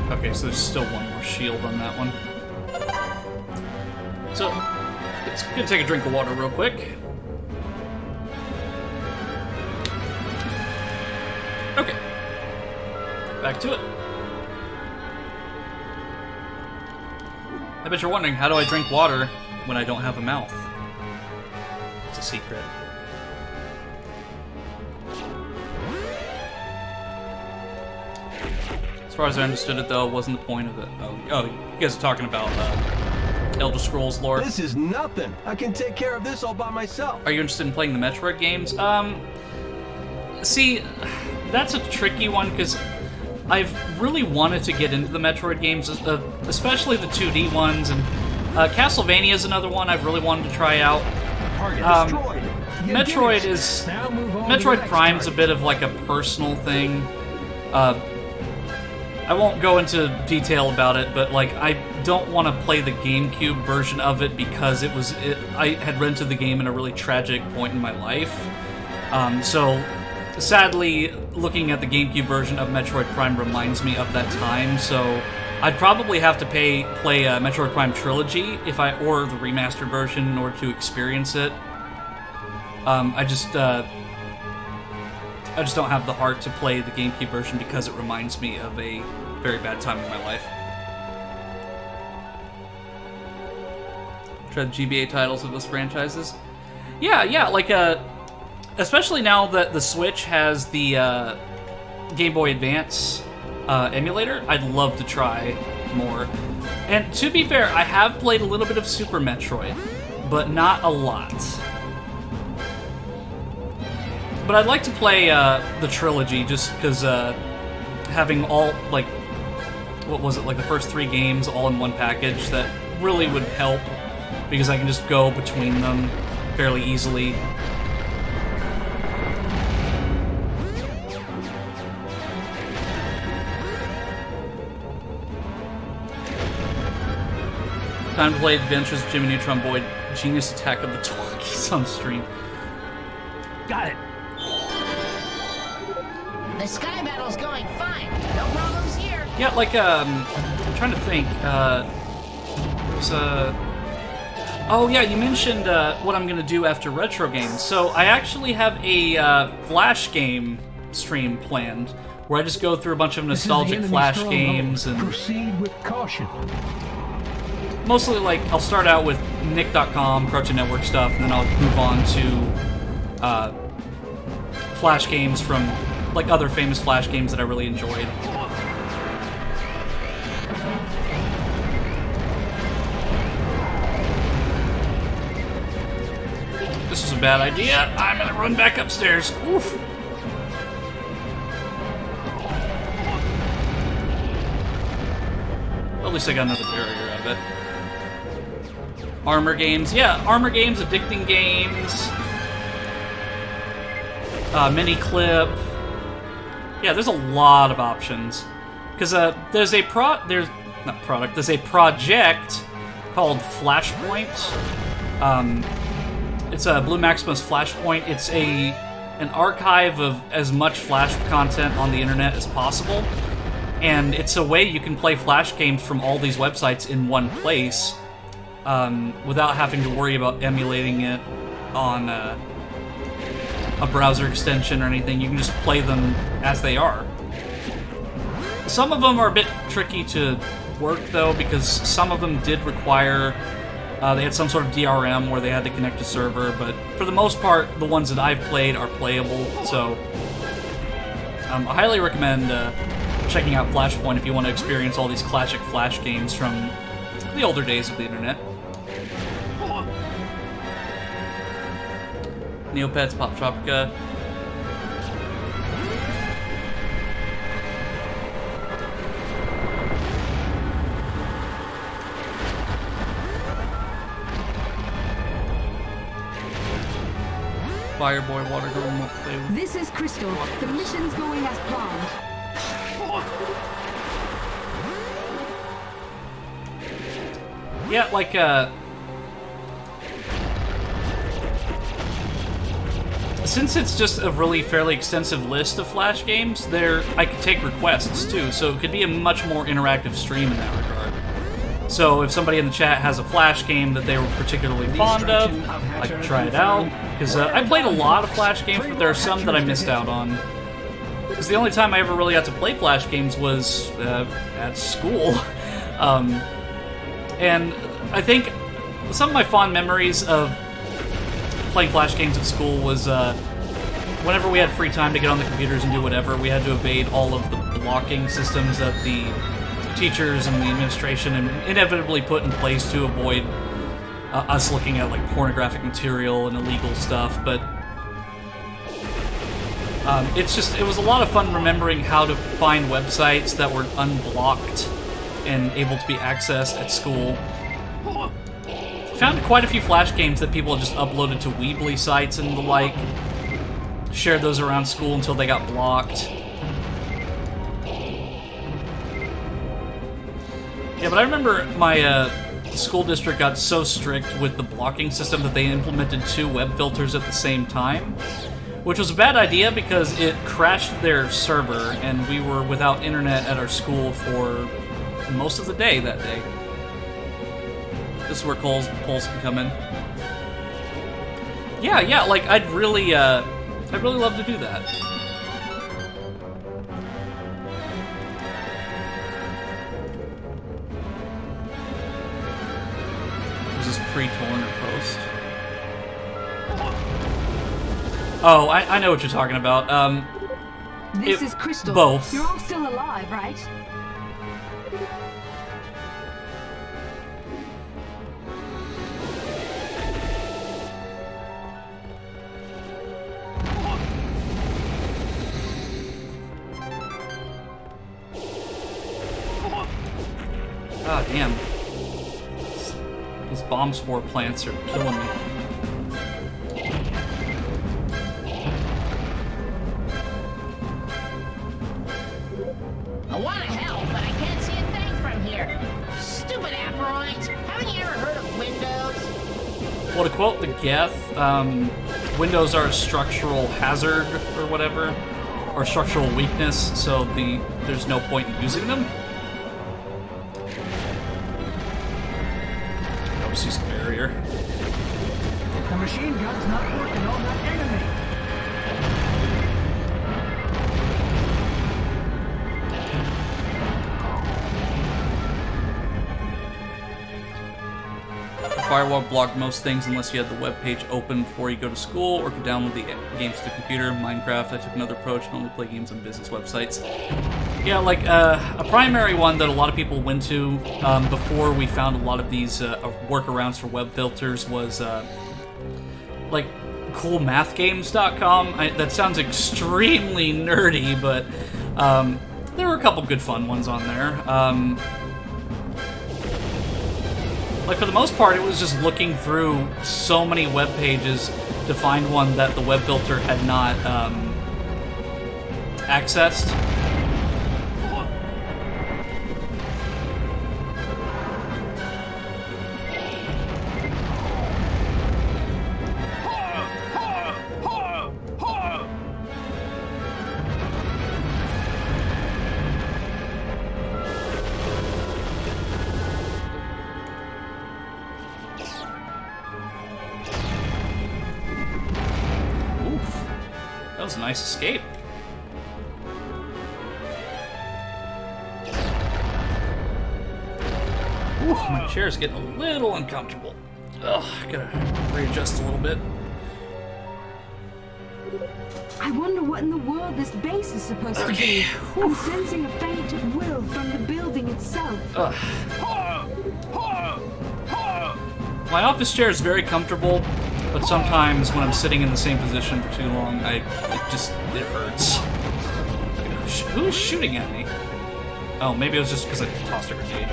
Okay, so there's still one more shield on that one. So, it's gonna take a drink of water real quick. Okay. Back to it. I bet you're wondering, how do I drink water when I don't have a mouth? It's a secret. As far as I understood it, though, wasn't the point of it. Oh, you guys are talking about Elder Scrolls lore. This is nothing. I can take care of this all by myself. Are you interested in playing the Metroid games? See, that's a tricky one, because I've really wanted to get into the Metroid games, especially the 2D ones, and Castlevania is another one I've really wanted to try out. Metroid Prime's a bit of like a personal thing. I won't go into detail about it, but like I don't want to play the GameCube version of it because I had rented the game in a really tragic point in my life. So sadly, looking at the GameCube version of Metroid Prime reminds me of that time. So I'd probably have to play Metroid Prime Trilogy or the remastered version in order to experience it. I just don't have the heart to play the GameCube version because it reminds me of a very bad time in my life. Try the GBA titles of those franchises. Yeah, like, especially now that the Switch has the Game Boy Advance emulator, I'd love to try more. And to be fair, I have played a little bit of Super Metroid, but not a lot. But I'd like to play the trilogy just because having all, like, what was it, like the first 3 games all in one package, that really would help because I can just go between them fairly easily. Time to play Adventures of Jimmy Neutron Boy Genius Attack of the Twonkies on stream. Got it. The sky battle's going fine. No problems here. Yeah, like, I'm trying to think. Oh yeah, you mentioned what I'm gonna do after retro games. So I actually have a Flash game stream planned, where I just go through a bunch of nostalgic Flash games and proceed with caution. Mostly, like, I'll start out with Nick.com, Cartoon Network stuff, and then I'll move on to Flash games from, like, other famous Flash games that I really enjoyed. this was a bad idea. I'm gonna run back upstairs. Oof. Well, at least I got another barrier out of it. Armor games. Yeah, armor games, addicting games. Mini clip. Yeah, there's a lot of options. Because there's a project called Flashpoint. It's a Blue Maximus Flashpoint. It's an archive of as much Flash content on the internet as possible. And it's a way you can play Flash games from all these websites in one place without having to worry about emulating it on a browser extension or anything. You can just play them as they are. Some of them are a bit tricky to work, though, because some of them did require... they had some sort of DRM where they had to connect to server, but for the most part, the ones that I've played are playable, so... I highly recommend checking out Flashpoint if you want to experience all these classic Flash games from the older days of the internet. Neopets, Pop Tropica. Fireboy, Water Girl, won't play with. This is Crystal. The mission's going as planned. Yeah, like, since it's just a really fairly extensive list of Flash games, I could take requests too, so it could be a much more interactive stream in that regard. So if somebody in the chat has a Flash game that they were particularly fond of, I could try it out. Because I played a lot of Flash games, but there are some that I missed out on. Because the only time I ever really got to play Flash games was at school. And I think some of my fond memories of playing Flash games at school was whenever we had free time to get on the computers and do whatever, we had to evade all of the blocking systems that the teachers and the administration inevitably put in place to avoid us looking at like pornographic material and illegal stuff. But it was a lot of fun remembering how to find websites that were unblocked and able to be accessed at school. Found quite a few Flash games that people had just uploaded to Weebly sites and the like. Shared those around school until they got blocked. Yeah, but I remember my school district got so strict with the blocking system that they implemented 2 web filters at the same time, which was a bad idea because it crashed their server and we were without internet at our school for most of the day that day. This is where polls can come in. Yeah, like I'd really love to do that. Was this pre-torn or post? Oh, I know what you're talking about. This is Crystal. Both. You're all still alive, right? Ah, damn. Those bomb spore plants are killing me. I want to help, but I can't see a thing from here. Stupid Apparoids! Haven't you ever heard of Windows? Well, to quote the Geth, windows are a structural hazard or whatever, or structural weakness, so there's no point in using them. Notice he's a barrier. The machine gun's not working on that enemy. Firewall blocked most things unless you had the web page open before you go to school or could download the games to the computer. Minecraft, I took another approach and only play games on business websites. Yeah, like a primary one that a lot of people went to before we found a lot of these workarounds for web filters was like coolmathgames.com. That sounds extremely nerdy, but there were a couple good fun ones on there. Like, for the most part, it was just looking through so many web pages to find one that the web filter had not accessed. That was a nice escape. Ooh, my chair's getting a little uncomfortable. Ugh, I gotta readjust a little bit. I wonder what in the world this base is supposed to be. I'm sensing a faint will from the building itself. My office chair is very comfortable, but sometimes when I'm sitting in the same position for too long, it hurts. Who's shooting at me? Oh, maybe it was just because I tossed a grenade.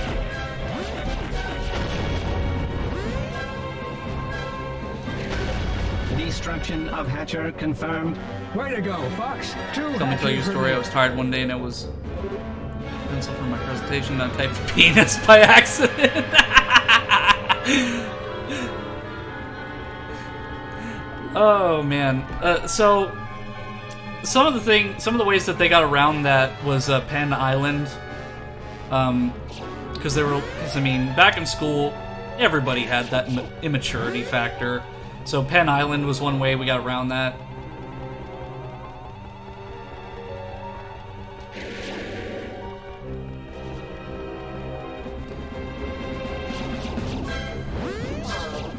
Destruction of Hatcher confirmed. Way to go, Fox. Tell me tell you a story. I was tired one day and it was pencil for my presentation and I typed penis by accident. Oh man. So some of the ways that they got around that was Penn Island. Because I mean, back in school, everybody had that immaturity factor. So Penn Island was one way we got around that.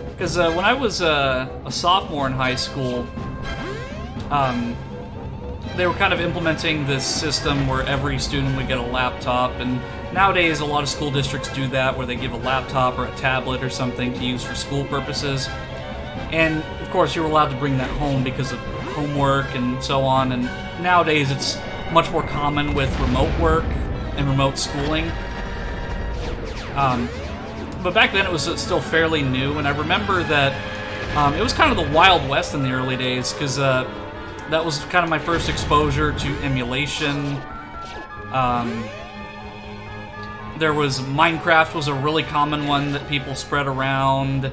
Because when I was a sophomore in high school, they were kind of implementing this system where every student would get a laptop, and nowadays a lot of school districts do that, where they give a laptop or a tablet or something to use for school purposes. And of course you were allowed to bring that home because of homework and so on, and nowadays it's much more common with remote work and remote schooling. But back then it was still fairly new, and I remember that it was kind of the Wild West in the early days, because that was kind of my first exposure to emulation. There was Minecraft was a really common one that people spread around.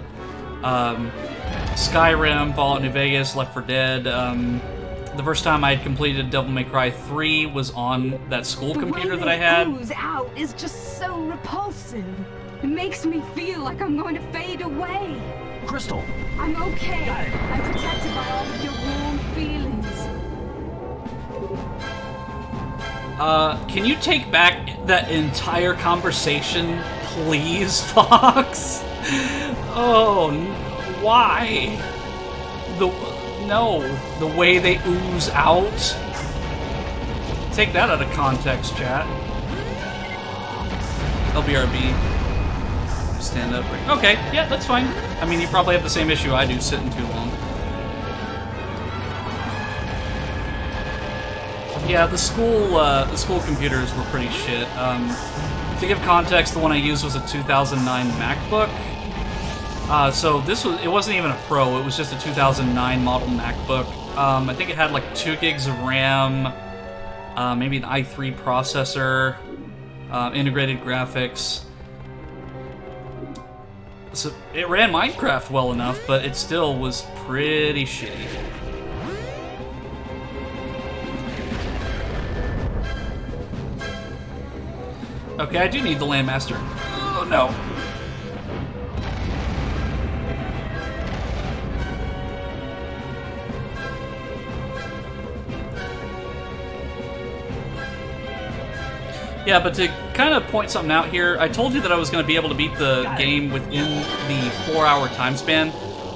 Skyrim, Fallout New Vegas, Left 4 Dead. The first time I had completed Devil May Cry 3 was on that school computer that I had. The way they ooze out is just so repulsive. It makes me feel like I'm going to fade away. Crystal! I'm okay. I'm protected by all of your warm feelings. Can you take back that entire conversation, please, Fox? Oh, why? The way they ooze out. Take that out of context, chat. LBRB. Stand up. Okay, yeah, that's fine. I mean, you probably have the same issue I do, sitting too long. Yeah, the school computers were pretty shit. To give context, the one I used was a 2009 MacBook. So it wasn't even a Pro, it was just a 2009 model MacBook. I think it had like 2 gigs of RAM, maybe an i3 processor, integrated graphics. So it ran Minecraft well enough, but it still was pretty shitty. Okay, I do need the Landmaster. Oh no. Yeah, but to kind of point something out here, I told you that I was going to be able to beat the game within the 4-hour time span.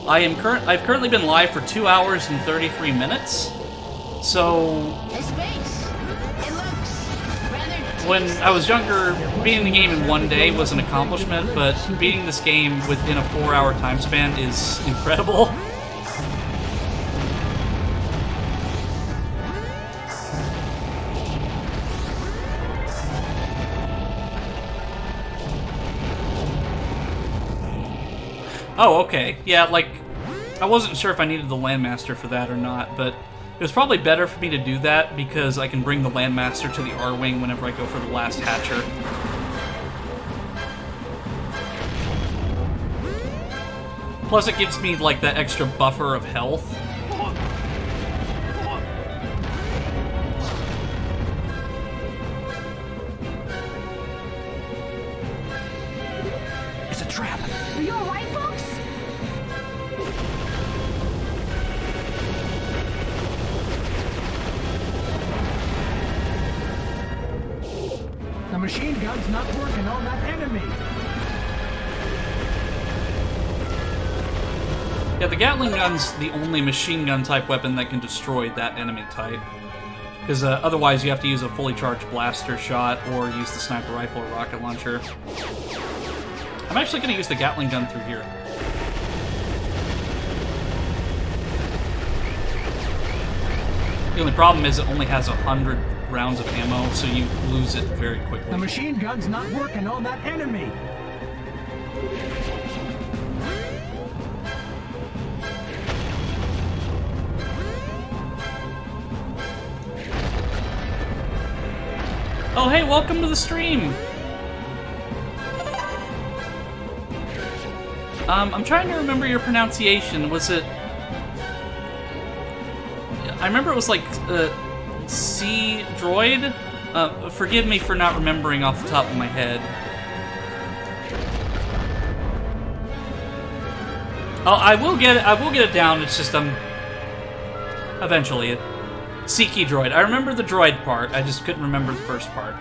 I've currently been live for 2 hours and 33 minutes. So when I was younger, beating the game in 1 day was an accomplishment, but beating this game within a 4-hour time span is incredible. Oh, okay. Yeah, like, I wasn't sure if I needed the Landmaster for that or not, but it was probably better for me to do that because I can bring the Landmaster to the R-Wing whenever I go for the last hatcher. Plus it gives me, like, that extra buffer of health. It's a trap. Are you alright, folks? The machine gun's not working on that enemy. Yeah, the Gatling gun's the only machine gun type weapon that can destroy that enemy type. Because otherwise you have to use a fully charged blaster shot or use the sniper rifle or rocket launcher. I'm actually going to use the Gatling gun through here. The only problem is it only has 100 rounds of ammo, so you lose it very quickly. The machine gun's not working on that enemy. Oh, hey, welcome to the stream! I'm trying to remember your pronunciation. Was it... I remember it was like, C droid? Forgive me for not remembering off the top of my head. Oh, I will get it down, it's just, eventually. Seeky droid. I remember the droid part, I just couldn't remember the first part.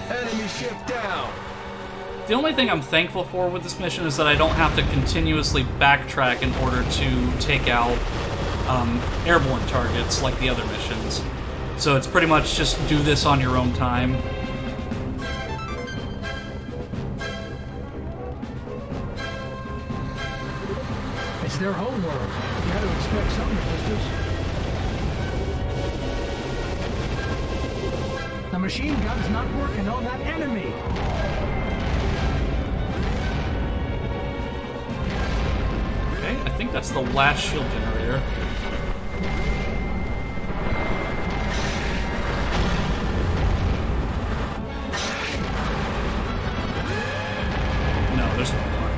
Enemy ship down. The only thing I'm thankful for with this mission is that I don't have to continuously backtrack in order to take out airborne targets like the other missions. So it's pretty much just do this on your own time. It's their home world. You had to expect some resistance. The machine gun's not working on that enemy. Okay, I think that's the last shield generator. No, there's one more.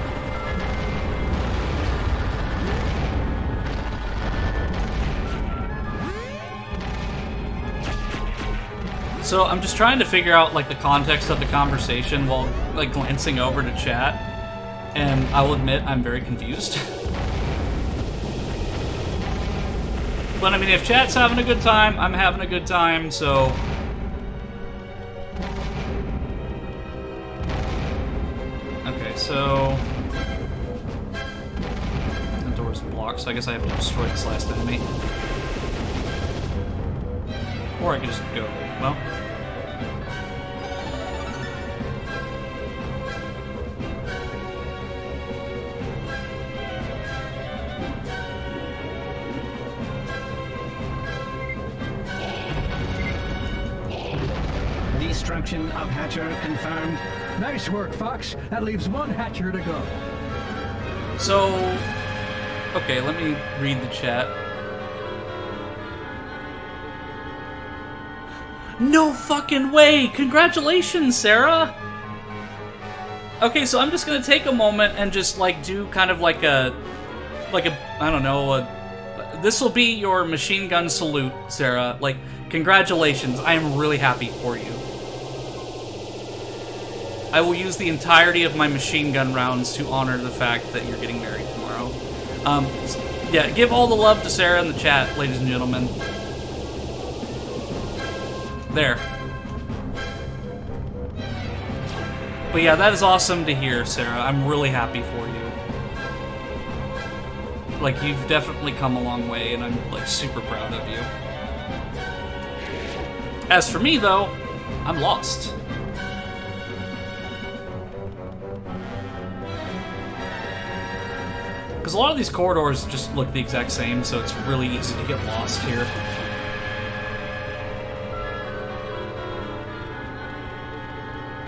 So I'm just trying to figure out like the context of the conversation while like glancing over to chat, and I will admit I'm very confused. But I mean, if chat's having a good time, I'm having a good time, so... Okay, so... The door's blocked, so I guess I have to destroy this last enemy. Or I can just go. Well... Destruction of Hatcher confirmed. Nice work, Fox. That leaves one Hatcher to go. So... Okay, let me read the chat. No fucking way! Congratulations, Sarah! Okay, so I'm just gonna take a moment and just, like, do kind of like a... I don't know, this will be your machine gun salute, Sarah. Like, congratulations. I am really happy for you. I will use the entirety of my machine gun rounds to honor the fact that you're getting married tomorrow. Yeah, give all the love to Sarah in the chat, ladies and gentlemen. There. But yeah, that is awesome to hear, Sarah. I'm really happy for you. Like, you've definitely come a long way, and I'm, like, super proud of you. As for me, though, I'm lost. Because a lot of these corridors just look the exact same, so it's really easy to get lost here.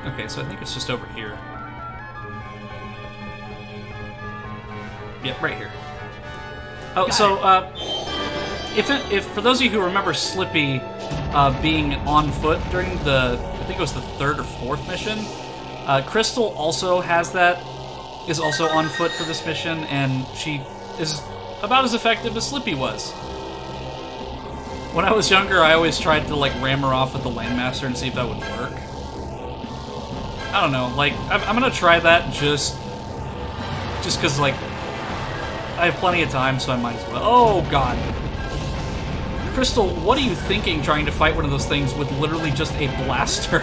Okay, so I think it's just over here. Yep, right here. Oh, so, if for those of you who remember Slippy being on foot during the, I think it was the 3rd or 4th mission, Crystal also has that, is also on foot for this mission, and she is about as effective as Slippy was. When I was younger, I always tried to, like, ram her off with the Landmaster and see if that would work. I don't know, like, I'm gonna try that just because, like, I have plenty of time, so I might as well. Oh, God. Crystal, what are you thinking trying to fight one of those things with literally just a blaster?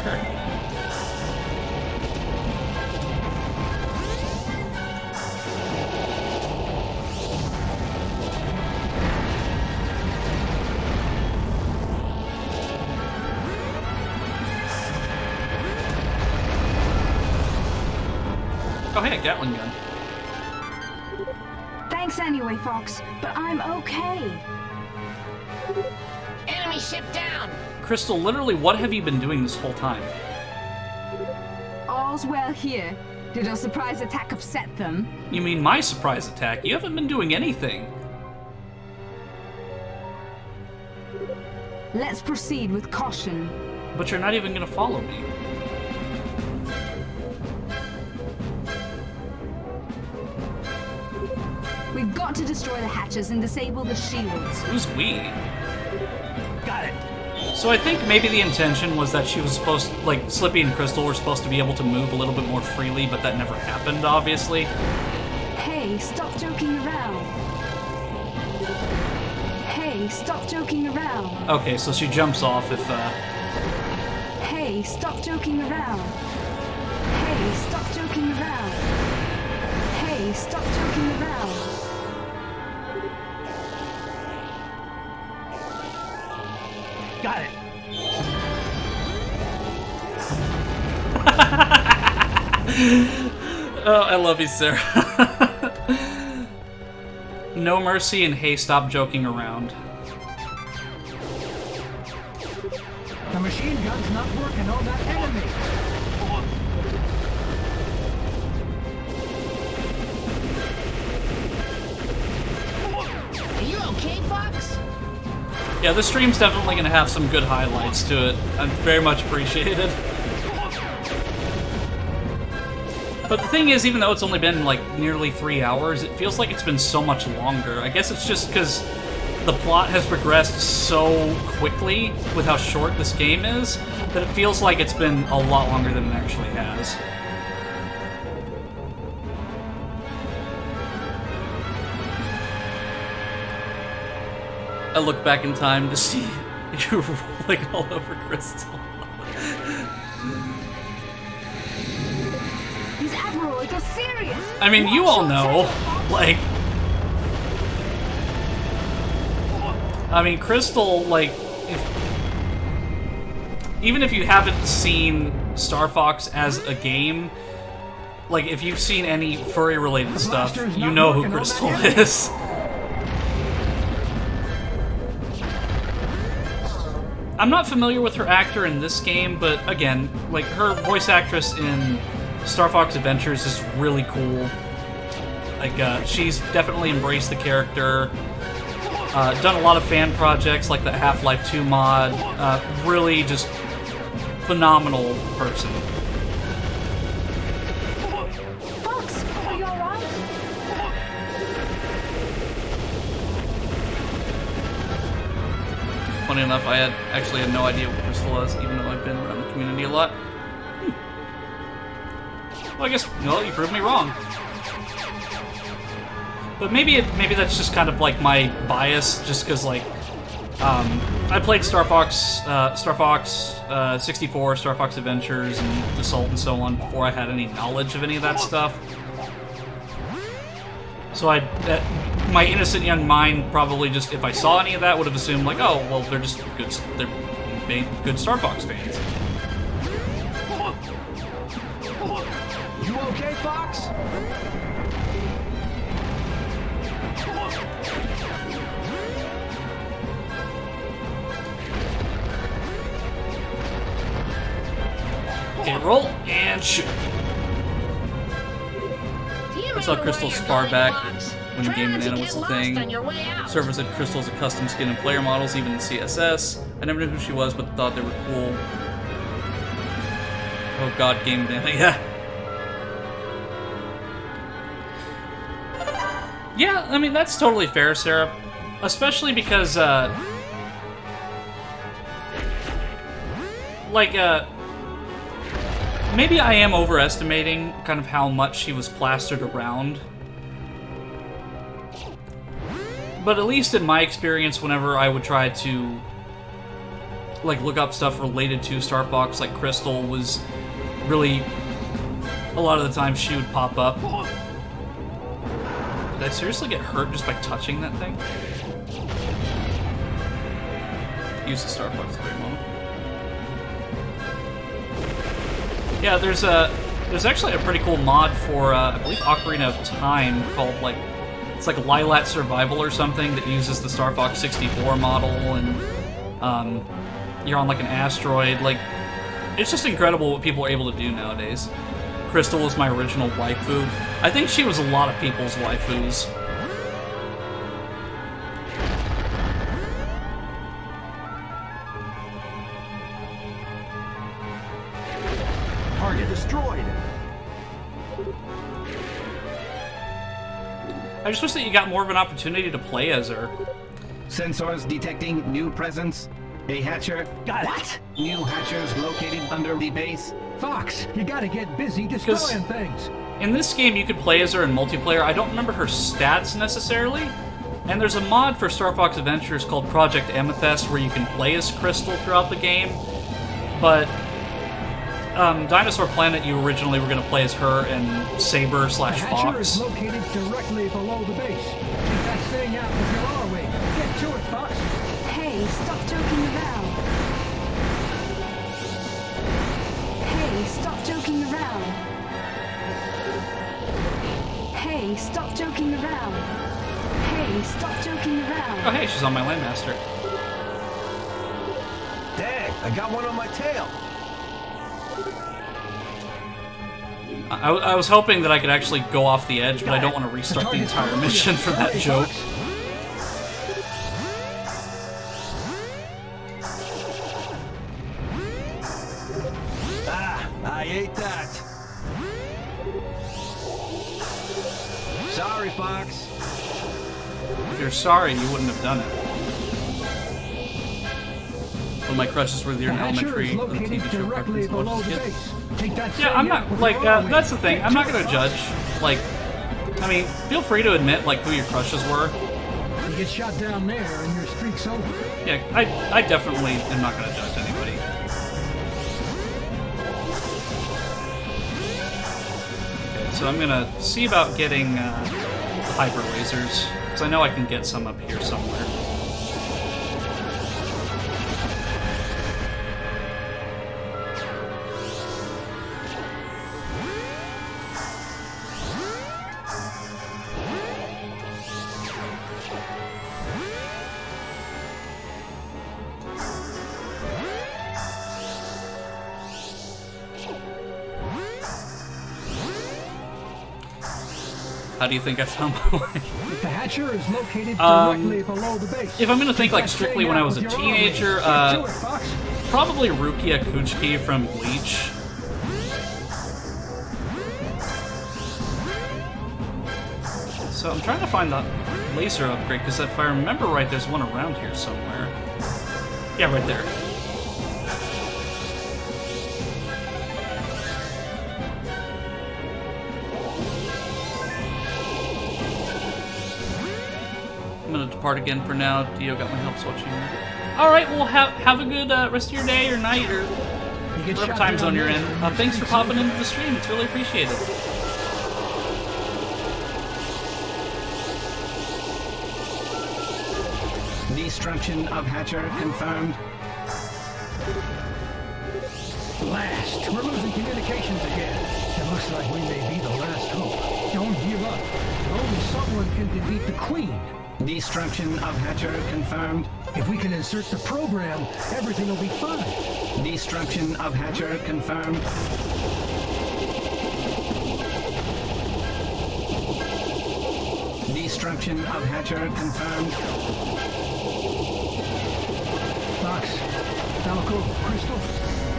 Oh, hey, a Gatling gun. Thanks anyway, Fox, but I'm okay. Enemy ship down! Crystal, literally, what have you been doing this whole time? All's well here. Did our surprise attack upset them? You mean my surprise attack? You haven't been doing anything. Let's proceed with caution. But you're not even gonna follow me. We've got to destroy the hatches and disable the shields. Who's we? Got it. So I think maybe the intention was that she was supposed to, like, Slippy and Crystal were supposed to be able to move a little bit more freely, but that never happened, obviously. Hey, stop joking around. Hey, stop joking around. Okay, so she jumps off if, Hey, stop joking around. Hey, stop joking around. Hey, stop joking around. Got it. Oh, I love you, Sarah. No mercy and hey, stop joking around. The machine gun's not working on that enemy. Are you okay, Fox? Yeah, this stream's definitely going to have some good highlights to it. I'm very much appreciated. But the thing is, even though it's only been, like, nearly 3 hours, it feels like it's been so much longer. I guess it's just because the plot has progressed so quickly with how short this game is, that it feels like it's been a lot longer than it actually has. I look back in time to see you rolling all over Crystal. These Apparoids are serious! I mean, you all know, like... I mean, Crystal, like... even if you haven't seen Star Fox as a game, like, if you've seen any furry-related stuff, you know who Crystal is. I'm not familiar with her actor in this game, but again, like, her voice actress in Star Fox Adventures is really cool. Like, she's definitely embraced the character. Done a lot of fan projects, like the Half-Life 2 mod. Really just phenomenal person. Fox, are you alright? Funny enough, I actually had no idea what Crystal was, even though I've been around the community a lot. Well, I guess, well, you proved me wrong. But maybe that's just kind of like my bias, just because, like, I played Star Fox 64, Star Fox Adventures, and Assault and so on before I had any knowledge of any of that stuff. So my innocent young mind probably just, if I saw any of that, would have assumed, like, oh, well, they're just good Star Fox fans. You okay, Fox? Okay, roll and shoot. I saw crystals far back when Game Banana was a thing. Servers said crystals are custom skin and player models, even in CSS. I never knew who she was, but thought they were cool. Oh god, Game Banana, yeah. Yeah, I mean, that's totally fair, Sarah. Especially because, maybe I am overestimating kind of how much she was plastered around. But at least in my experience, whenever I would try to, like, look up stuff related to Star Fox, like Crystal was really, a lot of the time she would pop up. Did I seriously get hurt just by touching that thing? Use the Star Fox for a moment. Yeah, there's actually a pretty cool mod for I believe Ocarina of Time called it's like Lilat Survival or something that uses the Star Fox 64 model, and you're on like an asteroid. Like, it's just incredible what people are able to do nowadays. Crystal was my original waifu. I think she was a lot of people's waifus. Target destroyed. I just wish that you got more of an opportunity to play as her. Sensors detecting new presence. A hatcher. Got it. What? New hatchers located under the base. Fox, you gotta get busy destroying things. In this game, you could play as her in multiplayer. I don't remember her stats necessarily. And there's a mod for Star Fox Adventures called Project Amethyst where you can play as Crystal throughout the game. But Dinosaur Planet, you originally were going to play as her and Saber / The hatcher Fox. is located directly below the base. Take that thing out with your R wing. Get to it, Fox. Hey, stop joking around. Hey, stop joking around. Hey, stop joking around. Hey, stop joking around. Oh, hey, she's on my Landmaster. Dang, I got one on my tail. I was hoping that I could actually go off the edge, but I don't want to restart the entire mission for that joke. Ah, I ate that. Sorry, Fox. If you're sorry, you wouldn't have done it. One of my crushes were there in elementary and the TV show cartoons I watched as a kid. Yeah, I'm not, that's the thing. I'm not going to judge. Like, I mean, feel free to admit, like, who your crushes were. You get shot down there and your streak's over. Yeah, I definitely am not going to judge anybody. Okay, so I'm going to see about getting the hyper lasers, because I know I can get some up here somewhere. How do you think I found my way? The hatcher is located directly below the base. If I'm gonna think like strictly when I was a teenager, probably Rukia Kuchiki from Bleach. So I'm trying to find the laser upgrade, because if I remember right, there's one around here somewhere. Yeah, right there. I'm gonna depart again for now. Dio got my help watching. Alright, well, have a good rest of your day or night or whatever time zone you're in. Thanks for popping into the stream. It's really appreciated. Destruction of hatcher confirmed. Blast! We're losing communications again. It looks like we may be the last hope. Don't give up. Only someone can defeat the Queen. Destruction of Hatcher confirmed. If we can insert the program, everything will be fine. Destruction of Hatcher confirmed. Destruction of Hatcher confirmed. Fox, Falco, Crystal,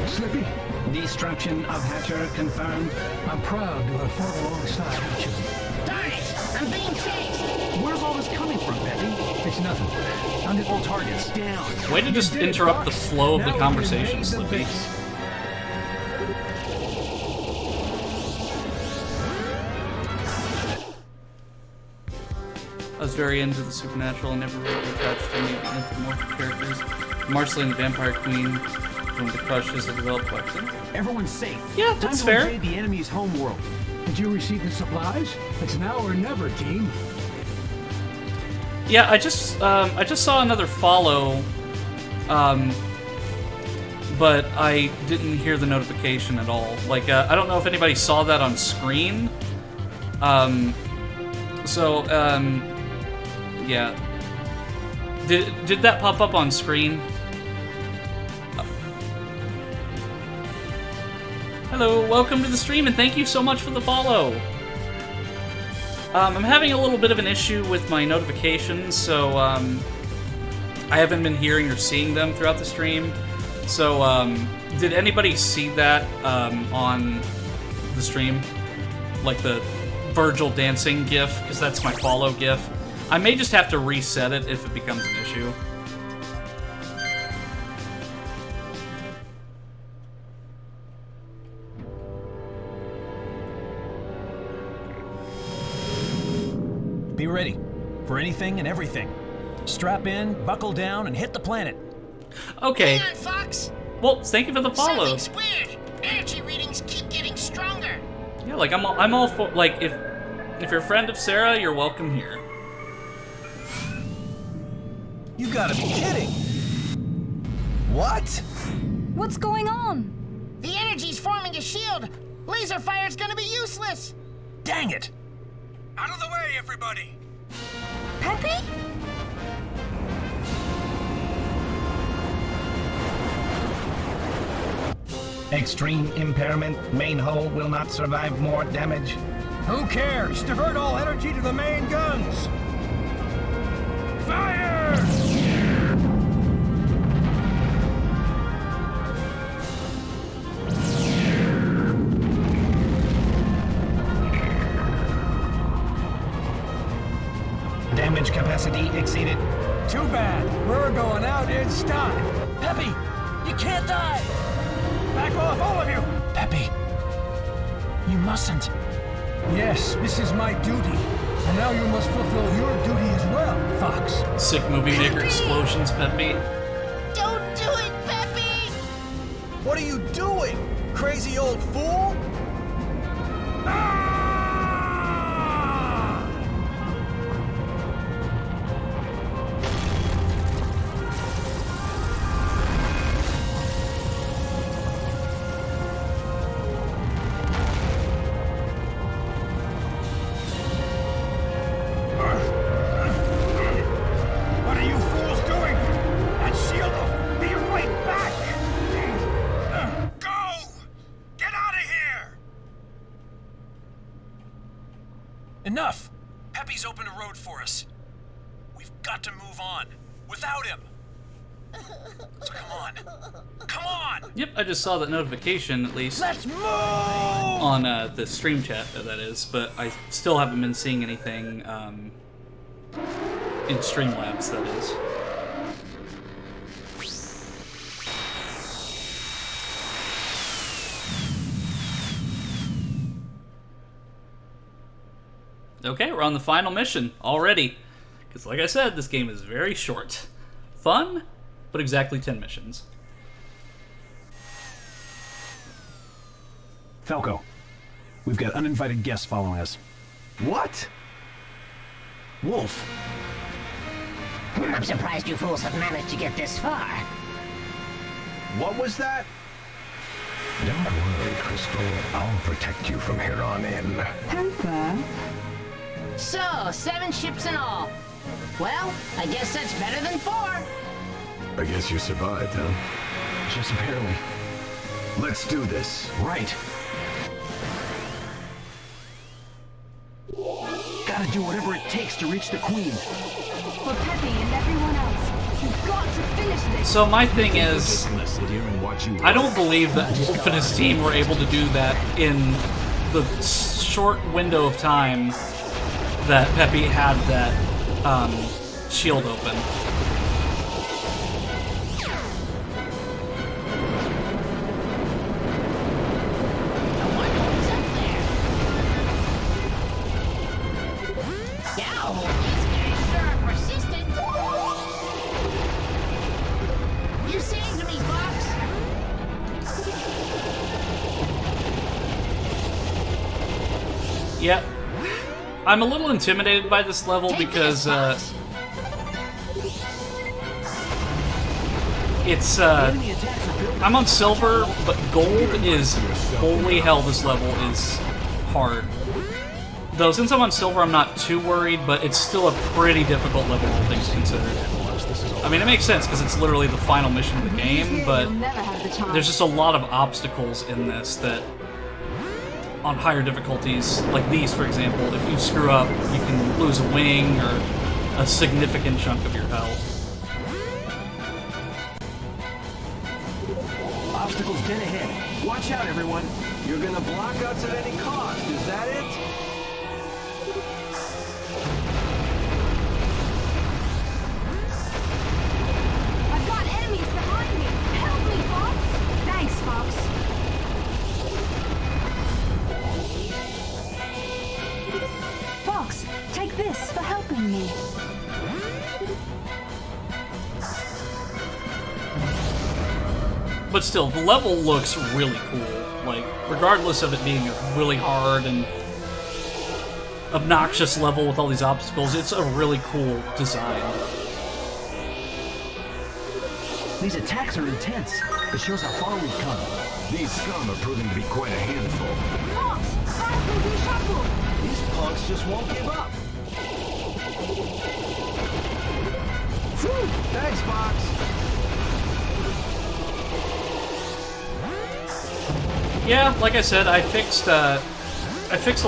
Slippy. Destruction of Hatcher confirmed. I'm proud to have fought alongside each of you. Darn it! I'm being chased! Where's all this coming from, Peppy? It's nothing. I'm all targets down. Way to just interrupt the flow of the conversation, Slippy. I was very into the supernatural and never really attached to any anthropomorphic characters. Marceline, the Vampire Queen, from the crushes that developed Wexen. Everyone's safe. Yeah, that's fair. Time to invade the enemy's homeworld. Did you receive the supplies? It's now or never, team. Yeah, I just saw another follow, but I didn't hear the notification at all. Like, I don't know if anybody saw that on screen. Yeah. Did that pop up on screen? Hello, welcome to the stream, and thank you so much for the follow. I'm having a little bit of an issue with my notifications, so I haven't been hearing or seeing them throughout the stream. So, did anybody see that on the stream? Like the Virgil dancing gif? Because that's my follow gif. I may just have to reset it if it becomes an issue. Be ready for anything and everything. Strap in, buckle down, and hit the planet. Okay. Hang on, Fox. Well, thank you for the follow. Something's weird. Energy readings keep getting stronger. Yeah, like I'm all for, like, if you're a friend of Sarah, you're welcome here. You gotta be kidding! What? What's going on? The energy's forming a shield. Laser fire's gonna be useless. Dang it! Out of the way, everybody! Peppy? Extreme impairment. Main hull will not survive more damage. Who cares? Divert all energy to the main guns! Fire! Damage capacity exceeded. Too bad. We're going out in style. Peppy! You can't die! Back off, all of you! Peppy! You mustn't. Yes, this is my duty. And now you must fulfill your duty as well, Fox. Sick movie maker explosions, Peppy. Don't do it, Peppy! What are you doing, crazy old fool? What are you fools doing? That shield will be right back! Go! Get out of here! Enough! Peppy's opened a road for us. We've got to move on. Without him. So come on. Come on! Yep, I just saw that notification, at least. Let's move! On the stream chat, that is, but I still haven't been seeing anything in Streamlabs, that is. Okay, we're on the final mission already. Because like I said, this game is very short. Fun, but exactly 10 missions. Falco, we've got uninvited guests following us. What? Wolf. I'm surprised you fools have managed to get this far. What was that? Don't worry, Crystal. I'll protect you from here on in. Panther? So, 7 ships in all. Well, I guess that's better than 4. I guess you survived, huh? Just barely. Let's do this. Right. Gotta do whatever it takes to reach the Queen. For Peppy and everyone else, you've got to finish this. So my thing is, I don't believe that Wolf and his team were able to do that in the short window of time that Peppy had that shield open. Yep. I'm a little intimidated by this level because it's I'm on silver, but gold is holy hell. This level is hard. Though since I'm on silver, I'm not too worried, but it's still a pretty difficult level, all things considered. I mean, it makes sense because it's literally the final mission of the game, but there's just a lot of obstacles in this that, on higher difficulties, like these, for example, if you screw up, you can lose a wing or a significant chunk of your health. Obstacles dead ahead. Watch out, everyone. You're gonna block us at any cost, is that it? I've got enemies behind me. Help me, Fox. Thanks, Fox. Fox, take this for helping me. But still, the level looks really cool. Like, regardless of it being a really hard and obnoxious level with all these obstacles, it's a really cool design. These attacks are intense. It shows how far we've come. These scum are proving to be quite a handful. Fox, back will be shuffled. These punks just won't give up. Whew, thanks, Fox. Yeah, like I said, I fixed a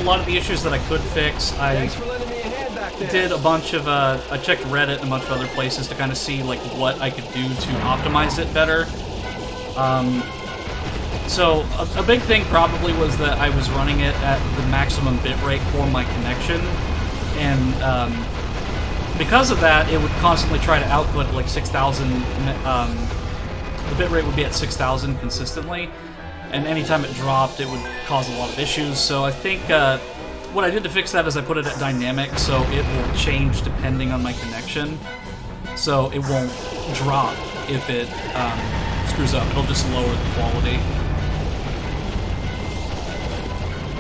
lot of the issues that I could fix. Thanks for lending me a hand back there. Did a bunch of I checked Reddit and a bunch of other places to kind of see like what I could do to optimize it better. So a big thing probably was that I was running it at the maximum bitrate for my connection, and because of that, it would constantly try to output like 6,000. The bitrate would be at 6,000 consistently, and anytime it dropped, it would cause a lot of issues. So I think what I did to fix that is I put it at dynamic, so it will change depending on my connection. So it won't drop if it screws up. It'll just lower the quality.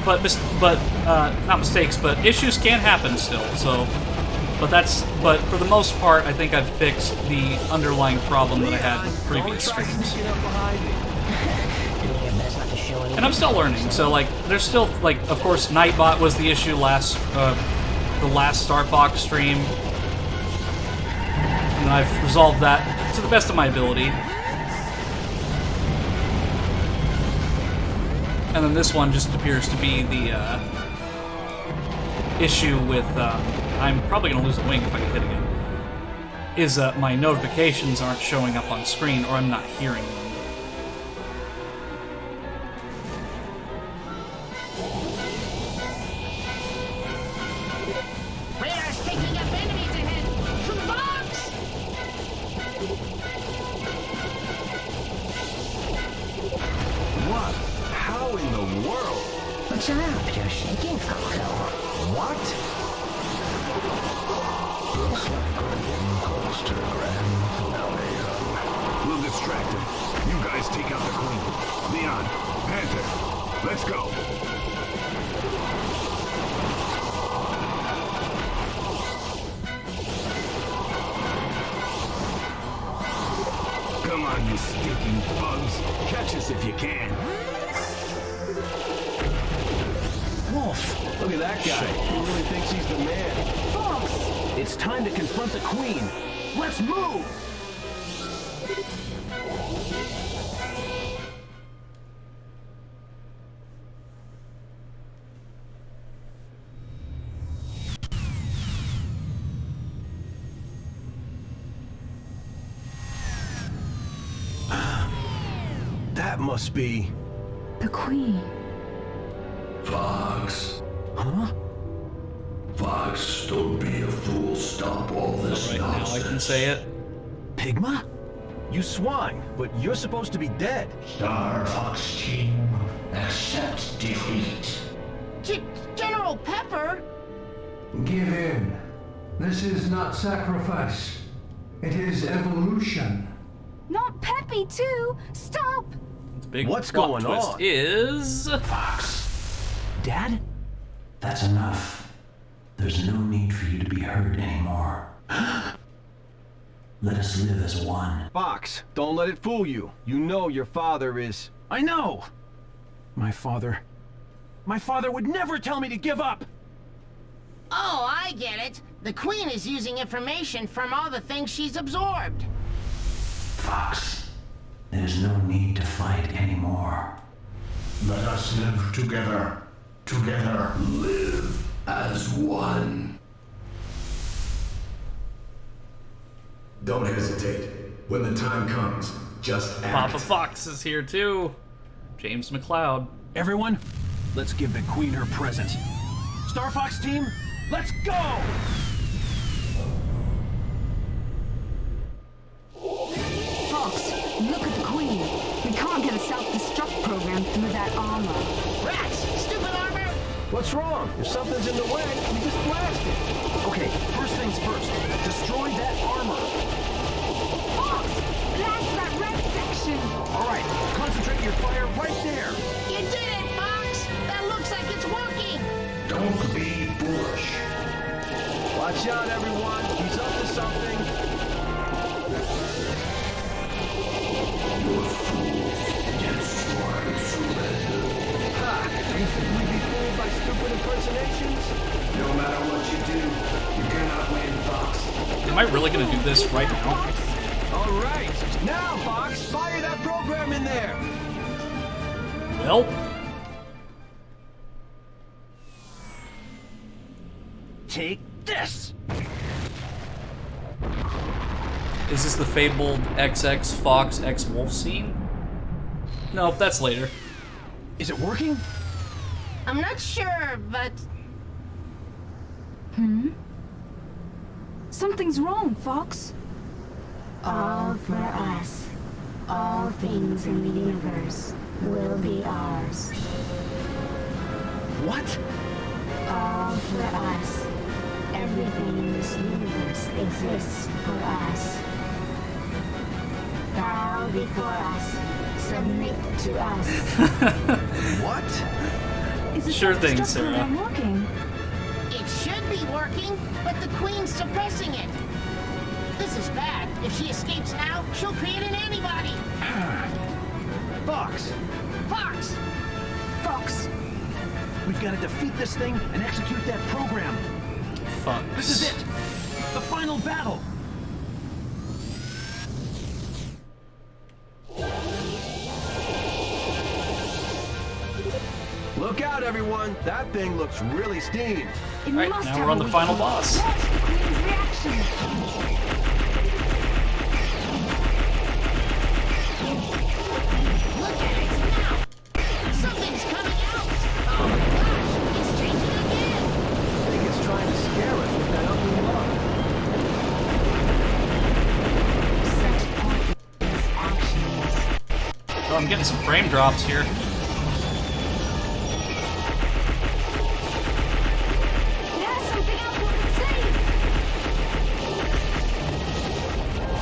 But not mistakes, but issues can happen still. So, but for the most part, I think I've fixed the underlying problem that I had with previous streams. And I'm still learning. So like, there's still like, of course, Nightbot was the issue the last Star Fox stream, and I've resolved that to the best of my ability. And then this one just appears to be the issue with, I'm probably going to lose a wing if I get hit again, is that my notifications aren't showing up on screen, or I'm not hearing them. Radar's picking up enemies ahead. Fox! What? How in the world? What's up? You're shaking, Foxo. What? Looks like we're getting close to a grand finale. We'll distract him. You guys take out the Queen. Leon, Panther, let's go. Come on, you stinking bugs. Catch us if you can. Wolf, look at that guy. He really thinks he's the man. Fox, It's time to confront the Queen. Let's move! That must be... The Queen. Fox. Huh? Fox, don't be a fool. Stop all this Right nonsense. now I can say it. Pigma? You swine, but you're supposed to be dead. Star Fox team, accept defeat. General Pepper? Give in. This is not sacrifice. It is evolution. Not Peppy, too! Stop! The big What's plot going twist on? is... Fox. Dad? That's enough. There's no need for you to be hurt anymore. Let us live as one. Fox, don't let it fool you. You know your father is... I know! My father would never tell me to give up! Oh, I get it. The Queen is using information from all the things she's absorbed. Fox, there's no need to fight anymore. Let us live together. Together. Live as one. Don't hesitate. When the time comes, just act. Papa Fox is here too. James McLeod. Everyone, let's give the Queen her present. Star Fox team, let's go! Fox, look at the Queen. We can't get a self-destruct program through that armor. Rats! Stupid armor! What's wrong? If something's in the way, we just blast it. Okay, first things first. Destroy that armor. Fox, blast that red section. All right, concentrate your fire right there. You did it, Fox! That looks like it's working! Don't be foolish. Watch out, everyone. He's up to something. You're fools. Yes, why surrender? Ha! You think we'd be fooled by stupid impersonations? No matter what you do, you cannot win, Fox. Am I really gonna do this right now? All right. Now, Fox, fire that program in there. Well, Take this! is this the fabled XX Fox X Wolf scene? Nope, that's later. Is it working? I'm not sure, but... Something's wrong, Fox. All for us. All things in the universe will be ours. What? All for us. Everything in this universe exists for us. Bow before us. Submit to us. What? Is the Sure thing, self-destruct Sarah. program working? It should be working, but the Queen's suppressing it. This is bad. If she escapes now, she'll create an antibody. Fox, Fox! Fox, we've got to defeat this thing and execute that program. Fox. This is it! The final battle! Look out, everyone. That thing looks really steamed. it Alright, must now have we're on a the weak final point. boss. Watch the Queen's reaction. Look at it now! Something's coming out! Oh my gosh! It's changing again! I think it's trying to scare us with that ugly look. Such pointless actions. Oh, I'm getting some frame drops here. There's something else we can save.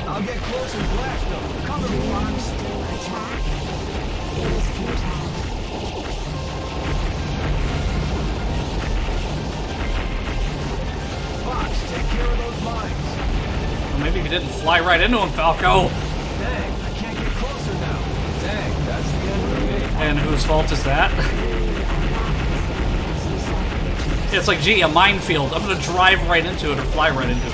I'll get close and blast them. Cover me, Fox. Attack is futile. Fox, take care of those mines. Well, maybe if you didn't fly right into him, Falco. Dang, I can't get closer now. Dang, that's the end for me. And whose fault is that? It's like, gee, a minefield. I'm gonna drive right into it or fly right into it.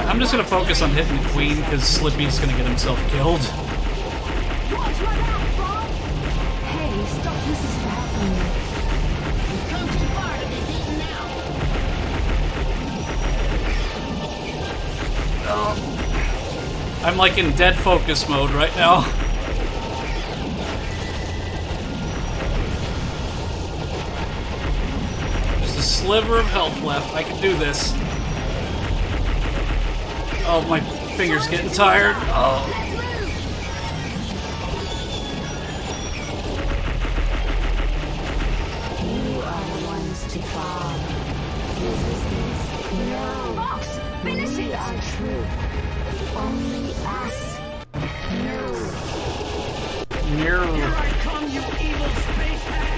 I'm just gonna focus on hitting the queen because Slippy's gonna get himself killed. Hey, stop this is happening. You've come too far to be beaten now. I'm like in dead focus mode right now. Just a sliver of health left. I can do this. Oh, my finger's getting tired. Oh. You are the ones to fall. Resistance? No. Fox, finish We it! are truth. Only us. No. Here I come, you evil space hag!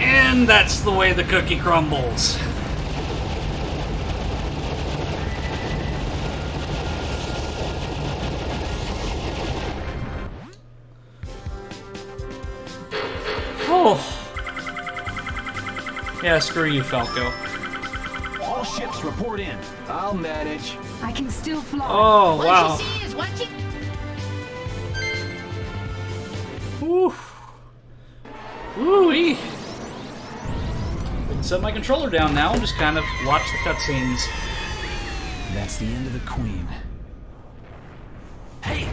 And that's the way the cookie crumbles. Oh. Yeah, screw you, Falco. All ships report in. I'll manage. I can still fly. Oh, wow. What you see is what you... Oof. Ooh-wee. Set my controller down now and just kind of watch the cutscenes. That's the end of the queen. Hey!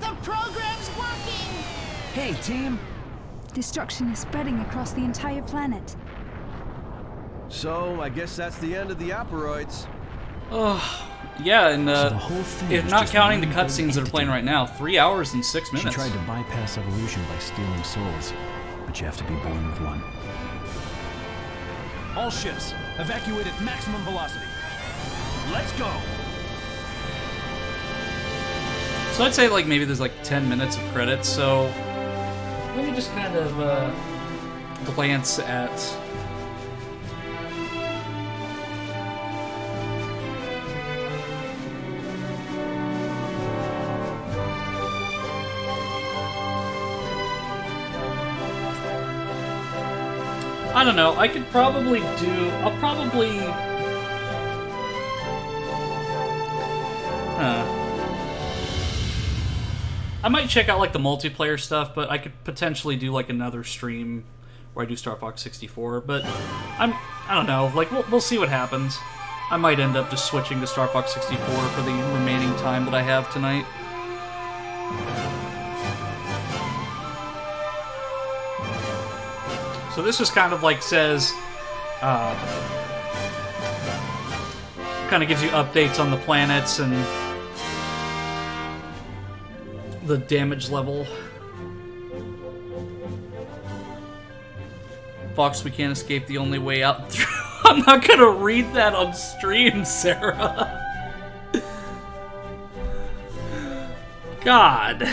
The program's working! Hey, team! Destruction is spreading across the entire planet. So, I guess that's the end of the Apparoids. Oh, yeah, and So the whole thing if was not just counting the one big cutscenes that are playing right now, 3 hours and 6 She minutes. tried to bypass evolution by stealing souls, but you have to be born with one. All ships, evacuate at maximum velocity. Let's go! So I'd say like maybe there's like 10 minutes of credits, so let me just kind of glance at... I don't know, I could probably do... I'll probably... I might check out like the multiplayer stuff, but I could potentially do like another stream where I do Star Fox 64, but I don't know, like we'll see what happens. I might end up just switching to Star Fox 64 for the remaining time that I have tonight. So this just kind of like says, kind of gives you updates on the planets and the damage level. Fox, we can't escape, the only way out through. I'm not gonna read that on stream, Sarah. God.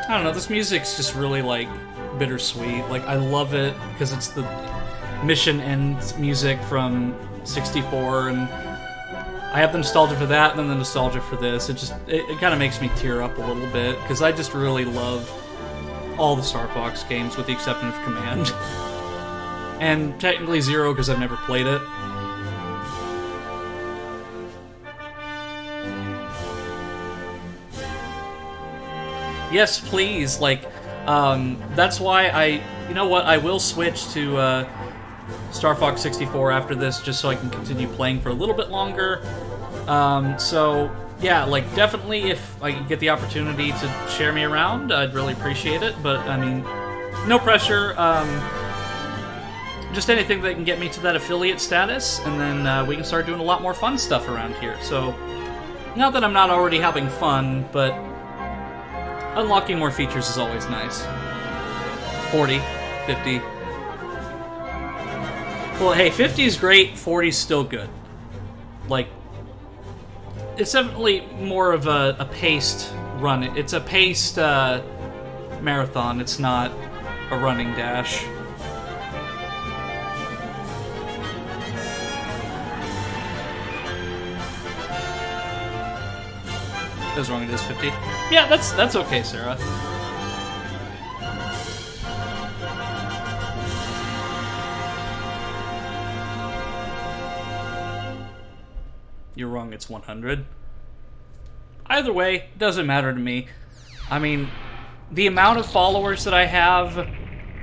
I don't know, this music's just really, like, bittersweet. Like, I love it because it's the mission end music from 64, and I have the nostalgia for that and then the nostalgia for this. It kind of makes me tear up a little bit because I just really love all the Star Fox games with the exception of Command. And technically Zero because I've never played it. Yes, please. Like, that's why you know what, I will switch to Star Fox 64 after this, just so I can continue playing for a little bit longer. So, yeah, like, definitely if I get the opportunity to share me around, I'd really appreciate it, but, I mean, no pressure. Just anything that can get me to that affiliate status, and then we can start doing a lot more fun stuff around here. So, not that I'm not already having fun, but unlocking more features is always nice. 40, 50. Well, hey, 50 is great, 40 is still good. Like, it's definitely more of a paced run. It's a paced marathon, it's not a running dash. I was wrong, it is 50. Yeah, that's okay, Sarah. You're wrong, it's 100. Either way, doesn't matter to me. I mean, the amount of followers that I have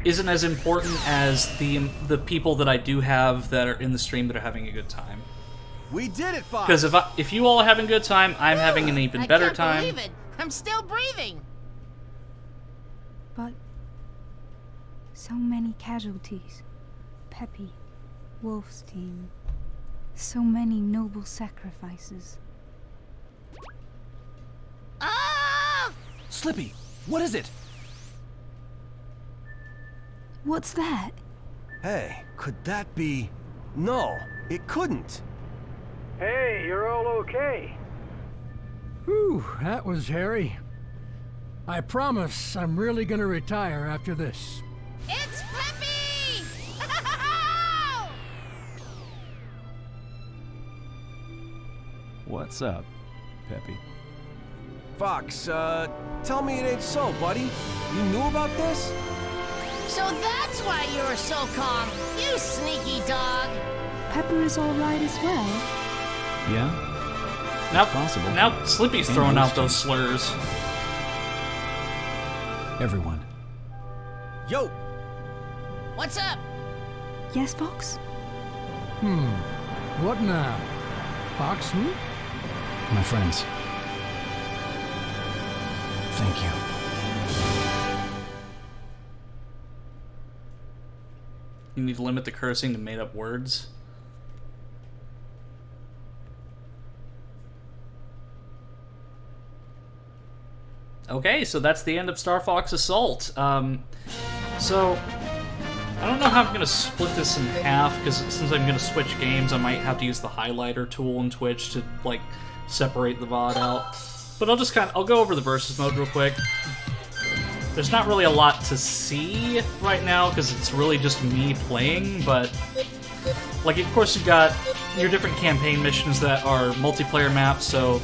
isn't as important as the people that I do have that are in the stream that are having a good time. We did it, Fox! Because if you all are having a good time, I'm having an even better time. I can't believe it. I'm still breathing. But so many casualties. Peppy, Wolf's team. So many noble sacrifices. Ah! Slippy, what is it? What's that? Hey, could that be... No, it couldn't. Hey, you're all okay. Whew, that was hairy. I promise I'm really gonna retire after this. It's Peppy! What's up, Peppy? Fox, tell me it ain't so, buddy. You knew about this? So that's why you were so calm, you sneaky dog. Pepper is all right as well. Yeah? Now, possible. Now Slippy's throwing out those slurs. Everyone. Yo! What's up? Yes, Fox? What now? Fox, My friends. Thank you. You need to limit the cursing to made-up words. Okay, so that's the end of Star Fox Assault. So, I don't know how I'm going to split this in half, because since I'm going to switch games, I might have to use the highlighter tool in Twitch to, like, separate the VOD out. But I'll go over the versus mode real quick. There's not really a lot to see right now, because it's really just me playing, but... Like, of course, you've got your different campaign missions that are multiplayer maps, so...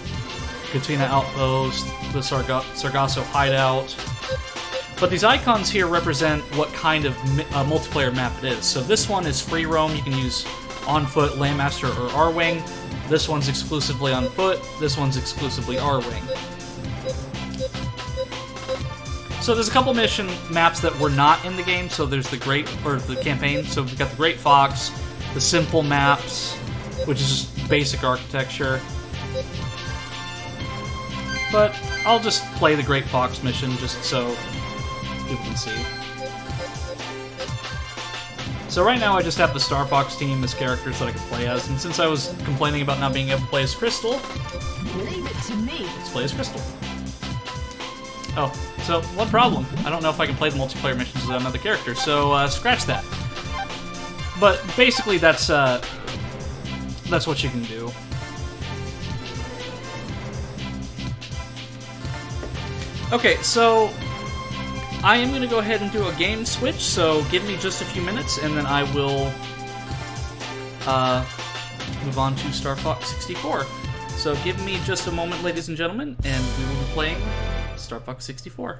Fichina Outpost, the Sargasso Hideout. But these icons here represent what kind of multiplayer map it is. So this one is free roam, you can use on foot, Landmaster, or R-Wing. This one's exclusively on foot, this one's exclusively R-Wing. So there's a couple mission maps that were not in the game, so there's the campaign, so we've got the Great Fox, the simple maps, which is just basic architecture. But I'll just play the Great Fox mission just so people can see. So right now I just have the Star Fox team as characters that I can play as, and since I was complaining about not being able to play as Crystal, Leave it to me. let's play as Crystal. Oh, so one problem. I don't know if I can play the multiplayer missions with another character, so scratch that. But basically that's what you can do. Okay, so I am going to go ahead and do a game switch, so give me just a few minutes, and then I will move on to Star Fox 64. So give me just a moment, ladies and gentlemen, and we will be playing Star Fox 64.